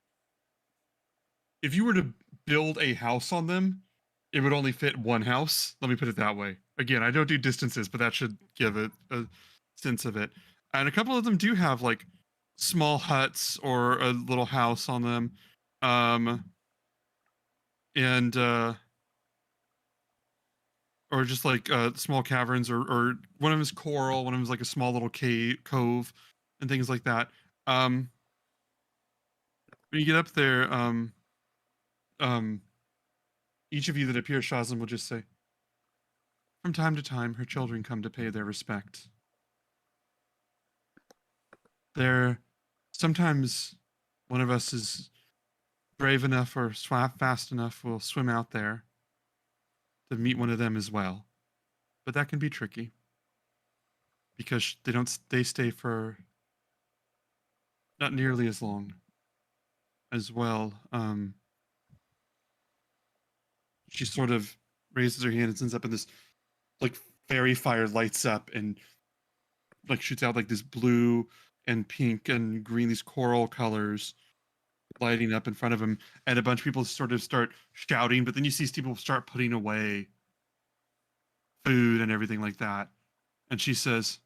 if you were to build a house on them, it would only fit one house. Let me put it that way. Again, I don't do distances, but that should give it a sense of it. And a couple of them do have like small huts or a little house on them. And or just like small caverns or one of them is coral, one of them is like a small little cove and things like that. When you get up there, um, each of you that appears, Shazam will just say, from time to time, her children come to pay their respect. There, sometimes one of us is brave enough or swim fast enough, will swim out there to meet one of them as well. But that can be tricky because they stay for not nearly as long as well. She sort of raises her hand and sends up, and this like fairy fire lights up and like shoots out like this blue and pink and green, these coral colors lighting up in front of him, and a bunch of people sort of start shouting, but then you see people start putting away food and everything like that. And she says,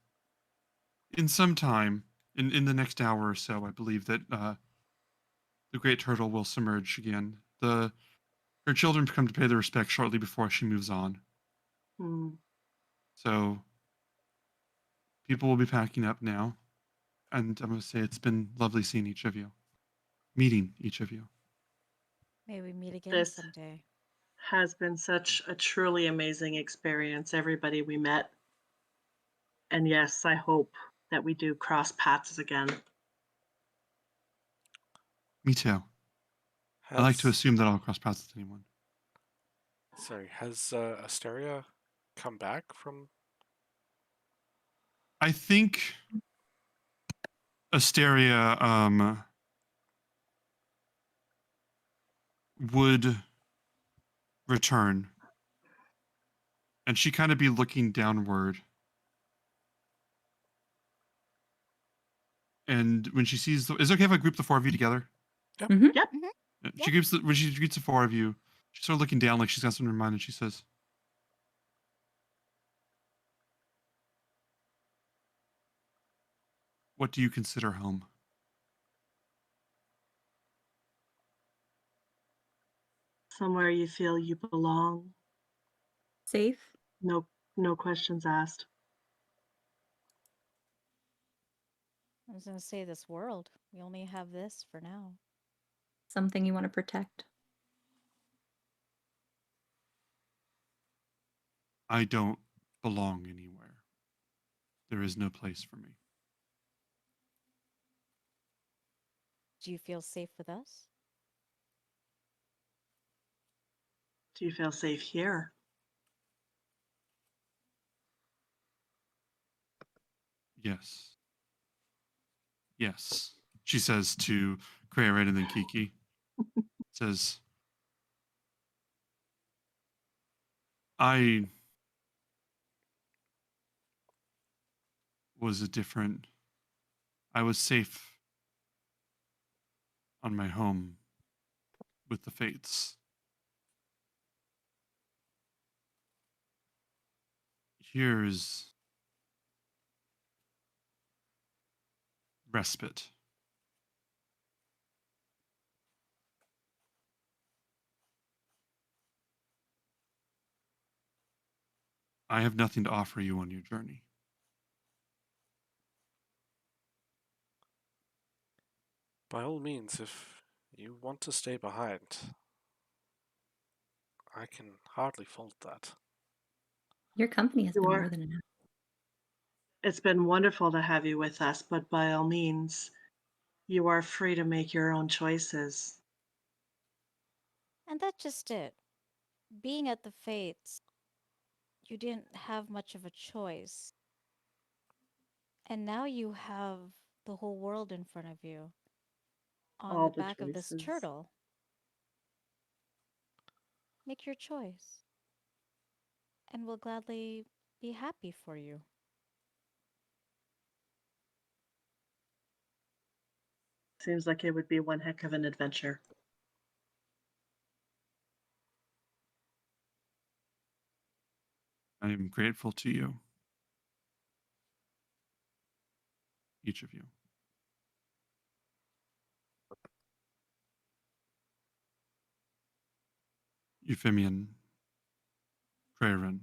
in some time, in the next hour or so, I believe that the great turtle will submerge again. Her children come to pay their respect shortly before she moves on. Hmm. So people will be packing up now. And I'm going to say it's been lovely seeing each of you, meeting each of you. May we meet again This someday. has been such a truly amazing experience, everybody we met. And yes, I hope that we do cross paths again. Me too. I like to Has assume that I'll cross paths with anyone. has Asteria come back from? I think Asteria would return, and she kind of be looking downward. And when she sees, is it okay if I group the four of you together? Mhm. Yep. She groups when she greets the four of you. She's sort of looking down, like she's got something in her mind, and she says, "What do you consider home?" Somewhere you feel you belong. Safe. No questions asked. I was going to say this world. We only have this for now. Something you want to protect. I don't belong anywhere. There is no place for me. Do you feel safe with us? Do you feel safe here? Yes. Yes. She says to Krarin and then Kiki. Says, I was I was safe on my home with the fates. Here is respite. I have nothing to offer you on your journey. By all means, if you want to stay behind, I can hardly fault that. Your company has been You more are. than enough. It's been wonderful to have you with us, but by all means, you are free to make your own choices. And that's just it. Being at the Fates, you didn't have much of a choice. And now you have the whole world in front of you on All the the back of this choices. turtle. Make your choice. And we'll gladly be happy for you. Seems like it would be one heck of an adventure. I am grateful to you, each of you. Euphemian, Prairin.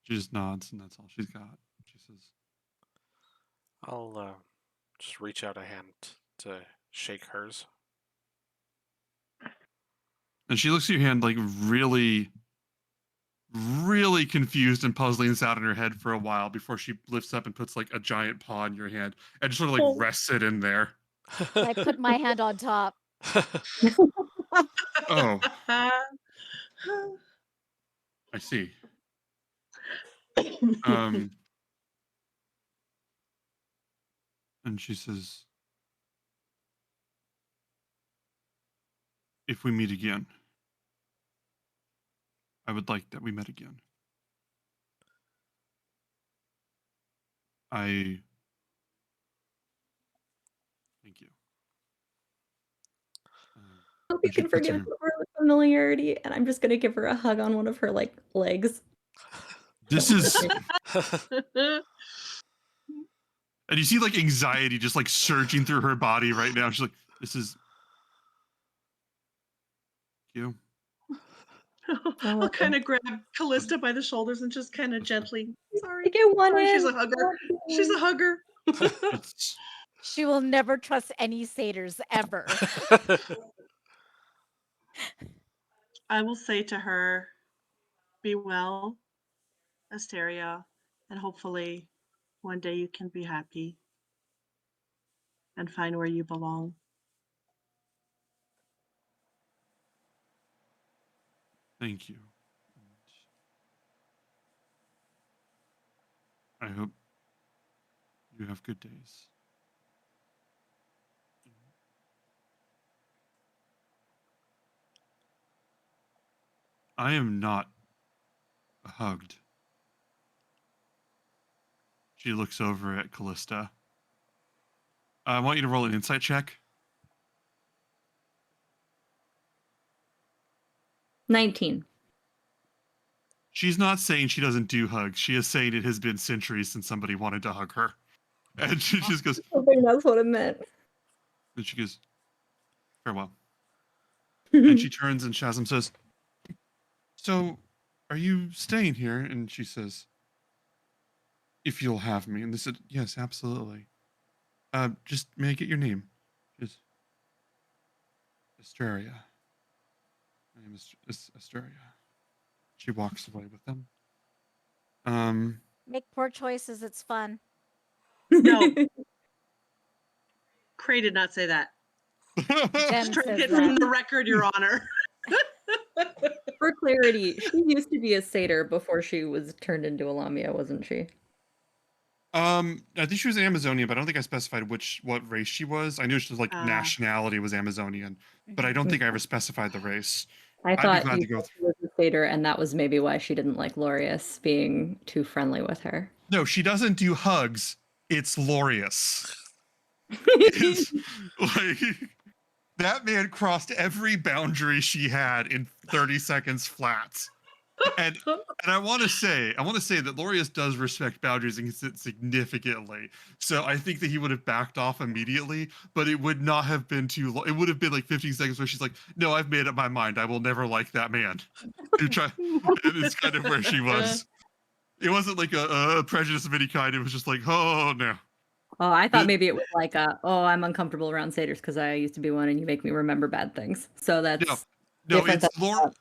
She just nods, and that's all she's got. She says, I'll just reach out a hand to shake hers. and she looks at your hand like really, really confused and puzzling this out in her head for a while before she lifts up and puts like a giant paw in your hand and just sort of like rests it in there. I put my hand on top. Oh, I see. Um, and she says, if we meet again, I would like that we met again. I thank you. Hope you And she can puts forgive her, me for the familiarity, and I'm just gonna give her a hug on one of her like legs. this is, and you see like anxiety just like surging through her body right now. She's like, this is you. I'll kind of grab Callista by the shoulders and just kind of gently. I Sorry. get one Sorry, she's in. a hugger. She's a hugger. It's, She will never trust any satyrs ever. I will say to her, be well, Asteria, and hopefully one day you can be happy and find where you belong. thank you. I hope you have good days. I am not hugged. She looks over at Callista. I want you to roll an insight check. 19. She's not saying she doesn't do hugs. She is saying it has been centuries since somebody wanted to hug her. And she just goes, I think that's what it meant. and she goes, farewell. And she turns and Shazam says, so are you staying here? And she says, if you'll have me. And they said, yes, absolutely. Just may I get your name? She goes, Asteria. My name is Asteria. She walks away with them. Make poor choices. It's fun. No. Cray did not say that. Jen Strike says it from that. the record, Your Honor. For clarity, she used to be a satyr before she was turned into a Lamia, wasn't she? I think she was an Amazonian, but I don't think I specified what race she was. I knew she was like Ah. nationality was Amazonian, but I don't think I ever specified the race. I I'd be thought glad you to go said she was a satyr, and that was maybe why she didn't like Lorius being too friendly with her. No, she doesn't do hugs. It's Lorius. It's like that man crossed every boundary she had in 30 seconds flat. and I want to say that Lorius does respect boundaries and consent significantly. So I think that he would have backed off immediately, but it would not have been too long. It would have been like 15 seconds where she's like, "No, I've made up my mind. I will never like that man." It's kind of where she was. It wasn't like a prejudice of any kind. It was just like, "Oh no." Oh, I thought maybe it was like, oh, I'm uncomfortable around satyrs because I used to be one, and you make me remember bad things. So that's No, different it's than Lore.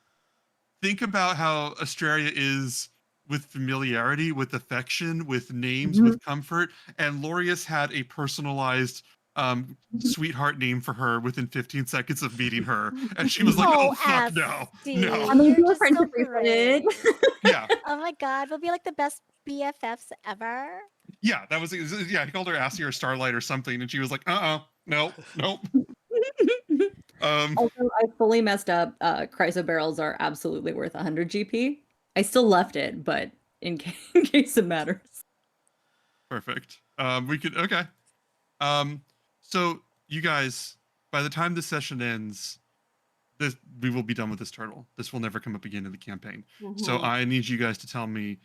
Think about how Australia is with familiarity, with affection, with names, with comfort, and Lorius had a personalized sweetheart name for her within 15 seconds of meeting her, and she was like, "Oh fuck no, no." I mean, You're your just so friendship bracelet. great. Yeah, Oh my god, we'll be like the best BFFs ever. yeah, that was yeah. He called her Assie or Starlight or something, and she was like, nope, nope. Also, I fully messed up. Chryso barrels are absolutely worth 100 GP. I still left it, but in case it matters. Perfect. We could okay. So you guys, by the time this session ends, we will be done with this turtle. This will never come up again in the campaign. So I need you guys to tell me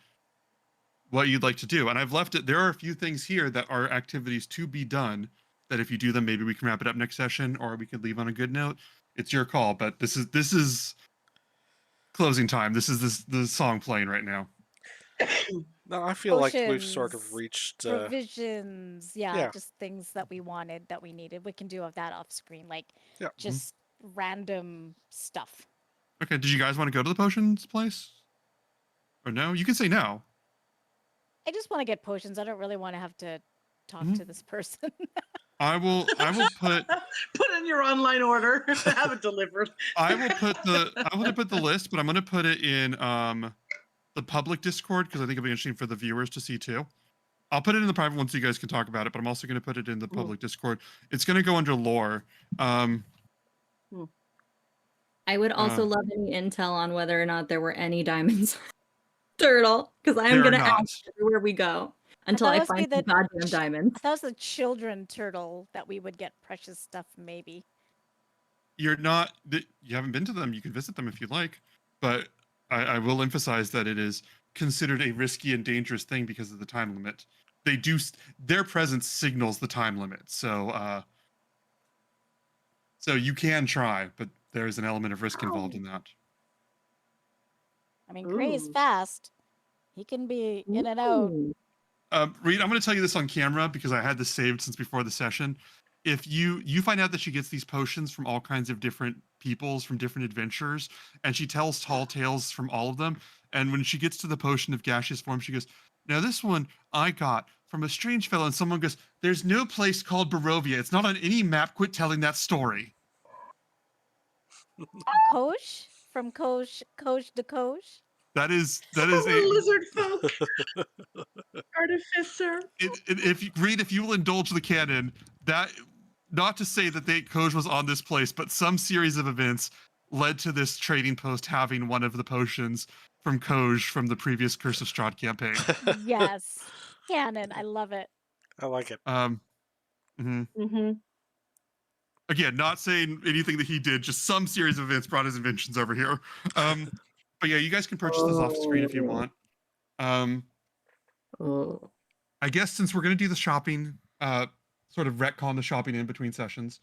what you'd like to do. And I've left it. There are a few things here that are activities to be done. That if you do them, maybe we can wrap it up next session, or we could leave on a good note. It's your call. But this is closing time. This is the song playing right now. No, I feel like we've sort of reached provisions. Yeah, just things that we wanted, that we needed. We can do that off screen, like just random stuff. Okay. Did you guys want to go to the potions place? Or no? You can say no. I just want to get potions. I don't really want to have to talk to this person. I will put in your online order to have it delivered. I want to put the list, but I'm going to put it in the public Discord because I think it'll be interesting for the viewers to see too. I'll put it in the private one so you guys can talk about it, but I'm also going to put it in the public Discord. It's going to go under lore. I would also love any intel on whether or not there were any diamonds turtle, because I'm going to ask everywhere we go until I find the goddamn diamonds. That was the children turtle that we would get precious stuff, maybe. You haven't been to them. You can visit them if you like, but I will emphasize that it is considered a risky and dangerous thing because of the time limit. Their presence signals the time limit. So you can try, but there is an element of risk involved in that. I mean, Gray is fast. He can be in and out. Reed, I'm going to tell you this on camera because I had this saved since before the session. If you find out that she gets these potions from all kinds of different peoples, from different adventures, and she tells tall tales from all of them, and when she gets to the potion of gaseous form, she goes, "Now this one I got from a strange fellow," and someone goes, "There's no place called Barovia. It's not on any map. Quit telling that story." Kosh? From Kosh to Kosh? That is a lizard folk artificer. If you will indulge the canon, that not to say that Koj was on this place, but some series of events led to this trading post having one of the potions from Koj from the previous Curse of Strahd campaign. Yes, canon. I love it. I like it. Again, not saying anything that he did, just some series of events brought his inventions over here. But yeah, you guys can purchase this off screen if you want. I guess since we're going to do the shopping, sort of retcon the shopping in between sessions,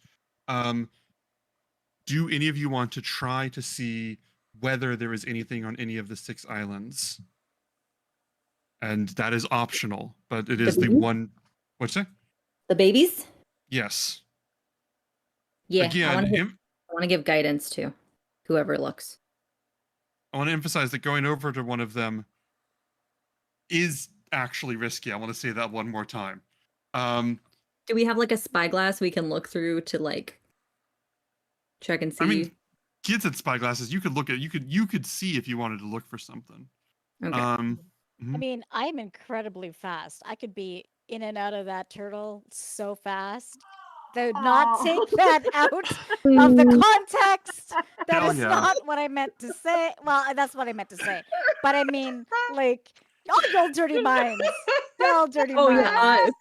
do any of you want to try to see whether there is anything on any of the 6 islands? And that is optional, but it is the one... What's that? The babies? Yes. Yeah, again, I want to give guidance to whoever looks. I want to emphasize that going over to one of them is actually risky. I want to say that one more time. Do we have like a spyglass we can look through to like check and see? I mean, kids had spyglasses. You could look at. You could see if you wanted to look for something. Okay. I mean, I'm incredibly fast. I could be in and out of that turtle so fast. Do not take that out of the context. That is not what I meant to say. Well, that's what I meant to say. But I mean, like, y'all dirty minds. Y'all dirty minds.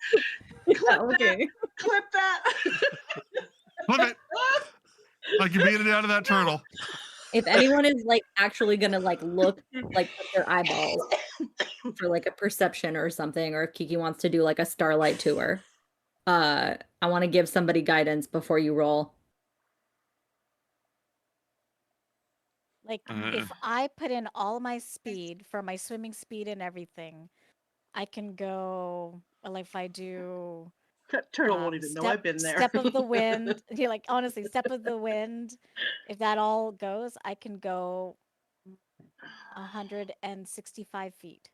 Yeah, okay. Clip that. Clip it. Like you're being it out of that turtle. If anyone is like actually gonna like look like with their eyeballs for like a perception or something, or if Kiki wants to do like a starlight tour, I want to give somebody guidance before you roll. Like, Uh, if I put in all my speed for my swimming speed and everything, I can go. Like, if I do That turtle won't even know I've been there. step of the wind, you're like honestly, step of the wind. If that all goes, I can go 165 feet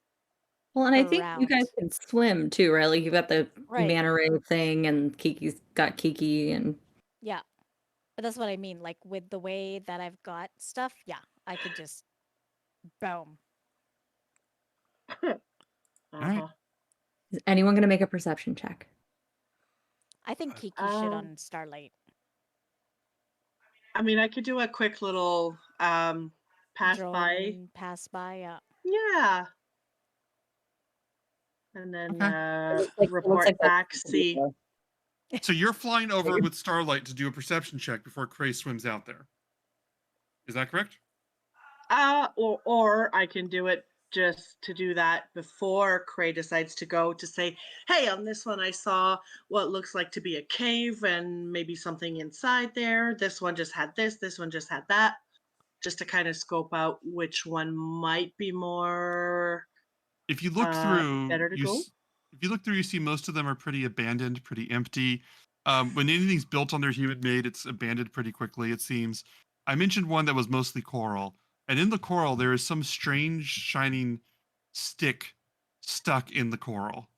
Well, and I per think you guys round. can swim too, right? Like you've got the Right. manta ray thing, and Kiki's got Kiki, and Yeah. But that's what I mean. Like with the way that I've got stuff, yeah, I could just boom. all right. Uh-huh. is anyone gonna make a perception check? I think Uh, Kiki should on Starlight. I mean, I could do a quick little pass by. Drone pass by. Yeah. Yeah. And then Okay. It looks like report back, see. So you're flying over with Starlight to do a perception check before Cray swims out there. Is that correct? Or I can do it just to do that before Cray decides to go to say, hey, on this one I saw what looks like to be a cave and maybe something inside there. This one just had this one just had that. Just to kind of scope out which one might be more If you look through, better to go. if you look through, you see most of them are pretty abandoned, pretty empty. When anything's built on their human made, it's abandoned pretty quickly. It seems. I mentioned one that was mostly coral, and in the coral there is some strange shining stick stuck in the coral,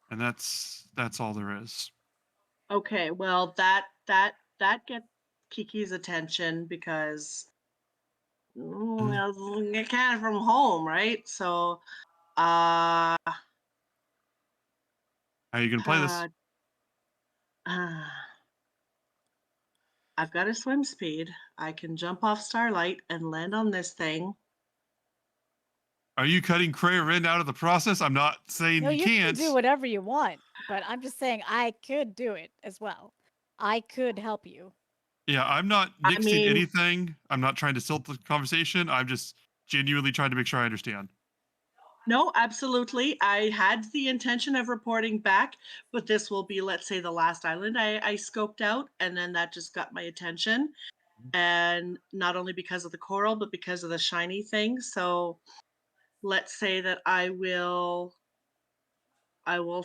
and that's all there is. Okay, well that gets Kiki's attention because I can't from home, right? So uh How are you gonna play this? uh, I've got a swim speed. I can jump off Starlight and land on this thing. Are you cutting Cray or Ren out of the process? I'm not saying No, you you can can't. do whatever you want, but I'm just saying I could do it as well. I could help you. Yeah, I'm not I nixing mean, anything. I'm not trying to tilt the conversation. I'm just genuinely trying to make sure I understand. no, absolutely. I had the intention of reporting back, but this will be, let's say, the last island I scoped out, and then that just got my attention. And not only because of the coral, but because of the shiny thing. So let's say that I will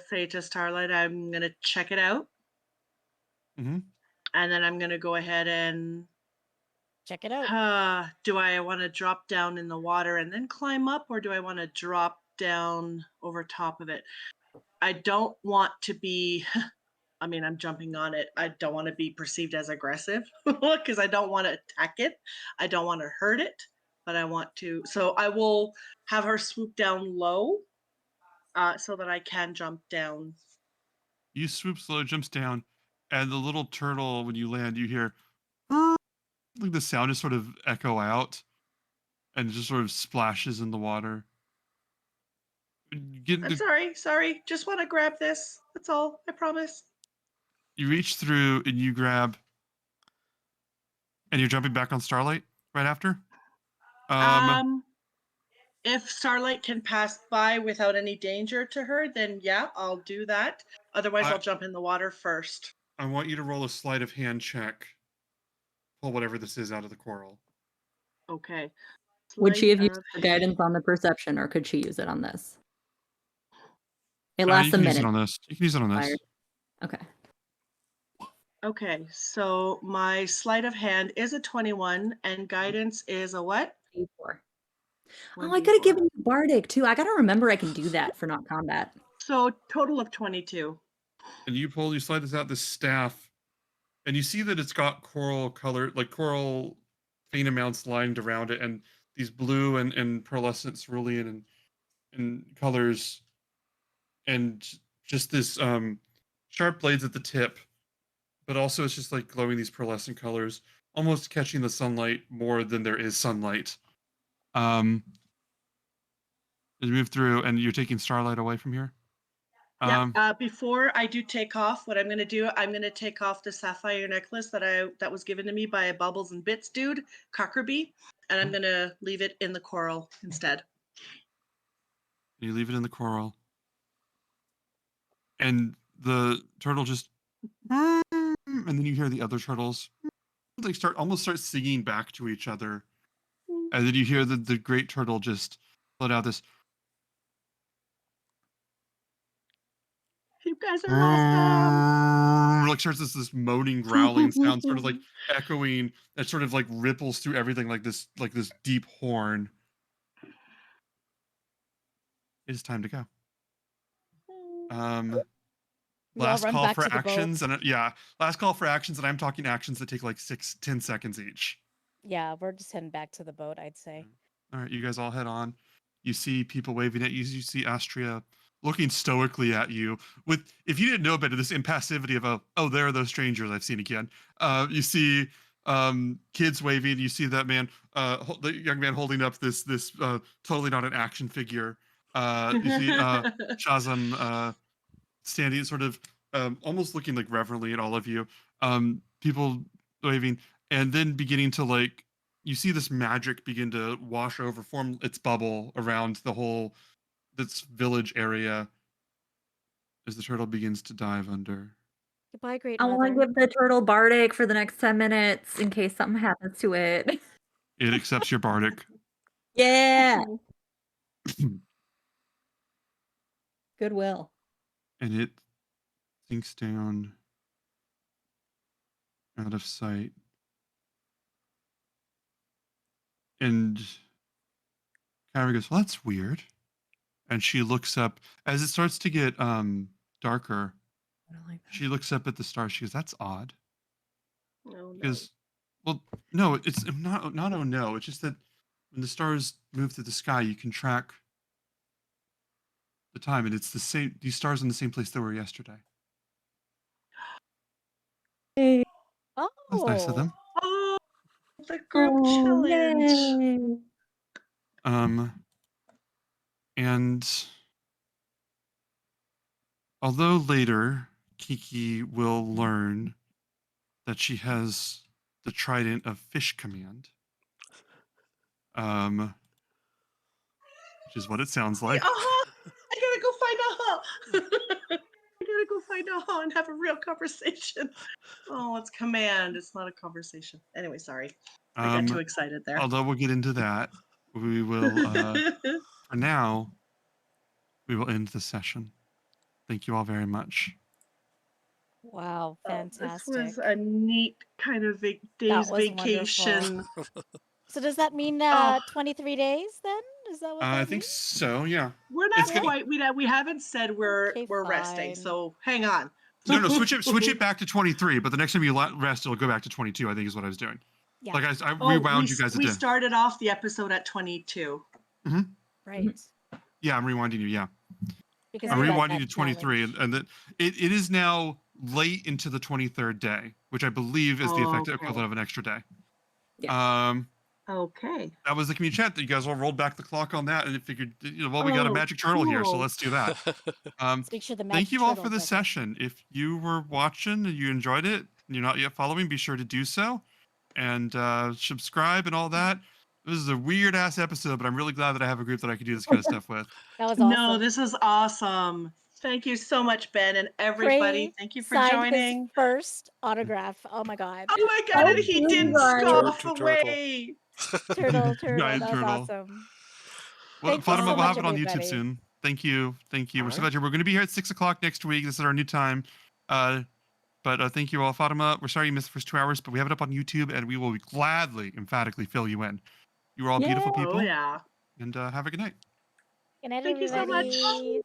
say to Starlight, I'm gonna check it out, Mm-hmm. and then I'm gonna go ahead and Check it out. do I want to drop down in the water and then climb up, or do I want to drop down over top of it? I don't want to be, I mean, I'm jumping on it. I don't want to be perceived as aggressive because I don't want to attack it. I don't want to hurt it, but I want to. So I will have her swoop down low so that I can jump down. You swoop slow, jumps down, and the little turtle, when you land, you hear like the sound just sort of echo out, and it just sort of splashes in the water. You get I'm the, sorry. Just want to grab this. That's all. I promise. you reach through and you grab, and you're jumping back on Starlight right after. Um, Um, if Starlight can pass by without any danger to her, then yeah, I'll do that. Otherwise, I I'll jump in the water first. I want you to roll a sleight of hand check. Pull whatever this is out of the coral. Okay. Would she Sleight have used of her guidance on the perception, or could she use it on this? It You lasts a can use it minute. on this. You can use it on this. Fired. Okay. Okay, so my sleight of hand is a 21 and guidance is a what? D4. Oh, I could have 1d4. given you Bardic too. I gotta remember I can do that for not combat. So total of 22. And you slide this out, this staff, and you see that it's got coral color, like coral faint amounts lined around it, and these blue and pearlescent cerulean and colors, and just this sharp blades at the tip, but also it's just like glowing these pearlescent colors, almost catching the sunlight more than there is sunlight. Um, as you move through, and you're taking Starlight away from here. Yeah. Um, Before I do take off, what I'm gonna do, I'm gonna take off the sapphire necklace that was given to me by a Bubbles and Bits dude, Cockerbee, and I'm gonna leave it in the coral instead. you leave it in the coral, and the turtle just, and then you hear the other turtles like start singing back to each other, and then you hear the great turtle just let out this You guys are awesome. like starts this moaning growling sound, sort of like echoing that sort of like ripples through everything like this deep horn. It is time to go. Um, We all last run call back for to the boat. actions, and last call for actions, and I'm talking actions that take like 10 seconds each. Yeah, we're just heading back to the boat, I'd say. All right, you guys all head on. You see people waving at you. You see Astria looking stoically at you. With, if you didn't know better, this impassivity of oh, there are those strangers I've seen again. You see kids waving. You see that man, the young man holding up this totally not an action figure. You see Shazam standing, sort of almost looking like reverently at all of you. People waving, and then beginning to like, you see this magic begin to wash over, form its bubble around the whole this village area as the turtle begins to dive under. Goodbye, great I want to mother. give the turtle bardic for the next 10 minutes in case something happens to it. It accepts your bardic. Yeah. Goodwill. And it sinks down out of sight. And Kyra goes, well, that's weird. And she looks up as it starts to get darker. I don't like that. She looks up at the stars. She goes, that's odd. Oh, no. Because, well, no, it's not oh no. It's just that when the stars move through the sky, you can track the time, and it's the same. These stars in the same place they were yesterday. Yay. Oh, That's nice of them. Oh, the group Oh, challenge. yay. And although later Kiki will learn that she has the trident of fish command, which is what it sounds like. I gotta go find Aha. I gotta go find Aha and have a real conversation. Oh, it's command. It's not a conversation. Anyway, sorry. I got too excited there. Although we'll get into that, we will. For now, we will end the session. Thank you all very much. wow, fantastic. This was a neat kind of day's was vacation. So does that mean 23 days then? Is that what that I think means? so. Yeah. We're It's not good. quite. We haven't said we're Okay, resting. fine. So hang on. No. Switch it back to 23. But the next time you rest, it'll go back to 22. I think is what I was doing. Yeah. Like I rewound you guys. We started off the episode at 22. Right. Yeah, I'm rewinding you. Yeah. Because I'm we got rewinding that to 23, challenge. and that it is now late into the 23rd day, which I believe is the effective equivalent of an extra day. Yeah. Okay. That was the community chat that you guys all rolled back the clock on that, and it figured, well, we got a magic turtle here, so cool. let's do that. Let's make sure the magic Thank you all turtle for this does it. session. If you were watching and you enjoyed it, and you're not yet following, be sure to do so, and subscribe and all that. This is a weird ass episode, but I'm really glad that I have a group that I can do this kind of stuff with. That was awesome. No, this is awesome. Thank you so much, Ben, and everybody. Cray Thank you for signed joining. his first autograph. Oh my god. Oh my god, and Oh, he you didn't guys. scoff Turtle. away. Turtle. Giant That's turtle. Well, awesome. Thank you Fatima, so we'll much, have it on YouTube everybody. soon. Thank you. We're so Alright. glad we're going to be here at 6 o'clock next week. This is our new time. But thank you all. Fatima, we're sorry you missed the first 2 hours, but we have it up on YouTube, and we will gladly, emphatically fill you in. You are all beautiful Yeah. people. Oh yeah. And have a good night. Good night, Thank you so much. everybody.